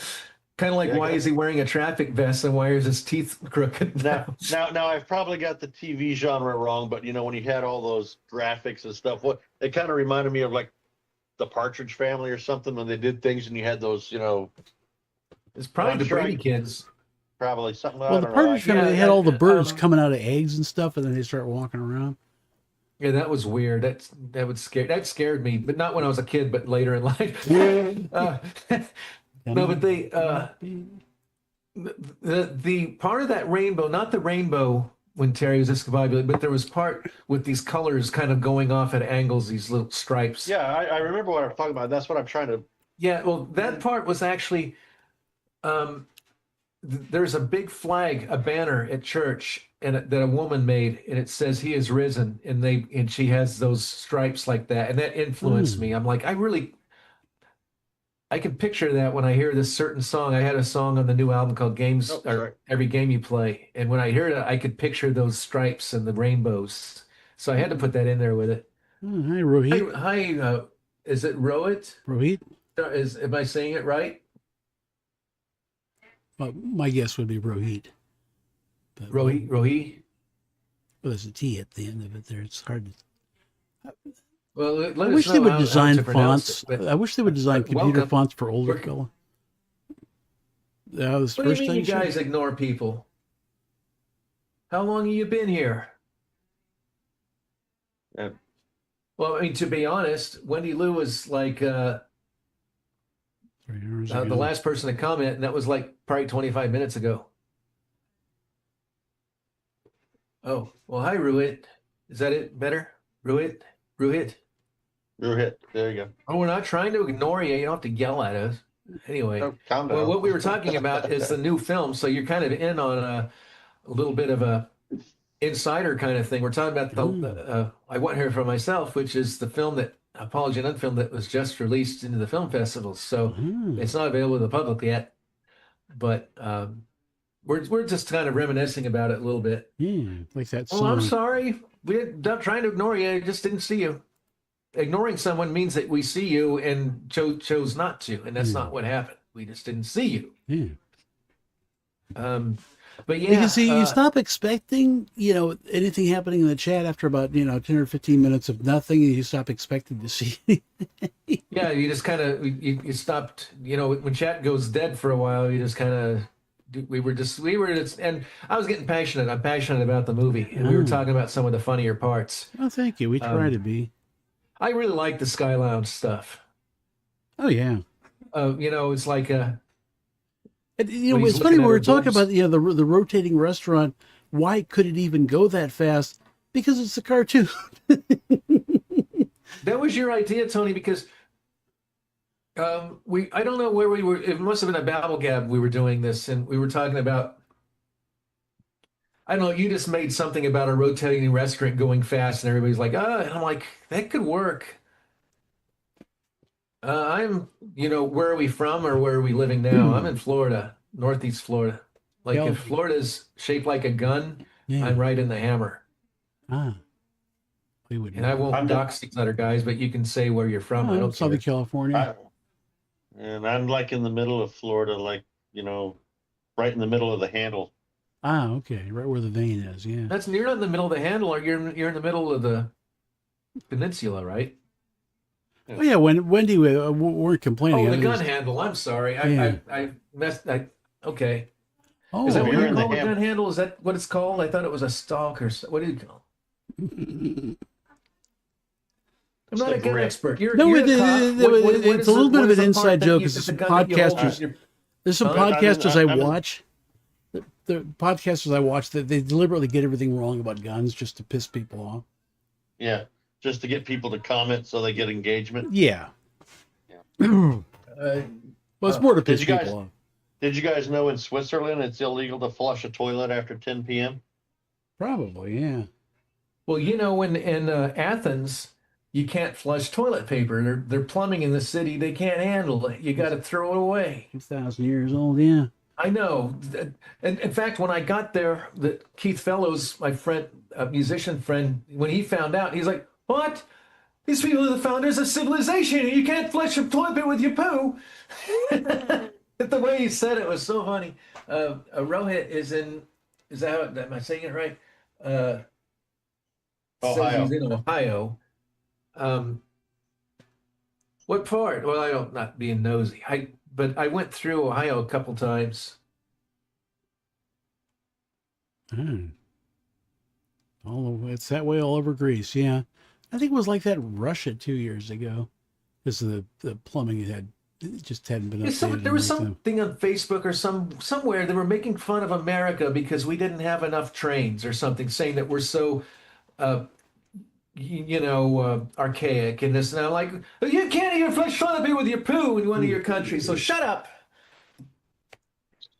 Kind of like, Yeah, why is he wearing a traffic vest and why is his teeth crooked now? Now, I've probably got the TV genre wrong, but when he had all those graphics and stuff, it kind of reminded me of like the Partridge Family or something when they did things and you had those, It's probably I'm the sure Brady kids. probably something. I Well, the don't know. Partridge Family, yeah, they had all the birds um, coming out of eggs and stuff, and then they start walking around. Yeah, that was weird. That scared me, but not when I was a kid, but later in life. uh, no, but the part of that rainbow, not the rainbow when Terry was discombobulated, but there was part with these colors kind of going off at angles, these little stripes. Yeah, I remember what I'm talking about. That's what I'm trying to. Yeah, well, that part was actually there's a big flag, a banner at church, and that a woman made, and it says "He is risen," and she has those stripes like that, and that influenced me. I'm like, I can picture that when I hear this certain song. I had a song on the new album called Games Oh, or sorry. Every Game You Play. And when I hear it, I could picture those stripes and the rainbows. So I had to put that in there with it. Oh, hi, Rohit. Hi, is it Rohit? Rohit? Am I saying it right? Well, my guess would be Rohit. But, Rohi? well, there's a T at the end of it there. It's hard to. Well, let I us wish know they would how design to pronounce fonts. it, but I wish they would design computer welcome. fonts for older We're- fella. That was the What do you first mean thing. you guys ignore people? How long have you been here? Yeah. Well, I mean, to be honest, Wendy Lou was like 3 hours the ago. last person to comment, and that was like probably 25 minutes ago. Oh, well, hi, Ruit. Is that it? Better? Ruit? You're hit. There you go. Oh, we're not trying to ignore you. You don't have to yell at us. Anyway, Oh, calm down. well, what we were talking about is the new film. So you're kind of in on a little bit of a insider kind of thing. We're talking about I Want Here for Myself, which is the film that Apology and Unfilmed that was just released into the film festivals. So it's not available to the public yet, but we're just kind of reminiscing about it a little bit. Yeah, like that Oh, song. I'm sorry. We're not trying to ignore you. I just didn't see you. Ignoring someone means that we see you and chose not to, and that's not what happened. We just didn't see you. Yeah. But yeah, Because see, you stop expecting, anything happening in the chat after about, 10 or 15 minutes of nothing, and you stop expecting to see. yeah, you just kind of you stopped. When chat goes dead for a while, you just kind of. We were just, and I was getting passionate. I'm passionate about the movie, and we were talking about some of the funnier parts. Oh, thank you. We try to be. I really like the Sky Lounge stuff. Oh, yeah. It's like And, When it's he's funny, looking we at were her talking boobs. about, the rotating restaurant. Why could it even go that fast? Because it's a cartoon. That was your idea, Tony, because I don't know where we were. It must have been a BabbleGab we were doing this, and we were talking about. I don't know. You just made something about a rotating restaurant going fast, and everybody's like, and I'm like, that could work. Where are we from or where are we living now? I'm in Florida, Northeast Florida. Like Yeah. if Florida's shaped like a gun, Yeah. I'm right in the hammer. We would. And I won't I'm dox these other guys, but you can say where you're from. I don't Southern care. California. And I'm like in the middle of Florida, like, right in the middle of the handle. Okay. Right where the vein is. Yeah. You're not in the middle of the handle, or you're in the middle of the peninsula, right? Oh yeah, when Wendy weren't complaining. Oh, I the think it gun was, handle. I'm sorry. yeah. I messed. Okay. Is Oh, that If what you're you in the call a ham, gun handle? Is that what it's called? I thought it was a stock or what do you call? I'm it's not the a gun grip. expert. no, You're a cop. What it's a is little bit what of is an the part inside that joke you because the there's some gun that you hold in podcasters. your There's some huh? podcasters I I'm in, watch. The podcasters I watch that they deliberately get everything wrong about guns just to piss people off. yeah, just to get people to comment so they get engagement. Yeah. Yeah. Well, Uh, it's more to Did piss you guys people off. did you guys know in Switzerland it's illegal to flush a toilet after 10 p.m.? Probably, yeah. well, in Athens, you can't flush toilet paper. They're plumbing in the city. They can't handle it. You got to throw it away. 2,000 years old, yeah. I know. And in fact, when I got there, Keith Fellows, my friend, a musician friend, when he found out, he's like, "What? These people are the founders of civilization. You can't flush a toilet paper with your poo." The way he said it was so funny. Rohit is that, am I saying it right? Says Ohio. he's in Ohio. Um, what part? Well, I don't, not being nosy. But I went through Ohio a couple times. Hmm. It's that way all over Greece, yeah. I think it was like that in Russia 2 years ago. Because the plumbing it just hadn't been updated. There was in something on Facebook or somewhere they were making fun of America because we didn't have enough trains or something, saying that we're so uh, archaic and this. And I'm like, you can't even flush toilet paper with your poo in one of your countries. So shut up.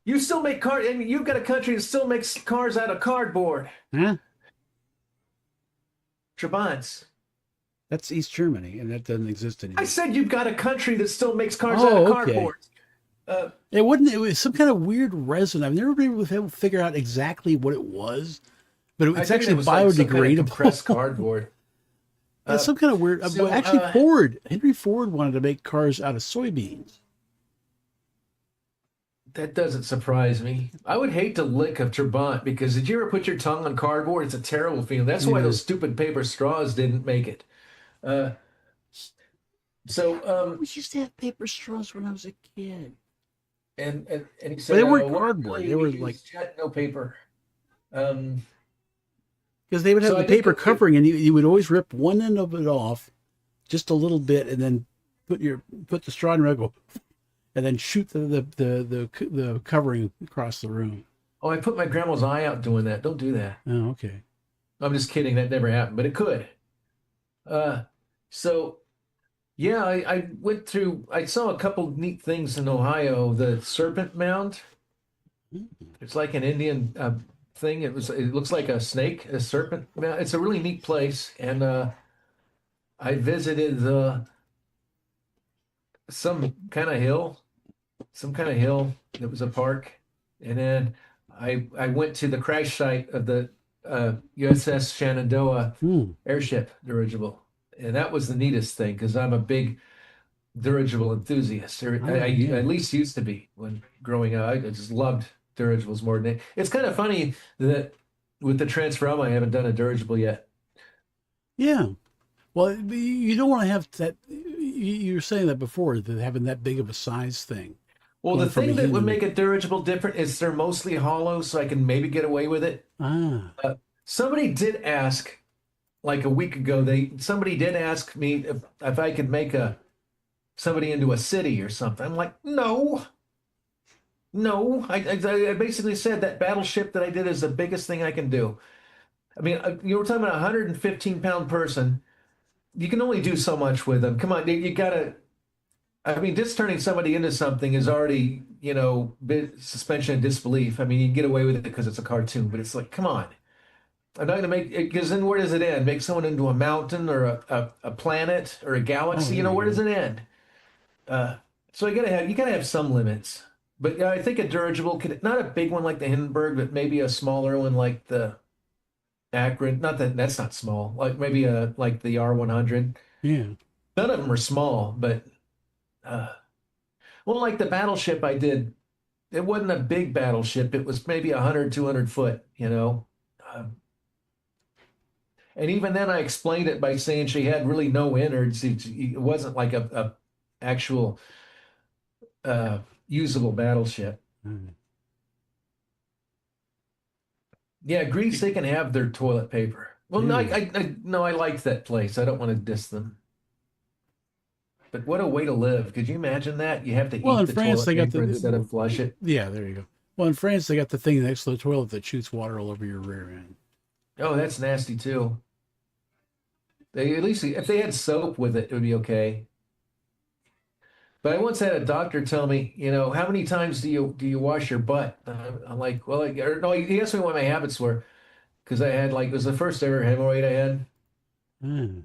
You still make cars, and you've got a country that still makes cars out of cardboard. Huh? Trabants. That's East Germany, and that doesn't exist anymore. I said you've got a country that still makes cars out of okay. cardboard. It was some kind of weird resin. I've never been able to figure out exactly what it was, but it's I think actually it was like some kind of biodegradable. compressed cardboard. It's some kind of weird. so, actually, Henry Ford wanted to make cars out of soybeans. That doesn't surprise me. I would hate to lick a Trabant because did you ever put your tongue on cardboard? It's a terrible feeling. That's why Yeah. those stupid paper straws didn't make it. We used to have paper straws when I was a kid. And he But said, they weren't "Well, cardboard. really, They we were use like jet, no paper." because they would have So I the did paper go through- covering, and you would always rip one end of it off, just a little bit, and then put the straw in and go, and then shoot the covering across the room. Oh, I put my grandma's eye out doing that. Don't do that. Oh, okay. I'm just kidding. That never happened, but it could. So yeah, I went through. I saw a couple neat things in Ohio. The Serpent Mound. It's like an Indian thing. It looks like a snake, a serpent. It's a really neat place, and I visited some kind of hill, that was a park, and then I went to the crash site of the USS Shenandoah Hmm. airship dirigible, and that was the neatest thing because I'm a big dirigible enthusiast. I yeah. at least used to be when growing up. I just loved dirigibles more than it's kind of funny that with the Transform, I haven't done a dirigible yet. Yeah. Well, you don't want to have that. You were saying that before, that having that big of a size thing. Well, Going the from a thing that would human- make a dirigible different is they're mostly hollow, so I can maybe get away with it. Ah. Somebody did ask, like a week ago, somebody did ask me if I could make somebody into a city or something. I'm like, no. No, I basically said that battleship that I did is the biggest thing I can do. I mean, you were talking about a 115-pound person. You can only do so much with them. Come on, you gotta. I mean, just turning somebody into something is already, suspension of disbelief. I mean, you can get away with it because it's a cartoon, but it's like, come on. I'm not going to make it, because then where does it end? Make someone into a mountain or a planet or a galaxy? Oh, Where yeah. does it end? So you gotta have some limits. But I think a dirigible not a big one like the Hindenburg, but maybe a smaller one like the Akron. Not that that's not small. Like maybe like the R100. Yeah. None of them are small, but well, like the battleship I did, it wasn't a big battleship. It was maybe 100, 200 foot. Um, And even then, I explained it by saying she had really no innards. It wasn't like a actual usable battleship. Hmm. Yeah, Greece, they can have their toilet paper. Well, no, Yeah. no, I liked that place. I don't want to diss them. But what a way to live. Could you imagine that? You have to Well, eat in the France, toilet they got paper instead of flush it. yeah, there you go. Well, in France, they got the thing next to the toilet that shoots water all over your rear end. Oh, that's nasty too. They at least if they had soap with it, it would be okay. But I once had a doctor tell me, how many times do you wash your butt? I'm like, well, or no, he asked me what my habits were because I had it was the first ever hemorrhoid I had, Hmm.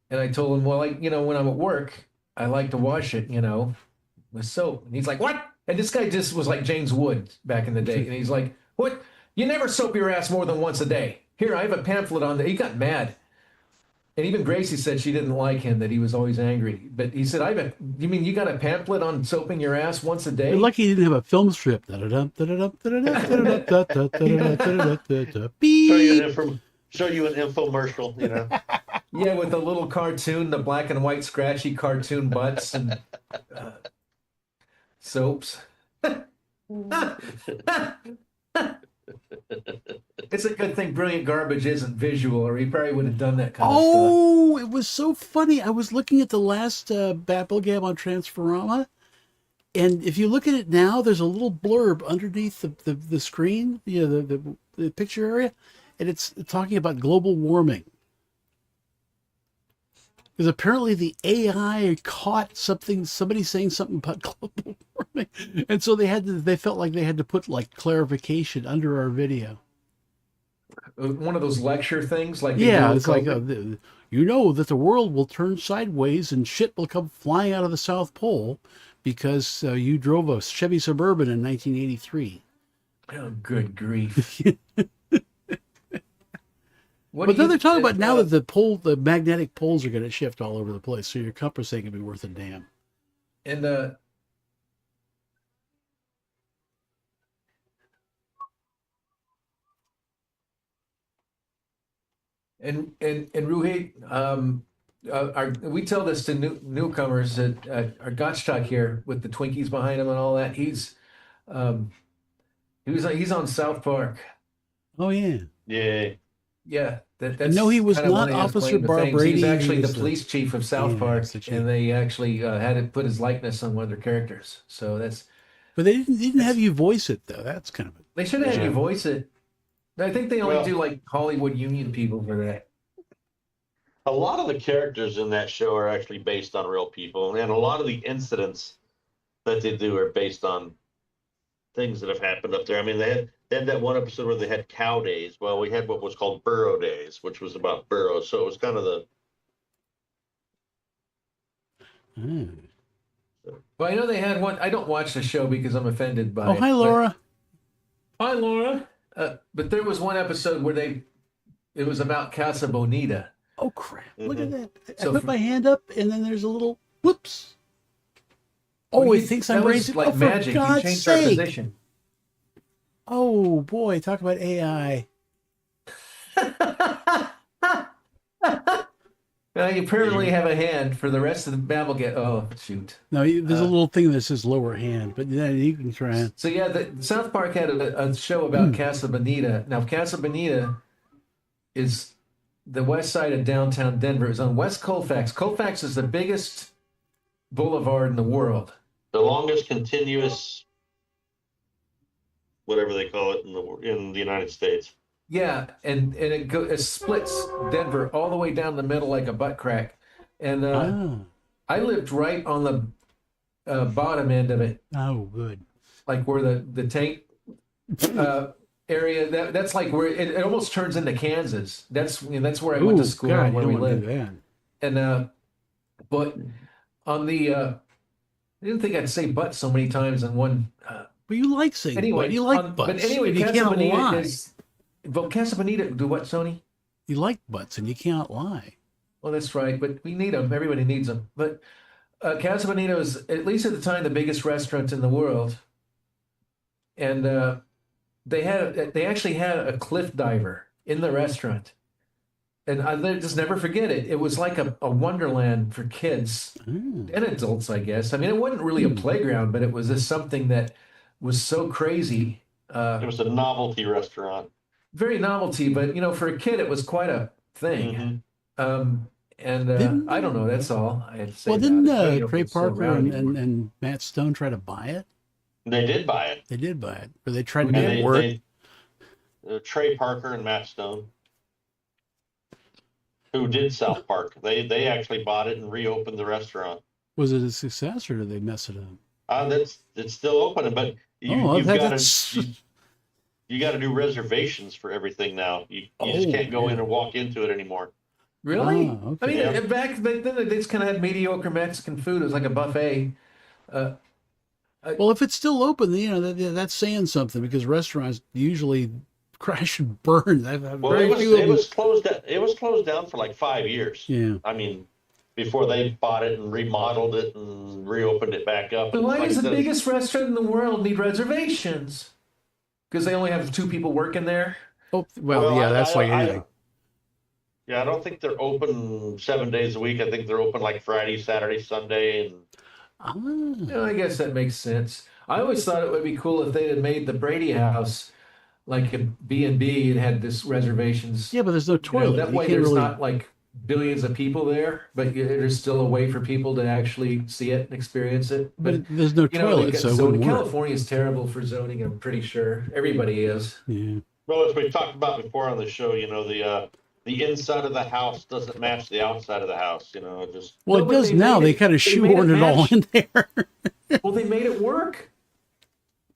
and I told him, well, when I'm at work, I like to wash it, with soap. And he's like, what? And this guy just was like James Wood back in the day, and he's like, what? You never soap your ass more than once a day. Here, I have a pamphlet on that. He got mad. And even Gracie said she didn't like him, that he was always angry. But he said, you mean you got a pamphlet on soaping your ass once a day? You're lucky you didn't have a film strip. Show you Beep. show you an infomercial, Yeah, with the little cartoon, the black and white scratchy cartoon butts and soaps. It's a good thing Brilliant Garbage isn't visual, or he probably would have done that kind of stuff. Oh, it was so funny. I was looking at the last BabbleGab on Transformama, and if you look at it now, there's a little blurb underneath the screen, the picture area, and it's talking about global warming. Because apparently the AI caught somebody saying something about global warming, and so they felt like they had to put like clarification under our video. One of those lecture things, like they Yeah, do with it's like COVID. you know that the world will turn sideways and shit will come flying out of the South Pole because you drove a Chevy Suburban in 1983. Oh, good grief! But then they're talking about now that the magnetic poles are going to shift all over the place, so your compass ain't going to be worth a damn. And Ruhi, we tell this to newcomers that our Gottschalk here with the Twinkies behind him and all that. He's on South Park. Oh yeah, Yeah. Yeah, that's no, he was kind of not one of his Officer claim to fame. Brady. He's actually He the was police chief of South yeah, Park, he's the chief. and they actually had to put his likeness on one of their characters. So But they didn't have you voice it though. That's kind of they should have had you Yeah. voice it. I think they only Well- do like Hollywood Union people for that. A lot of the characters in that show are actually based on real people, and a lot of the incidents that they do are based on things that have happened up there. I mean, they had that one episode where they had cow days. Well, we had what was called burro days, which was about burros. So it was kind of the Hmm. Well, I know they had one. I don't watch the show because I'm offended by Oh, it. hi, Laura. Hi, Laura. But there was one episode where it was about Casa Bonita. Oh crap! Look at that. I So put for- my hand up, and then there's a little whoops. Oh, Well, it thinks I'm that was raising. like Oh, for magic. You God's changed our sake! position. Oh boy, talk about AI. Now you permanently have a hand for the rest of the BabbleGab. Oh, shoot. No, there's a little thing that says lower hand, but then you can try. So yeah, the South Park had a show about Casa Bonita. Now Casa Bonita is the west side of downtown Denver. It's on West Colfax. Colfax is the biggest boulevard in the world. the longest continuous, whatever they call it in the United States. Yeah, and it splits Denver all the way down the middle like a butt crack. And I lived right on the bottom end of it, Oh, good. like where the tank area. That's like where it almost turns into Kansas. That's where I went to school God, and where you we don't want to do lived. that. And but on the I didn't think I'd say "but" so many times in one. But you like saying Anyway, butt. You like but butts. anyway, and you Casa can't Bonita lie. is. Well, Casa Bonita, do what, Sony? You like butts, and you can't lie. Well, that's right, but we need them. Everybody needs them. But Casa Bonita was, at least at the time, the biggest restaurant in the world. And they actually had a cliff diver in the restaurant. and I just never forget it. It was like a wonderland for kids Mm. and adults, I guess. I mean, it wasn't really a playground, but it was just something that was so crazy. It was a novelty restaurant. Very novelty, but for a kid, it was quite a thing. Mhm. And Didn't I don't know. That's all I had to say Well, about didn't it. I don't know if Trey it's still Parker around and, anymore. and Matt Stone try to buy it? They did buy it. They did buy it, or they tried to Who make did? it work. Trey Parker and Matt Stone, who did South Park. They actually bought it and reopened the restaurant. Was it a success, or did they mess it up? It's still open, but you've got to you got to do reservations for everything now. You just can't go in and walk into it anymore. Really? Oh, I okay. mean, back then they just kind of had mediocre Mexican food. It was like a buffet. Well, if it's still open, that's saying something, because restaurants usually crash and burn. I've had Well, very few of it them. was closed. It was closed down for like 5 years. Yeah. I mean, before they bought it and remodeled it and reopened it back up. But why Like I does the said, biggest restaurant in the world need reservations? Because they only have 2 people working there. Oh, well, yeah, that's like anything. Yeah, I don't think they're open 7 days a week. I think they're open like Friday, Saturday, Sunday, and I guess that makes sense. I always thought it would be cool if they had made the Brady House like a B&B and had this reservations. Yeah, but there's no toilet. That You way can't there's really. not like billions of people there, but there's still a way for people to actually see it and experience it. But there's no toilet, so it wouldn't work. California is terrible for zoning, I'm pretty sure. Everybody is. Yeah. well, as we talked about before on the show, the inside of the house doesn't match the outside of the house. Just Well, No, it but does they now. made They it- kind of they made it shoehorn it all match. in there. Well, they made it work.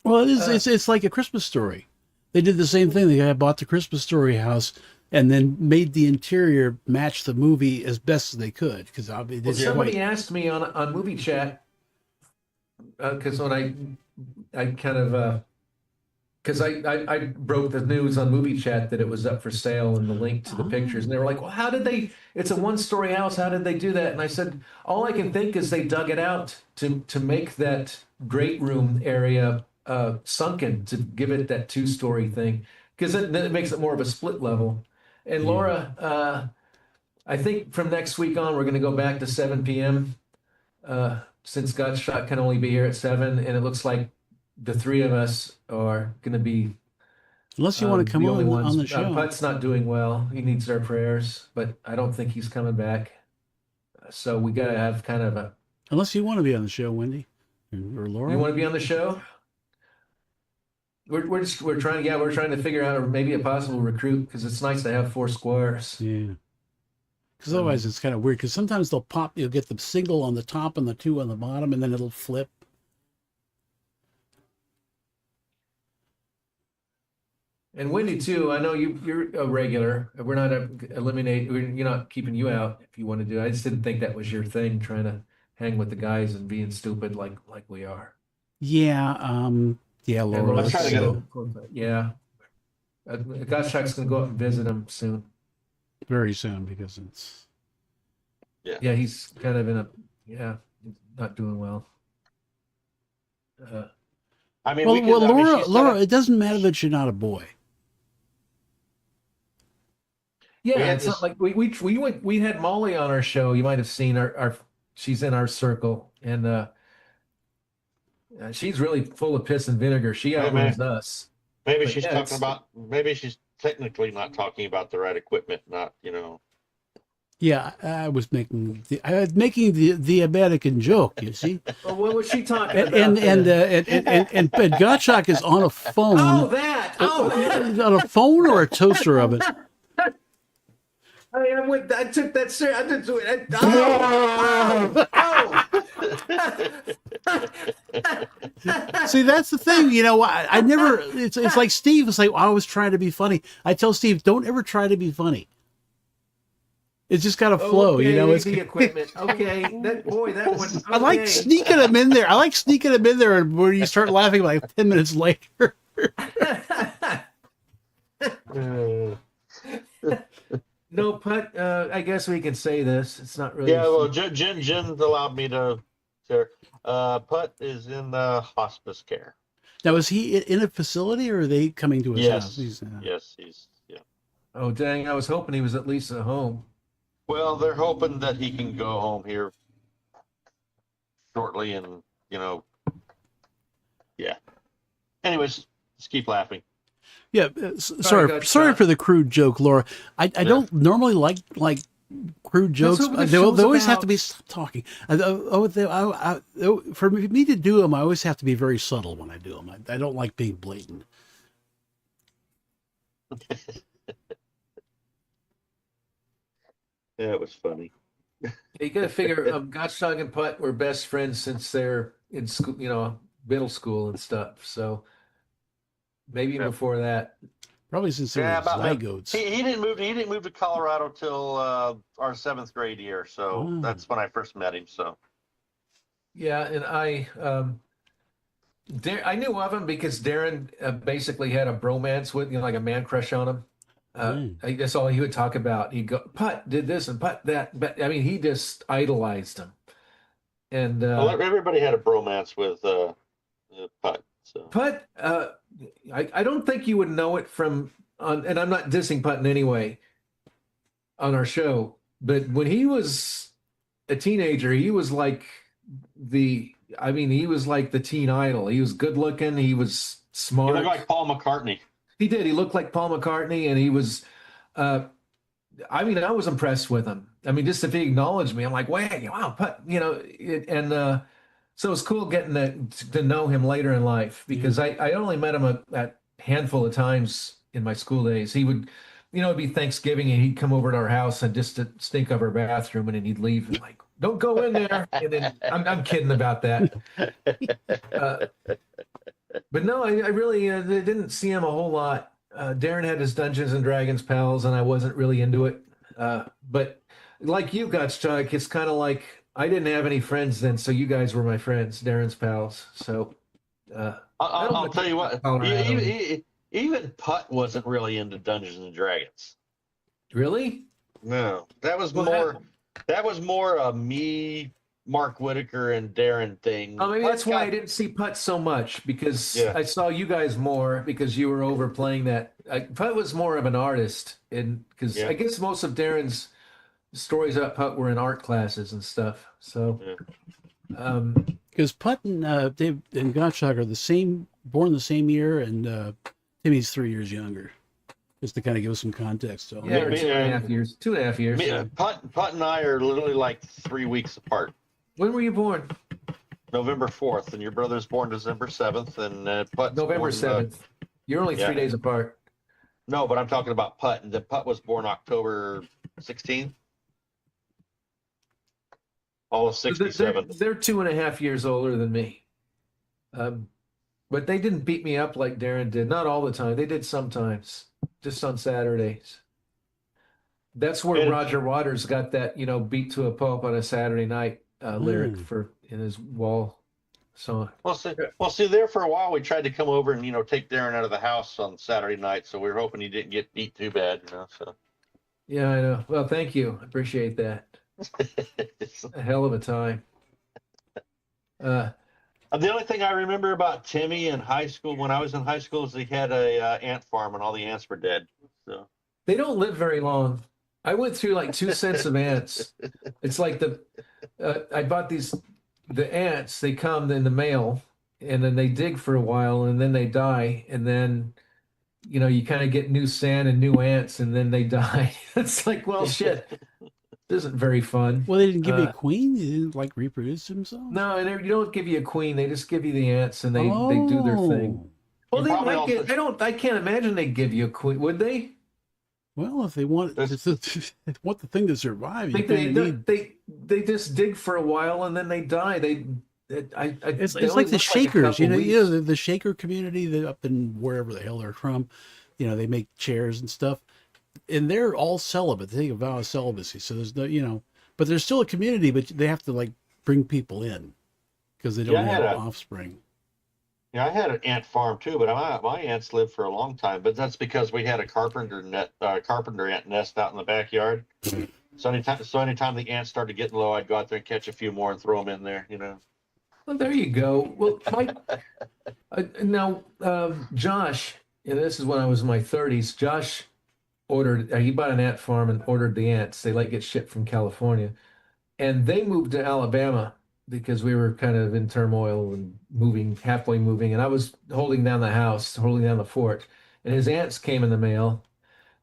Well, it is. It's like a Christmas Story. They did the same thing. The guy bought the Christmas Story house and then made the interior match the movie as best as they could, because obviously Well, somebody asked me on Movie Chat, because when I kind of because I broke the news on Movie Chat that it was up for sale and the link to the pictures, and they were like, "Well, how did they? It's a 1-story house. How did they do that?" And I said, "All I can think is they dug it out to make that great room area sunken, to give it that 2-story thing, because then it makes it more of a split level." And Laura, I think from next week on, we're going to go back to 7 p.m. Since Godshot can only be here at 7, and it looks like the 3 of us are going to be unless you want to come the only ones. on the show. Putt's not doing well. He needs our prayers, but I don't think he's coming back. So we got to have kind of a. Unless you want to be on the show, Wendy or Laura. You want to be on the show? We're trying to figure out maybe a possible recruit, because it's nice to have 4 squares. Yeah. Because otherwise it's kind of weird. Because sometimes they'll pop. You'll get the single on the top and the 2 on the bottom, and then it'll flip. And Wendy too. I know you're a regular. We're not You're not keeping you out if you want to do it. I just didn't think that was your thing, trying to hang with the guys and being stupid like we are. Yeah. Yeah, Laura. And let's try to get so- Yeah. Gottschalk's gonna go up and visit him soon. very soon, because it's. Yeah, he's kind of not doing well. I mean, Well, Laura, she's Laura, gotta- it doesn't matter that you're not a boy. Yeah, had it's this- not like we had Molly on our show. You might have seen our she's in our circle, and she's really full of piss and vinegar. She Hey, outruns us. maybe but she's yeah, talking it's- about. Maybe she's technically not talking about the right equipment. Not Yeah, I was making the American joke. You see, Well, what was she talking and about? and Gottschalk is on a phone. Oh, that! Oh, On a phone or a toaster oven. I took that serious. I didn't do it. Oh, See, that's the thing. I never. It's like Steve. It's like I was trying to be funny. I tell Steve, don't ever try to be funny. It's just got to flow. Okay, It's. the equipment. Okay, that one. I like okay. sneaking them in there. I like sneaking them in there, and where you start laughing like 10 minutes later. No, Putt. I guess we can say this. It's not really. Yeah, well, Jen allowed me to share. Putt is in hospice care. Now, is he in a facility, or are they coming to his Yes, house? yes, he's Oh, dang. I was hoping he was at least at home. Well, they're hoping that he can go home here shortly, and yeah. Anyways, just keep laughing. Yeah, Sorry, got sorry shot. for the crude joke, Laura. I Yeah. don't normally like crude jokes. what the They show's always have about. to be stop talking. For me to do them, I always have to be very subtle when I do them. I don't like being blatant. Yeah, it was funny. You got to figure, Gottschalk and Putt were best friends since they're in school, middle school and stuff. So maybe Yeah. before that. Probably since they were zygotes. He didn't move. He didn't move to Colorado till our 7th grade year. So Oh. that's when I first met him. So Yeah, and I knew of him because Darren basically had a bromance with, like a man crush on him. That's all he would talk about. He'd go, Putt did this and Putt that. But I mean, he just idolized him. And well, everybody had a bromance with Putt. So Putt, I don't think you would know it and I'm not dissing Putt in any way on our show, but when he was a teenager, he was like he was like the teen idol. He was good looking. He was he smart. looked like Paul McCartney. He did. He looked like Paul McCartney, and he was. I was impressed with him. I mean, just if he acknowledged me, I'm like, wow, Putt, so it's cool getting to know him later in life because I only met him a handful of times in my school days. He would, it'd be Thanksgiving and he'd come over to our house and just to stink up our bathroom, and then he'd leave and like, don't go in there. And then I'm kidding about that. But no, I really didn't see him a whole lot. Darren had his Dungeons and Dragons pals, and I wasn't really into it. But like you, Gottschalk, it's kind of like I didn't have any friends then, so you guys were my friends, Darren's pals. So I'll tell you what. Colorado. Even Putt wasn't really into Dungeons and Dragons. Really? No, that was What more. happened? That was more a me, Mark Whitaker, and Darren thing. Oh, maybe that's Putt why I got- didn't see Putt so much because Yeah. I saw you guys more because you were over playing that. Putt was more of an artist, and because Yeah. I guess most of Darren's stories about Putt were in art classes and stuff. So, Because Putt and Dave and Gottschalk are born the same year, and Timmy's 3 years younger. Just to kind of give us some context. So yeah, Me- 2.5 years. 2.5 years. Putt and I are literally like 3 weeks apart. When were you born? November 4th, and your brother's born December 7th, and Putt's November born, 7th. You're only yeah. 3 days apart. No, but I'm talking about Putt, and the Putt was born October 16th. All of 67. They're 2.5 years older than me. But they didn't beat me up like Darren did. Not all the time. They did sometimes, just on Saturdays. That's where And- Roger Waters got that, beat to a pulp on a Saturday night lyric in his wall song. Well, see, there for a while we tried to come over and take Darren out of the house on Saturday night, so we were hoping he didn't get beat too bad, So Yeah, I know. Well, thank you. I appreciate that. A hell of a time. The only thing I remember about Timmy in high school, when I was in high school, is he had a ant farm and all the ants were dead. So They don't live very long. I went through like 2 cents of ants. It's like I bought the ants, they come in the mail and then they dig for a while and then they die. And then, you kind of get new sand and new ants and then they die. It's like, well, shit, this isn't very fun. well, they didn't give you a queen. They didn't like reproduce themselves. No, and you don't give you a queen. They just give you the ants and they do their thing. Well, You they probably might get, I can't imagine they'd give you a queen, would they? Well, if they want they want the thing to survive, you They, kind of need. they just dig for a while and then they die. It's they like only the live Shakers, couple weeks. the Shaker community that up in wherever the hell they're from, they make chairs and stuff, and they're all celibate. They take a vow of celibacy, so there's no, but there's still a community, but they have to like bring people in because they don't have offspring. yeah, I had an ant farm too, but my ants lived for a long time. But that's because we had a carpenter ant nest out in the backyard. So anytime the ants started getting low, I'd go out there and catch a few more and throw them in there. Well, there you go. Well, now, Josh, and this is when I was in my 30s. Josh he bought an ant farm and ordered the ants. They like get shipped from California. And they moved to Alabama because we were kind of in turmoil and moving, halfway moving. And I was holding down the house, holding down the fort. And his ants came in the mail.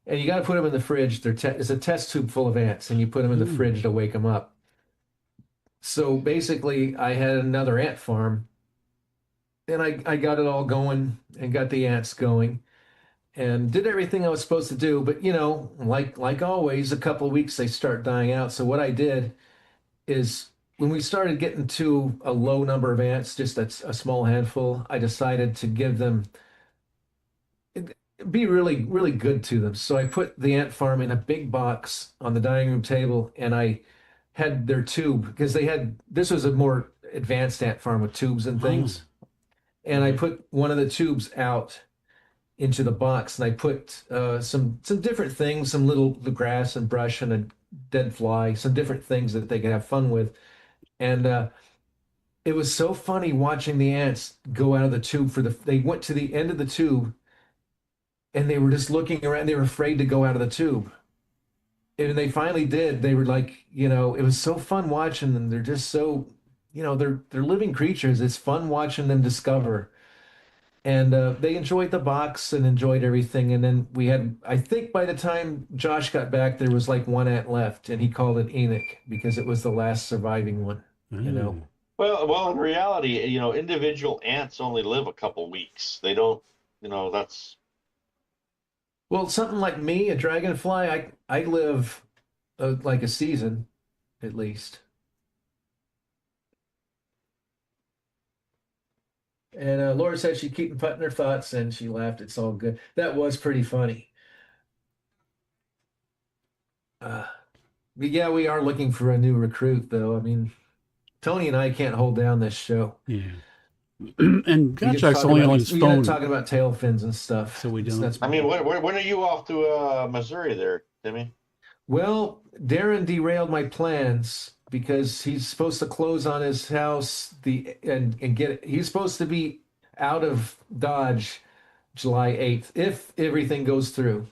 And you got to put them in the fridge. It's a test tube full of ants, and you put them in the fridge to wake them up. So basically, I had another ant farm, and I got it all going and got the ants going and did everything I was supposed to do. But like always, a couple of weeks they start dying out. So what I did is when we started getting to a low number of ants, just a small handful, I decided to give them be really, really good to them. So I put the ant farm in a big box on the dining room table, and I had their tube because this was a more advanced ant farm with tubes and things. And I put one of the tubes out into the box, and I put some different things, some the grass and brush and a dead fly, some different things that they could have fun with. And it was so funny watching the ants go out of the tube they went to the end of the tube, and they were just looking around. They were afraid to go out of the tube. And they finally did. They were like, it was so fun watching them. They're just so, they're living creatures. It's fun watching them discover. And they enjoyed the box and enjoyed everything. And then I think by the time Josh got back, there was like one ant left, and he called it Enoch because it was the last surviving one, Well, in reality, individual ants only live a couple weeks. They don't, that's. Well, something like me, a dragonfly, I live like a season at least. And Laura said she'd keep putting her thoughts, and she laughed. It's all good. That was pretty funny. But yeah, we are looking for a new recruit, though. I mean, Tony and I can't hold down this show. Yeah. And Gottschalk's only on his we phone. talking about tail fins and stuff. So we don't. I mean, when are you off to Missouri there, Timmy? Well, Darren derailed my plans because he's supposed to close on his house he's supposed to be out of Dodge July 8th if everything goes through.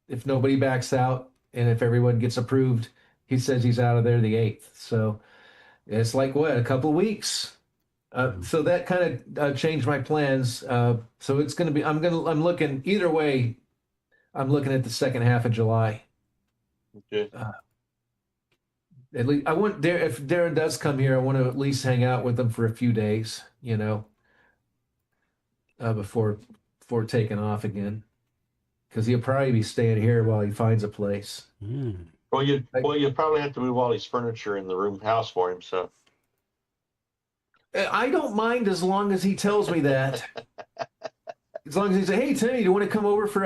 If nobody backs out and if everyone gets approved, he says he's out of there the 8th. So it's like a couple of weeks. So that kind of changed my plans. So it's going to be, I'm looking either way. I'm looking at the second half of July. Okay. At least if Darren does come here, I want to at least hang out with him for a few days, before taking off again, because he'll probably be staying here while he finds a place. Well, you probably have to move all his furniture in the house for him. So I don't mind as long as he tells me that. As long as he says, "Hey, Timmy, do you want to come over for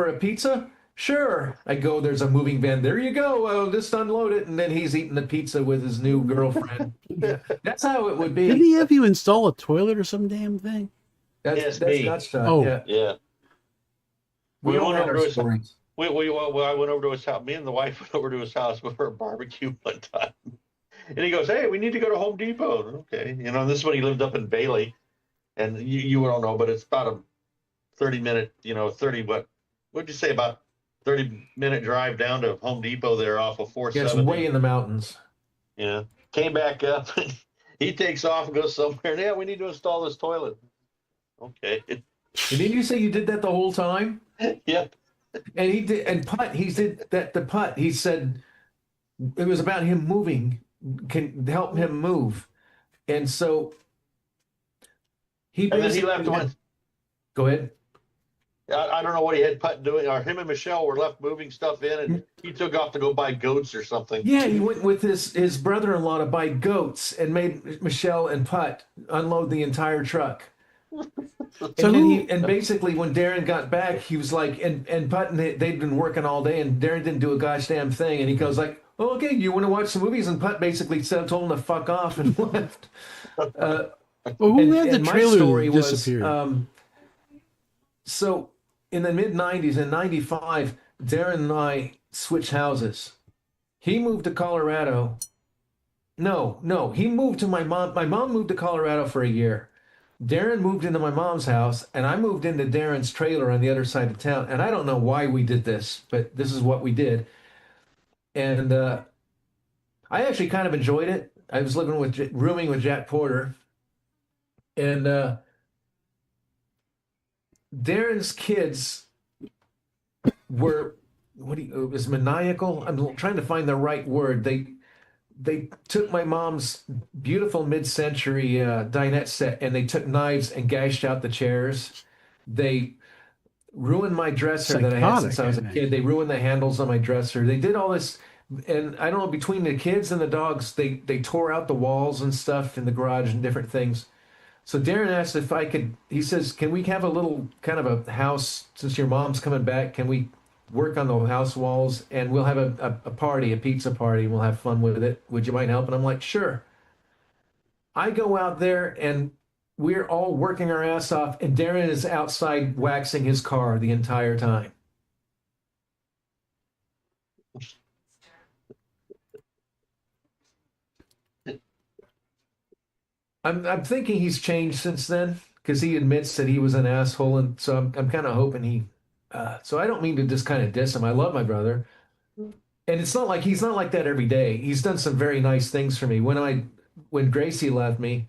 a pizza?" Sure. I go, there's a moving van. There you go. I'll just unload it. And then he's eating the pizza with his new girlfriend. That's how it would be. Didn't he have you install a toilet or some damn thing? That's me. not stuff. Oh. yeah. We all have our stories. I went over to his house. Me and the wife went over to his house for a barbecue one time. And he goes, "Hey, we need to go to Home Depot." Okay. This is when he lived up in Bailey. And you don't know, but it's about a 30-minute, what'd you say, about 30-minute drive down to Home Depot there off of 470. It's way in the mountains. Yeah. Came back up. He takes off and goes somewhere. Yeah, we need to install this toilet. Okay. And didn't you say you did that the whole time? Yep. And he did, and putt. He did that. The putt. He said it was about him moving, can help him move, and so he. And then he left one. Go ahead. I don't know what he had Putt doing, or him and Michelle were left moving stuff in, and he took off to go buy goats or something. Yeah, he went with his brother-in-law to buy goats and made Michelle and Putt unload the entire truck. And basically when Darren got back, he was like, and Putt and they'd been working all day, and Darren didn't do a gosh damn thing, and he goes like, "Oh, okay, you want to watch some movies?" And Putt basically told him to fuck off and left. Well, who had the trailer disappear? So in the mid-90s, in 95, Darren and I switched houses. He moved to Colorado. No, he moved to my mom. My mom moved to Colorado for a year. Darren moved into my mom's house, and I moved into Darren's trailer on the other side of town. And I don't know why we did this, but this is what we did. And I actually kind of enjoyed it. I was living with rooming with Jack Porter, and Darren's kids were it was maniacal. I'm trying to find the right word. They took my mom's beautiful mid-century dinette set and they took knives and gashed out the chairs. They ruined my dresser that I had since I was a kid. They ruined the handles on my dresser. They did all this, and I don't know, between the kids and the dogs, they tore out the walls and stuff in the garage and different things. So Darren asked if I could, he says, can we have a little kind of a house, since your mom's coming back, can we work on the house walls and we'll have a party, a pizza party, and we'll have fun with it. Would you mind helping? I'm like, sure. I go out there and we're all working our ass off, and Darren is outside waxing his car the entire time. I'm thinking he's changed since then because he admits that he was an asshole, and so I'm kind of hoping he. So I don't mean to just kind of diss him. I love my brother, and it's not like he's not like that every day. He's done some very nice things for me. When Gracie left me,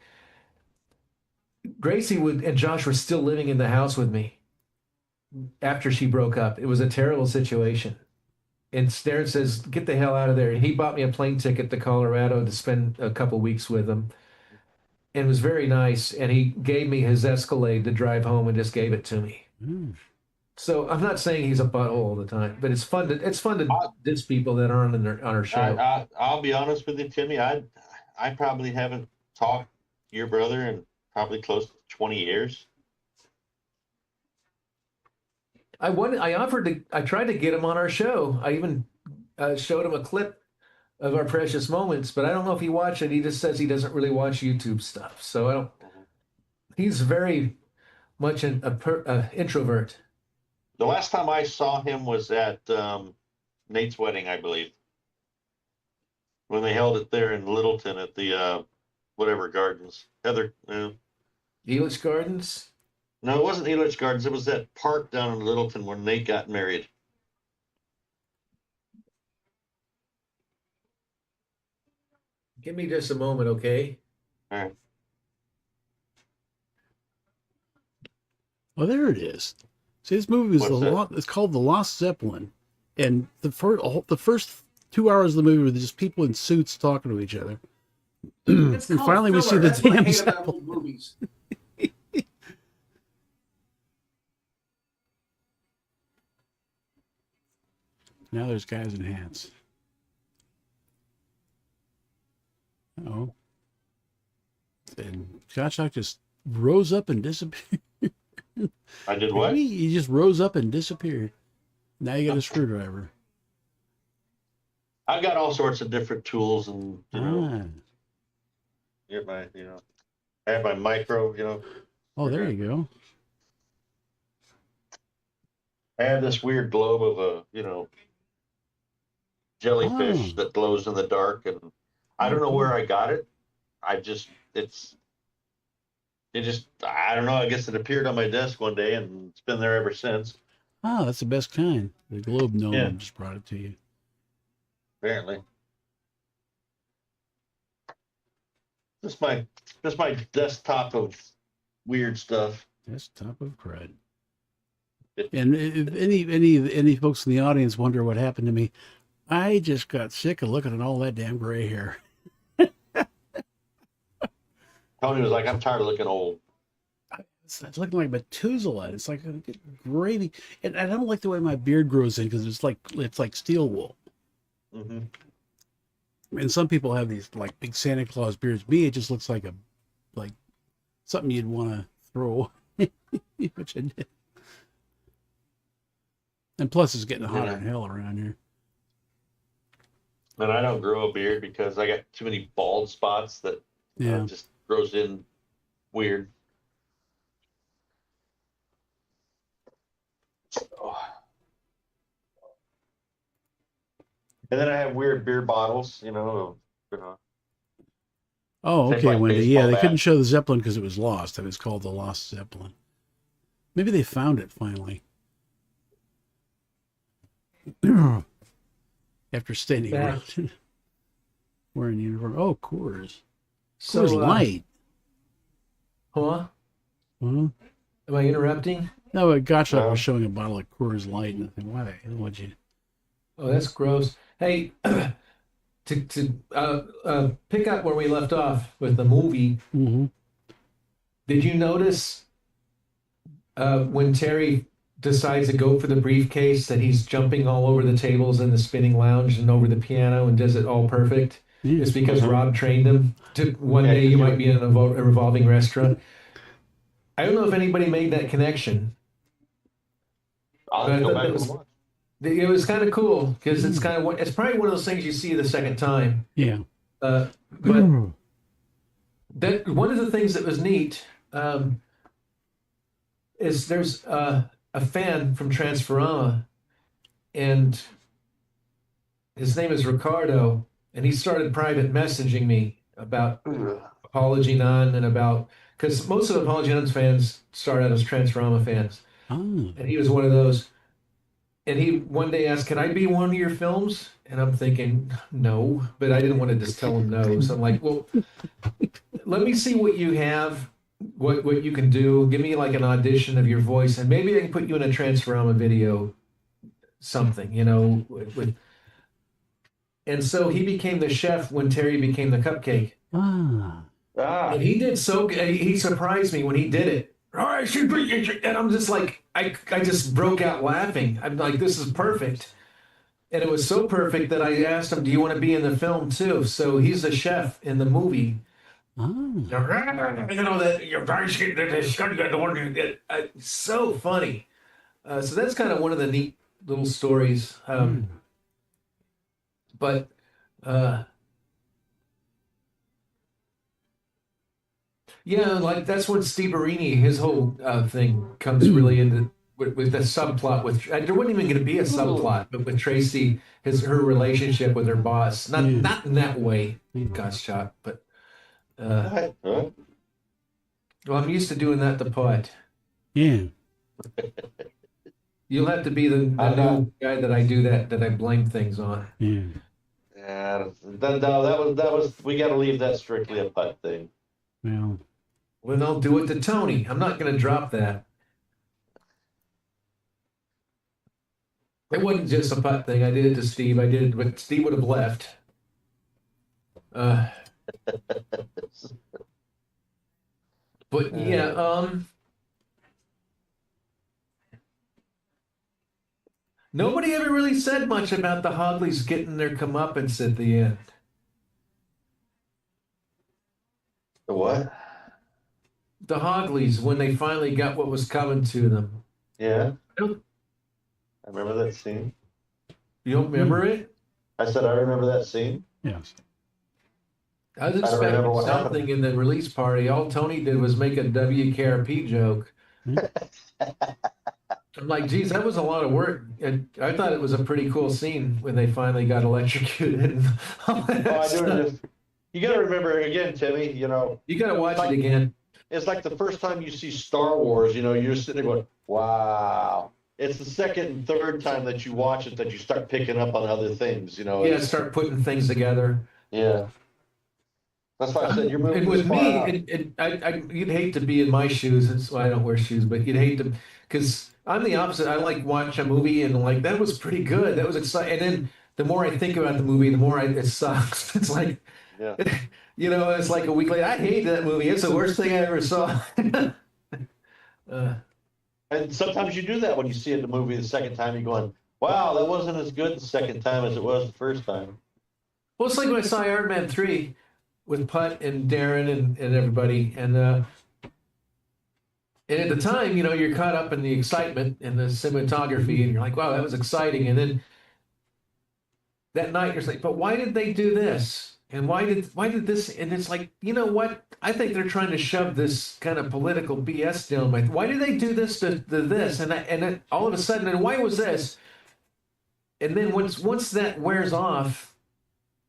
Gracie and Josh were still living in the house with me after she broke up. It was a terrible situation. And Darren says, "Get the hell out of there." And he bought me a plane ticket to Colorado to spend a couple weeks with him. And it was very nice. And he gave me his Escalade to drive home and just gave it to me. Mm. So I'm not saying he's a butthole all the time, but it's fun to diss people that aren't on our show. I'll be honest with you, Timmy. I probably haven't talked to your brother in probably close to 20 years. I tried to get him on our show. I even showed him a clip of our precious moments, but I don't know if he watched it. He just says he doesn't really watch YouTube stuff. So I don't. He's very much an introvert. The last time I saw him was at Nate's wedding, I believe, when they held it there in Littleton at the whatever gardens. Elitch Gardens? No, it wasn't Elitch Gardens. It was that park down in Littleton where Nate got married. Give me just a moment, okay? All right. Well, there it is. See, this movie is it's called The Lost Zeppelin, and the first 2 hours of the movie were just people in suits talking to each other. And finally, we see the damn Zeppelin. Movies. Now there's guys in hats. Oh, and Gottschalk just rose up and disappeared. I did what? He just rose up and disappeared. Now you got a screwdriver. I've got all sorts of different tools, and Ah. I have my micro, Oh, there you go. I have this weird globe of a, jellyfish that glows in the dark, and I don't know where I got it. I don't know. I guess it appeared on my desk one day, and it's been there ever since. Oh, that's the best kind. The globe gnome just brought it to you. Apparently. Just my desktop of weird stuff. Desktop of crud. And if any folks in the audience wonder what happened to me, I just got sick of looking at all that damn gray hair. Tony was like, "I'm tired of looking old." It's looking like Methuselah. It's like a gravy, and I don't like the way my beard grows in because it's like steel wool. Mm-hmm. And some people have these like big Santa Claus beards. Me, it just looks like something you'd want to throw, which I did. And plus, it's getting hotter than hell around here. And I don't grow a beard because I got too many bald spots that just grows in weird. And then I have weird beer bottles, Oh, Shaped okay, like Wendy. baseball Yeah, they bat. couldn't show the Zeppelin because it was lost. It was called the Lost Zeppelin. Maybe they found it finally. After standing Back. around wearing uniform. Oh, Coors. So, Coors Light. huh? Huh? Am I interrupting? No, but Gottschalk No. was showing a bottle of Coors Light, and I think, why the hell would you? Oh, that's gross. Hey, to pick up where we left off with the movie, Mm-hmm. did you notice when Terry decides to go for the briefcase that he's jumping all over the tables in the spinning lounge and over the piano and does it all perfect? Yeah. It's because Rob trained him to one Yeah, day you you- might be in a revolving restaurant. I don't know if anybody made that connection. I'll But I go thought back that and was- watch. It was kind of cool because it's kind of it's probably one of those things you see the second time. Yeah. But that one of the things that was neat is there's a fan from Transforama, and his name is Ricardo, and he started private messaging me about Apology None and about because most of Apology None's fans start out as Transforama fans, Ah. and he was one of those. And he one day asked, "Can I be one of your films?" And I'm thinking, no, but I didn't want to just tell him no. So I'm like, well, let me see what you have, what you can do. Give me like an audition of your voice, and maybe I can put you in a Transforma video, something, you know. And so he became the chef when Terry became the cupcake. Ah. Ah, And he did so good. He surprised me when he did it. And I'm just like, I just broke out laughing. I'm like, this is perfect. And it was so perfect that I asked him, do you want to be in the film too? So he's the chef in the movie. Ah. You know, that you're so funny. So that's kind of one of the neat little stories. But yeah, like that's when Steve Arini, his whole thing comes really into with the subplot with there wasn't even going to be a subplot, but with Tracy, her relationship with her boss, not in that way, Gottschalk, but what? Huh? well, I'm used to doing that to Putt. Yeah. You'll have to be the new guy that I do that I blame things on. Yeah. Yeah, no, that was. We got to leave that strictly a putt thing. Well. Well, they'll do it to Tony. I'm not going to drop that. It wasn't just a putt thing. I did it to Steve. I did it, but Steve would have left. But yeah, nobody ever really said much about the Hogleys getting their comeuppance at the end. The what? The Hogleys, when they finally got what was coming to them. Yeah, I don't- I remember that scene. You don't remember it? I said I remember that scene. Yes. I was don't remember expecting what something happened. in the release party. All Tony did was make a WKRP joke. I'm like, geez, that was a lot of work. And I thought it was a pretty cool scene when they finally got electrocuted. And all that Oh, I do stuff. just, you got to remember again, Timmy. You know, You got to watch it again. it's like the first time you see Star Wars. You know, you're just sitting there going, "Wow." It's the second and third time that you watch it that you start picking up on other things. You know. Yeah, start putting things together. Yeah. That's why I said you're moving And with this far me, out. you'd hate to be in my shoes. That's why I don't wear shoes. But you'd hate to, because I'm the opposite. I like watch a movie and like that was pretty good. That was exciting. And then the more I think about the movie, the more it sucks. It's like, Yeah. you know, it's like a week later. I hate that movie. It's the worst thing I ever saw. And sometimes you do that when you see it in the movie the second time. You're going, "Wow, that wasn't as good the second time as it was the first time." Well, it's like when I saw Iron Man 3 with Putt and Darren and everybody. And at the time, you know, you're caught up in the excitement and the cinematography, and you're like, wow, that was exciting. And then that night, you're like, but why did they do this? And why did this? And it's like, you know what? I think they're trying to shove this kind of political BS down my. Why did they do this to this? And then all of a sudden, and why was this? And then once that wears off,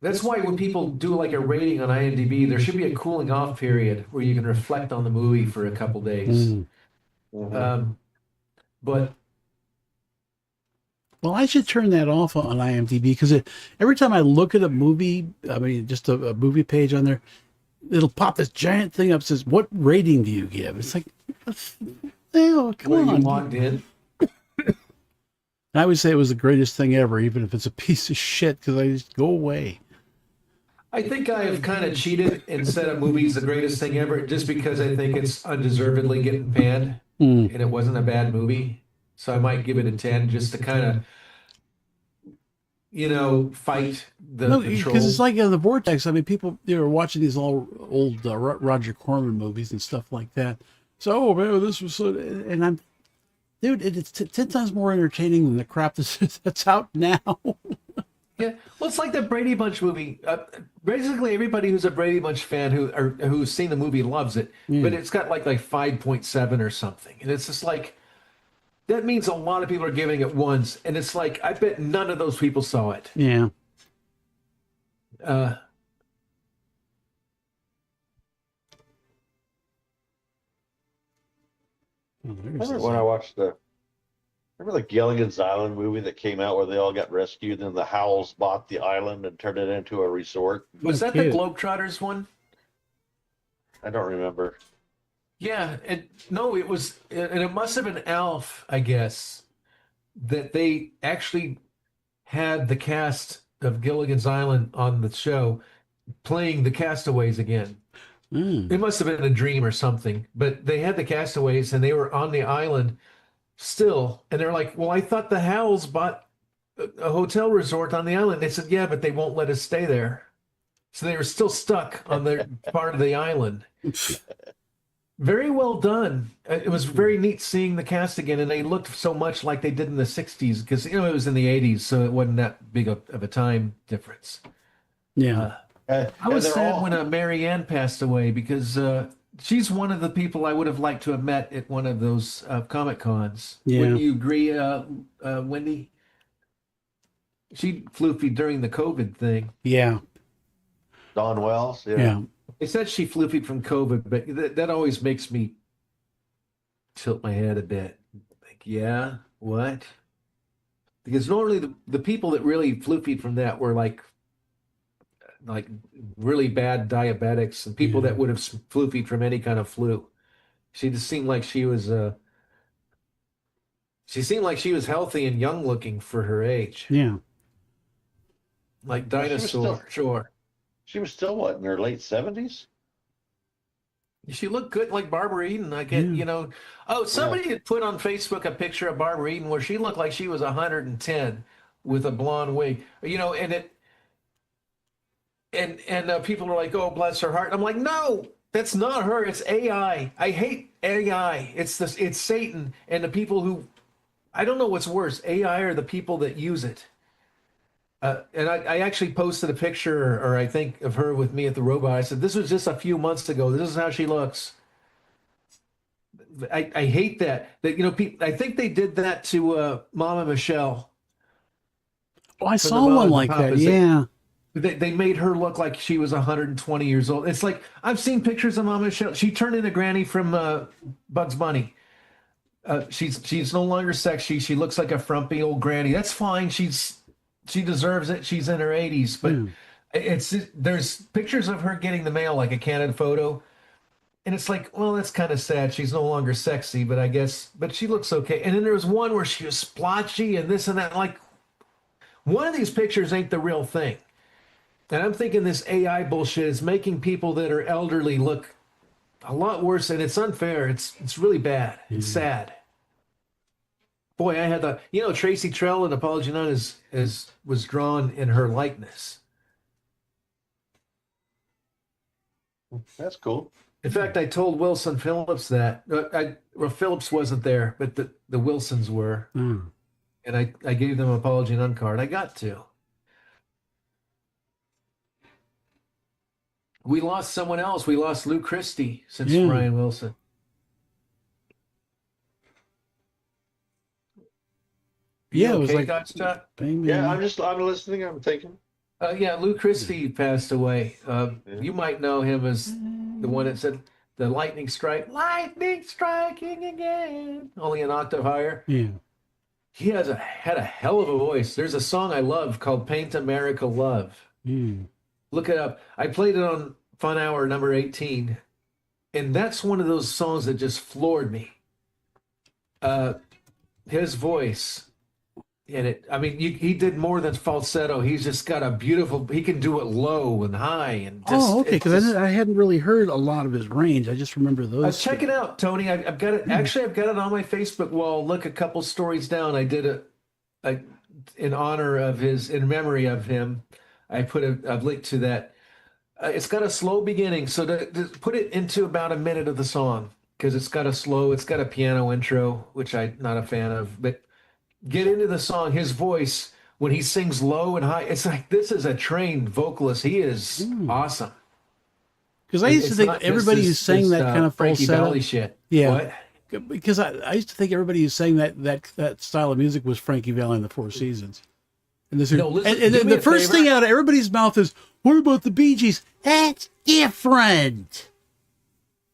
That's why when people do like a rating on IMDb, there should be a cooling off period where you can reflect on the movie for a couple days. Mm. But Well, I should turn that off on IMDb because every time I look at a movie, I mean, just a movie page on there, it'll pop this giant thing up that says, "What rating do you give?" It's like, oh, come were you on. logged in? I would say it was the greatest thing ever, even if it's a piece of shit, because I just go away. I think I have kind of cheated and said a movie's the greatest thing ever just because I think it's undeservedly getting panned Mm. and it wasn't a bad movie. So I might give it a 10 just to kind of, fight the No, because trolls. it's like in the Vortex. I mean, people are watching these old Roger Corman movies and stuff like that. So, oh man, this was so, and I'm, dude, it's 10 times more entertaining than the crap that's out now. Yeah, well, it's like the Brady Bunch movie. Basically, everybody who's a Brady Bunch fan who's seen the movie loves it, but it's got like 5.7 or something, and it's just like that means a lot of people are giving it ones, and it's like I bet none of those people saw it. Yeah. Uh, Remember when I watched remember the Gilligan's Island movie that came out where they all got rescued and the Howells bought the island and turned it into a resort? was that the Globetrotters one? I don't remember. Yeah, no, it was, and it must have been Alf, I guess, that they actually had the cast of Gilligan's Island on the show playing the castaways again. It must have been a dream or something, but they had the castaways and they were on the island still, and they're like, well, I thought the Howells bought a hotel resort on the island. They said, yeah, but they won't let us stay there. So they were still stuck on their part of the island. Very well done. It was very neat seeing the cast again, and they looked so much like they did in the 60s because, it was in the 80s, so it wasn't that big of a time difference. Yeah. I was sad when Mary Ann passed away because she's one of the people I would have liked to have met at one of those Comic Cons. Yeah. Wouldn't you agree, Wendy? She floofied during the COVID thing. Yeah. Dawn Wells? Yeah. They said she floofied from COVID, but that always makes me tilt my head a bit. Like, yeah, what? Because normally the people that really floofied from that were like really bad diabetics and people that would have floofied from any kind of flu. She just seemed like she was healthy and young looking for her age. Yeah. Like dinosaur, sure. She was still what, in her late 70s? She looked good like Barbara Eden. I get, Oh, somebody had put on Facebook a picture of Barbara Eden where she looked like she was 110 with a blonde wig. And people are like, "Oh, bless her heart." I'm like, "No, that's not her. It's AI. I hate AI. It's Satan and the people who, I don't know what's worse, AI or the people that use it." And I actually posted a picture, or I think, of her with me at the robot. I said, "This was just a few months ago. This is how she looks." I hate that. I think they did that to Mama Michelle. Oh, I saw one like that. Yeah. They made her look like she was 120 years old. It's like, I've seen pictures of Mama Michelle. She turned into Granny from Bugs Bunny. She's no longer sexy. She looks like a frumpy old granny. That's fine. She deserves it. She's in her 80s. But there's pictures of her getting the mail, like a candid photo. And it's like, well, that's kind of sad. She's no longer sexy, but she looks okay. And then there was one where she was splotchy and this and that. Like, one of these pictures ain't the real thing. And I'm thinking this AI bullshit is making people that are elderly look a lot worse, and it's unfair. It's really bad. It's sad. Boy, I had Tracy Trell in Apology None was drawn in her likeness. That's cool. In fact, I told Wilson Phillips that. Phillips wasn't there, but the Wilsons were. And I gave them an Apology None card. I got to. We lost someone else. We lost Lou Christie since Brian Wilson. Yeah, it was okay, like God's Chuck? Yeah, I'm listening. I'm thinking. Yeah, Lou Christie passed away. Yeah. You might know him as the one that said the lightning striking again, only an octave higher. Yeah. He had a hell of a voice. There's a song I love called "Paint America Love." Mm. Look it up. I played it on Fun Hour number 18, and that's one of those songs that just floored me. Uh, his voice in it. I mean, he did more than falsetto. He's just got a beautiful. He can do it low and high and just. Oh, okay. It's Because just, I hadn't really heard a lot of his range. I just remember those. check it out, Tony. I've got it. Actually, I've got it on my Facebook wall. Look, a couple stories down. I did a in honor of in memory of him. I put a link to that. It's got a slow beginning, so to put it into about a minute of the song because it's got a piano intro, which I'm not a fan of, but get into the song. His voice when he sings low and high, it's like this is a trained vocalist. He is awesome. Because I used to It's think not just everybody who sang that kind of Frankie falsetto. Valli shit. Yeah. What? Because I used to think everybody who sang that style of music was Frankie Valli and the Four Seasons. And this No, listen, and do then me the a first favor. thing out of everybody's mouth is, "What about the Bee Gees?" That's different.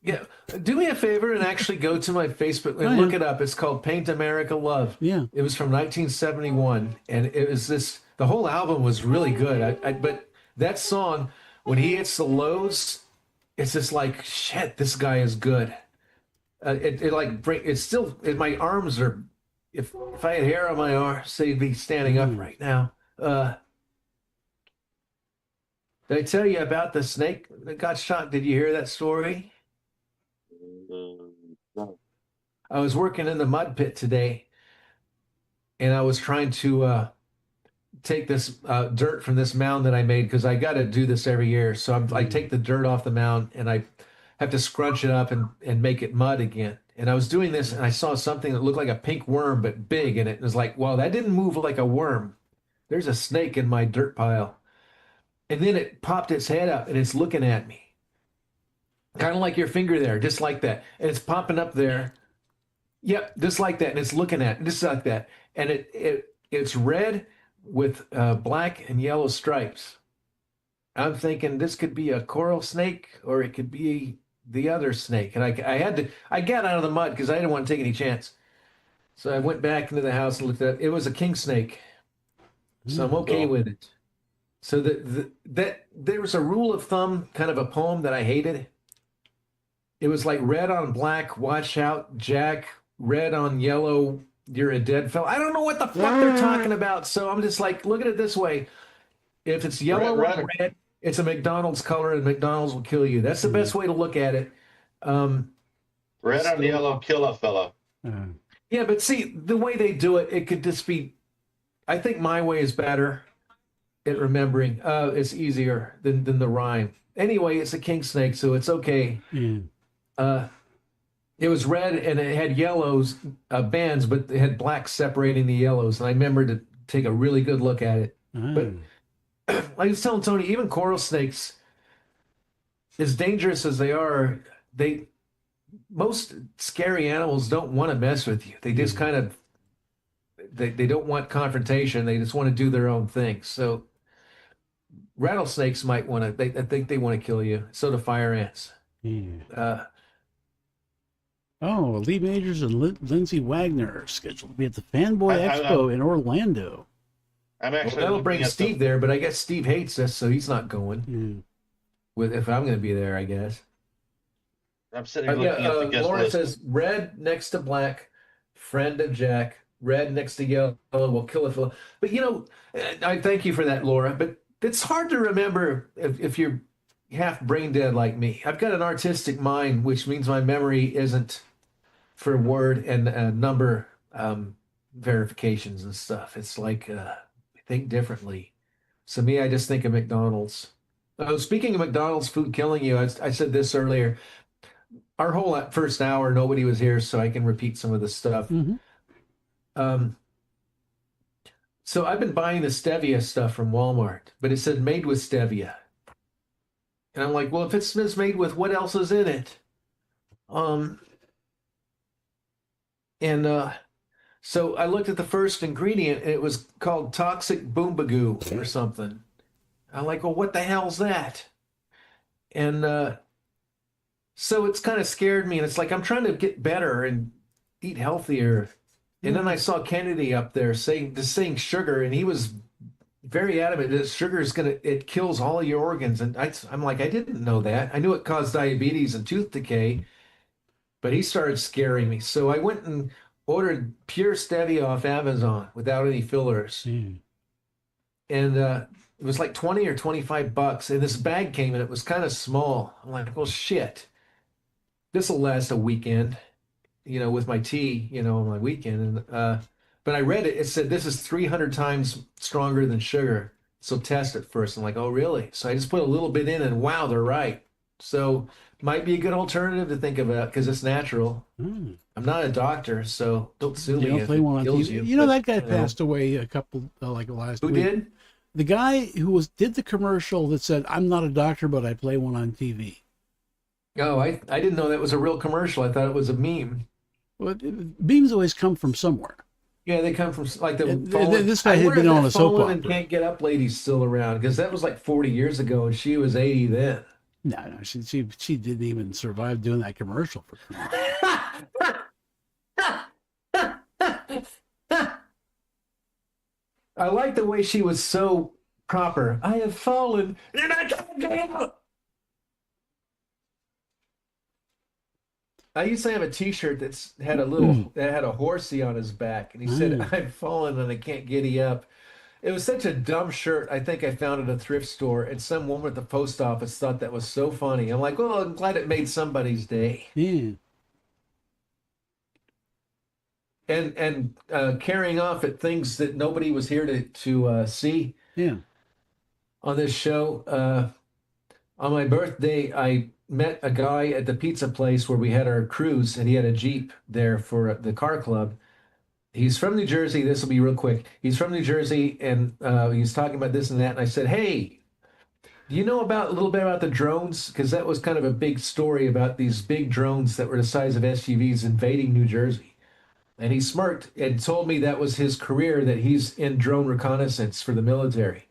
Yeah, do me a favor and actually go to my Facebook and Oh, yeah. look it up. It's called Paint America Love. Yeah. It was from 1971, and it was this. The whole album was really good. But that song, when he hits the lows, it's just like shit. This guy is good. It like bring. It's still. My arms are. If I had hair on my arms, they'd be standing up right now. Did I tell you about the snake that got shot? Did you hear that story? No. I was working in the mud pit today, and I was trying to take this dirt from this mound that I made because I got to do this every year. So I take the dirt off the mound and I have to scrunch it up and make it mud again. And I was doing this and I saw something that looked like a pink worm but big, and it was like, wow, that didn't move like a worm. There's a snake in my dirt pile. And then it popped its head up and it's looking at me. Kind of like your finger there, just like that. And it's popping up there. Yep, just like that. And it's looking at it, just like that. And it's red with black and yellow stripes. I'm thinking this could be a coral snake or it could be the other snake. And I got out of the mud because I didn't want to take any chance. So I went back into the house and looked at it. It was a king snake. So I'm okay with it. So that there was a rule of thumb, kind of a poem that I hated. It was like red on black, watch out, Jack. Red on yellow, you're a dead fella. I don't know what the fuck they're talking about. So I'm just like, look at it this way. If it's yellow or red, it's a McDonald's color and McDonald's will kill you. That's the best way to look at it. Red on yellow, kill a fella. Yeah, but see, the way they do it, it could just be, I think my way is better at remembering. It's easier than the rhyme. Anyway, it's a king snake, so it's okay. Yeah. It was red and it had yellows bands, but it had black separating the yellows. And I remember to take a really good look at it. But like I was telling Tony, even coral snakes, as dangerous as they are, most scary animals don't want to mess with you. They just kind of they don't want confrontation. They just want to do their own thing. So rattlesnakes might want to. I think they want to kill you. So do fire ants. Yeah. Lee Majors and Lindsay Wagner are scheduled to be at the Fanboy Expo in Orlando. I'm actually that'll bring looking at Steve there, but I guess Steve hates us, so he's not going. If I'm going to be there, I guess. I'm sitting here looking at the guest Laura list. says red next to black, friend of Jack. Red next to yellow will kill a fella. But I thank you for that, Laura. But it's hard to remember if you're half brain dead like me. I've got an artistic mind, which means my memory isn't for word and number verifications and stuff. It's like I think differently. So me, I just think of McDonald's. Speaking of McDonald's food killing you, I said this earlier. Our whole first hour, nobody was here, so I can repeat some of the stuff. So I've been buying the stevia stuff from Walmart, but it said made with stevia. And I'm like, well, if it's made with, what else is in it? So I looked at the first ingredient, and it was called toxic boombagoo or something. I'm like, well, what the hell's that? And so it's kind of scared me. And it's like, I'm trying to get better and eat healthier. And then I saw Kennedy up there saying sugar, and he was very adamant that sugar is it kills all your organs. And I'm like, I didn't know that. I knew it caused diabetes and tooth decay, but he started scaring me. So I went and ordered pure stevia off Amazon without any fillers. Mm. And it was like 20 or 25 bucks. And this bag came and it was kind of small. I'm like, well, shit, this will last a weekend, with my tea, on my weekend. And but I read it. It said this is 300 times stronger than sugar. So test it first. I'm like, oh, really? So I just put a little bit in, and wow, they're right. So might be a good alternative to think about because it's natural. Mm. I'm not a doctor, so don't sue You me don't if play it one on kills TV. you. You know, but, that guy passed away a couple, last Who week. did? The guy who did the commercial that said, "I'm not a doctor, but I play one on TV." Oh, I didn't know that was a real commercial. I thought it was a meme. Well, beams always come from somewhere. Yeah, they come from like the And fallen. this guy I had wonder been if on that a soap fallen and opera. can't get up lady's still around because that was like 40 years ago and she was 80 then. No, she didn't even survive doing that commercial for crying. I like the way she was so proper. I have fallen and I can't get up. I used to have a T-shirt that had a horsey on his back, and he said, "I've fallen and I can't giddy up." It was such a dumb shirt. I think I found it at a thrift store, and some woman at the post office thought that was so funny. I'm like, well, I'm glad it made somebody's day. Yeah. And carrying off at things that nobody was here to see Yeah. on this show. On my birthday, I met a guy at the pizza place where we had our cruise, and he had a Jeep there for the car club. He's from New Jersey. This will be real quick. He's from New Jersey, and he was talking about this and that. And I said, "Hey, do you know a little bit about the drones? Because that was kind of a big story about these big drones that were the size of SUVs invading New Jersey." And he smirked and told me that was his career, that he's in drone reconnaissance for the military.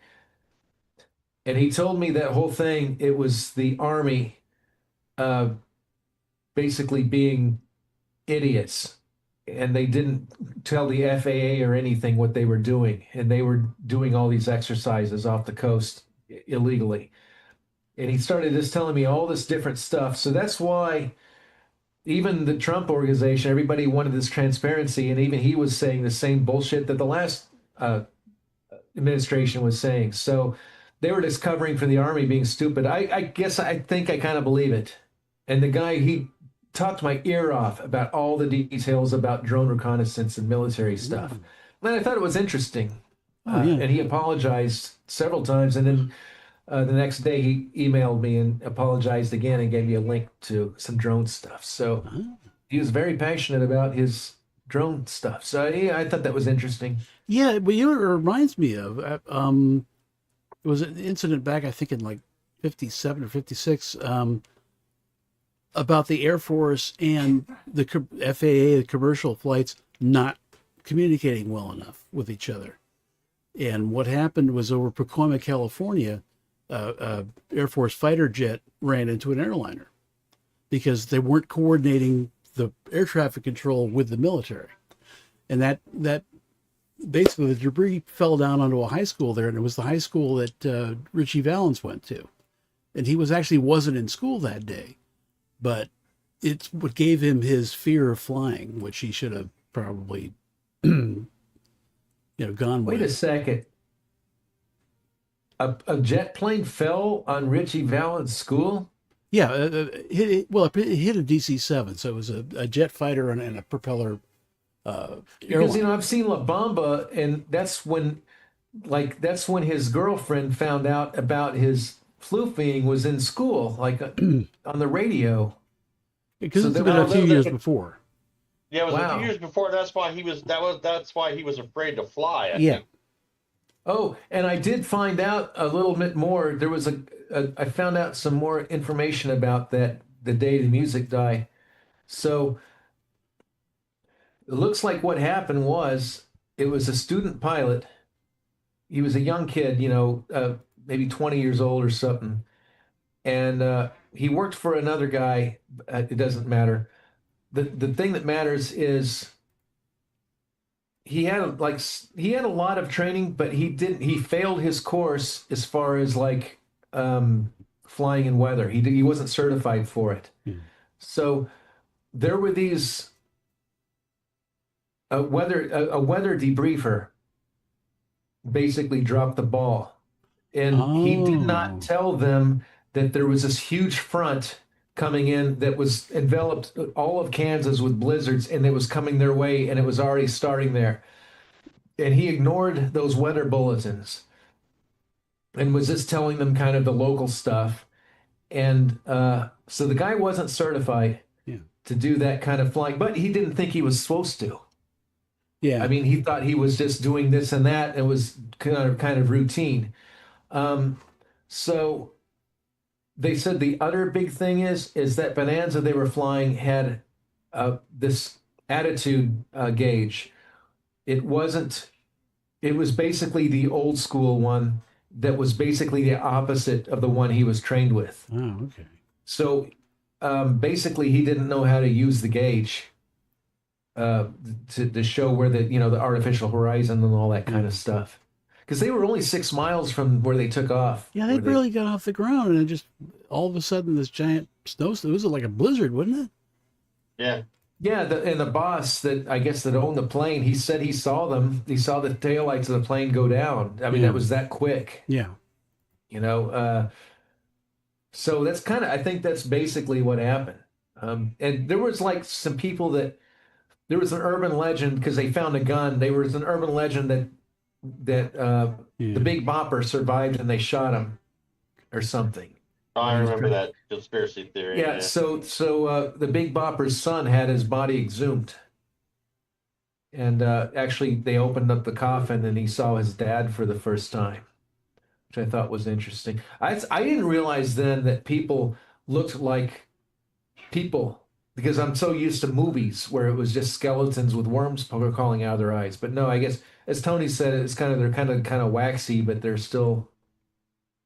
And he told me that whole thing, it was the Army uh, basically being idiots. And they didn't tell the FAA or anything what they were doing. And they were doing all these exercises off the coast illegally. And he started just telling me all this different stuff. So that's why even the Trump organization, everybody wanted this transparency. And even he was saying the same bullshit that the last administration was saying. So they were just covering for the Army being stupid. I think I kind of believe it. And the guy, he talked my ear off about all the details about drone reconnaissance and military stuff. And I thought it was interesting. Oh, yeah. And he apologized several times. And then the next day he emailed me and apologized again and gave me a link to some drone stuff. So he was very passionate about his drone stuff. So yeah, I thought that was interesting. Yeah, but you know what it reminds me of? It was an incident back, I think, in like 57 or 56, about the Air Force and the FAA, the commercial flights, not communicating well enough with each other. And what happened was over Pacoima, California, Air Force fighter jet ran into an airliner because they weren't coordinating the air traffic control with the military. And that basically the debris fell down onto a high school there, and it was the high school that Richie Valens went to. And he wasn't in school that day, but it's what gave him his fear of flying, which he should have probably gone Wait a with. second. A jet plane fell on Richie Valens' school? Yeah, it hit a DC-7, so it was a jet fighter and a propeller Because airline. I've seen La Bamba, and that's when his girlfriend found out about his floofing was in school, like on the radio. Because so it's there been were- a few years before. Yeah, it was a Wow. few years before. That's why he was afraid to fly. I Yeah. think. Oh, and I did find out a little bit more. There was I found out some more information about that the day the music died. So it looks like what happened was it was a student pilot. He was a young kid, maybe 20 years old or something. And he worked for another guy. It doesn't matter. The thing that matters is he had a lot of training, but he failed his course as far as like flying in weather. He wasn't certified for it. So there were these a weather debriefer basically dropped the ball, and he did not tell them that there was this huge front coming in that was enveloped all of Kansas with blizzards, and it was coming their way, and it was already starting there. And he ignored those weather bulletins and was just telling them kind of the local stuff. And so the guy wasn't certified to do that kind of flying, but he didn't think he was supposed to. Yeah. I mean, he thought he was just doing this and that. It was kind of routine. So they said the other big thing is that Bonanza they were flying had this attitude gauge. It wasn't. It was basically the old school one that was basically the opposite of the one he was trained with. Oh, okay. So basically, he didn't know how to use the gauge to show where the artificial horizon and all that kind of stuff. Because they were only 6 miles from where they took off. Yeah, they barely got off the ground, and it just all of a sudden this giant snowstorm. It was like a blizzard, wasn't it? Yeah. Yeah, and the boss that I guess that owned the plane, he said he saw them. He saw the taillights of the plane go down. I mean, that was that quick. Yeah. So that's I think that's basically what happened. And there was like some people there was an urban legend because they found a gun. There was an urban legend that the Big Bopper survived and they shot him or something. Oh, I remember that conspiracy theory. Yeah, so the Big Bopper's son had his body exhumed. And actually, they opened up the coffin and he saw his dad for the first time, which I thought was interesting. I didn't realize then that people looked like people because I'm so used to movies where it was just skeletons with worms crawling out of their eyes. But no, I guess as Tony said, it's they're kind of waxy, but they're still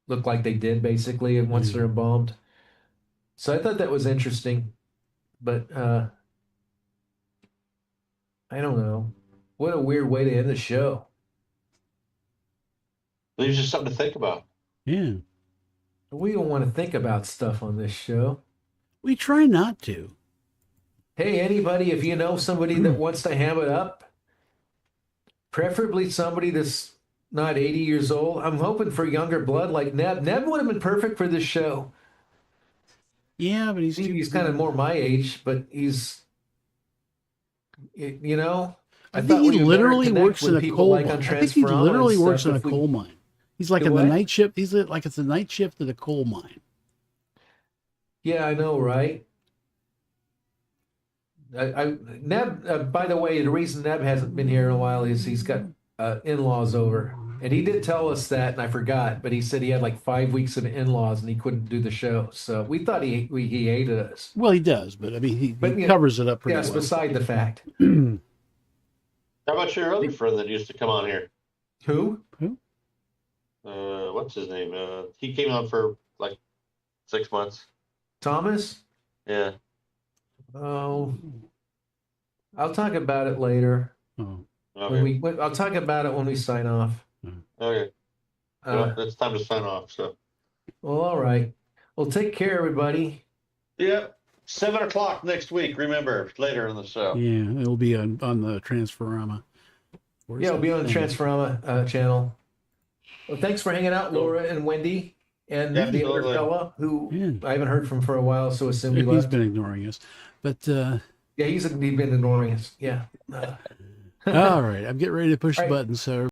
look like they did basically once they're embalmed. So I thought that was interesting, but I don't know. What a weird way to end the show. Leaves you something to think about. Yeah. We don't want to think about stuff on this show. We try not to. Hey, anybody, if you know somebody that wants to ham it up, preferably somebody that's not 80 years old. I'm hoping for younger blood like Neb. Neb would have been perfect for this show. Yeah, but He's kind of more my age, but he's, I think he literally works in a coal mine. I think he literally works in a coal mine. He's like in the night shift. He's like it's a night shift at a coal mine. Yeah, I know, right? Neb, by the way, the reason Neb hasn't been here in a while is he's got in-laws over. And he did tell us that, and I forgot, but he said he had like 5 weeks of in-laws and he couldn't do the show. So we thought he hated us. Well, he does, but I mean, he covers it up pretty well. Yes, beside the fact. How about your other friend that used to come on here? Who? What's his name? He came on for like 6 months. Thomas? Yeah. Oh, I'll talk about it later. Oh. Okay. I'll talk about it when we sign off. Okay. Well, it's time to sign off. So. Well, all right. Well, take care, everybody. Yep. 7 o'clock next week. Remember, later in the show. Yeah, it'll be on the Transforama. It'll be on the Transforama channel. Well, thanks for hanging out, Laura and Wendy, and the other fella who I haven't heard from for a while, so assume he left. He's been ignoring us, but yeah, he's been ignoring us. Yeah. All right, I'm getting ready to push the button, so.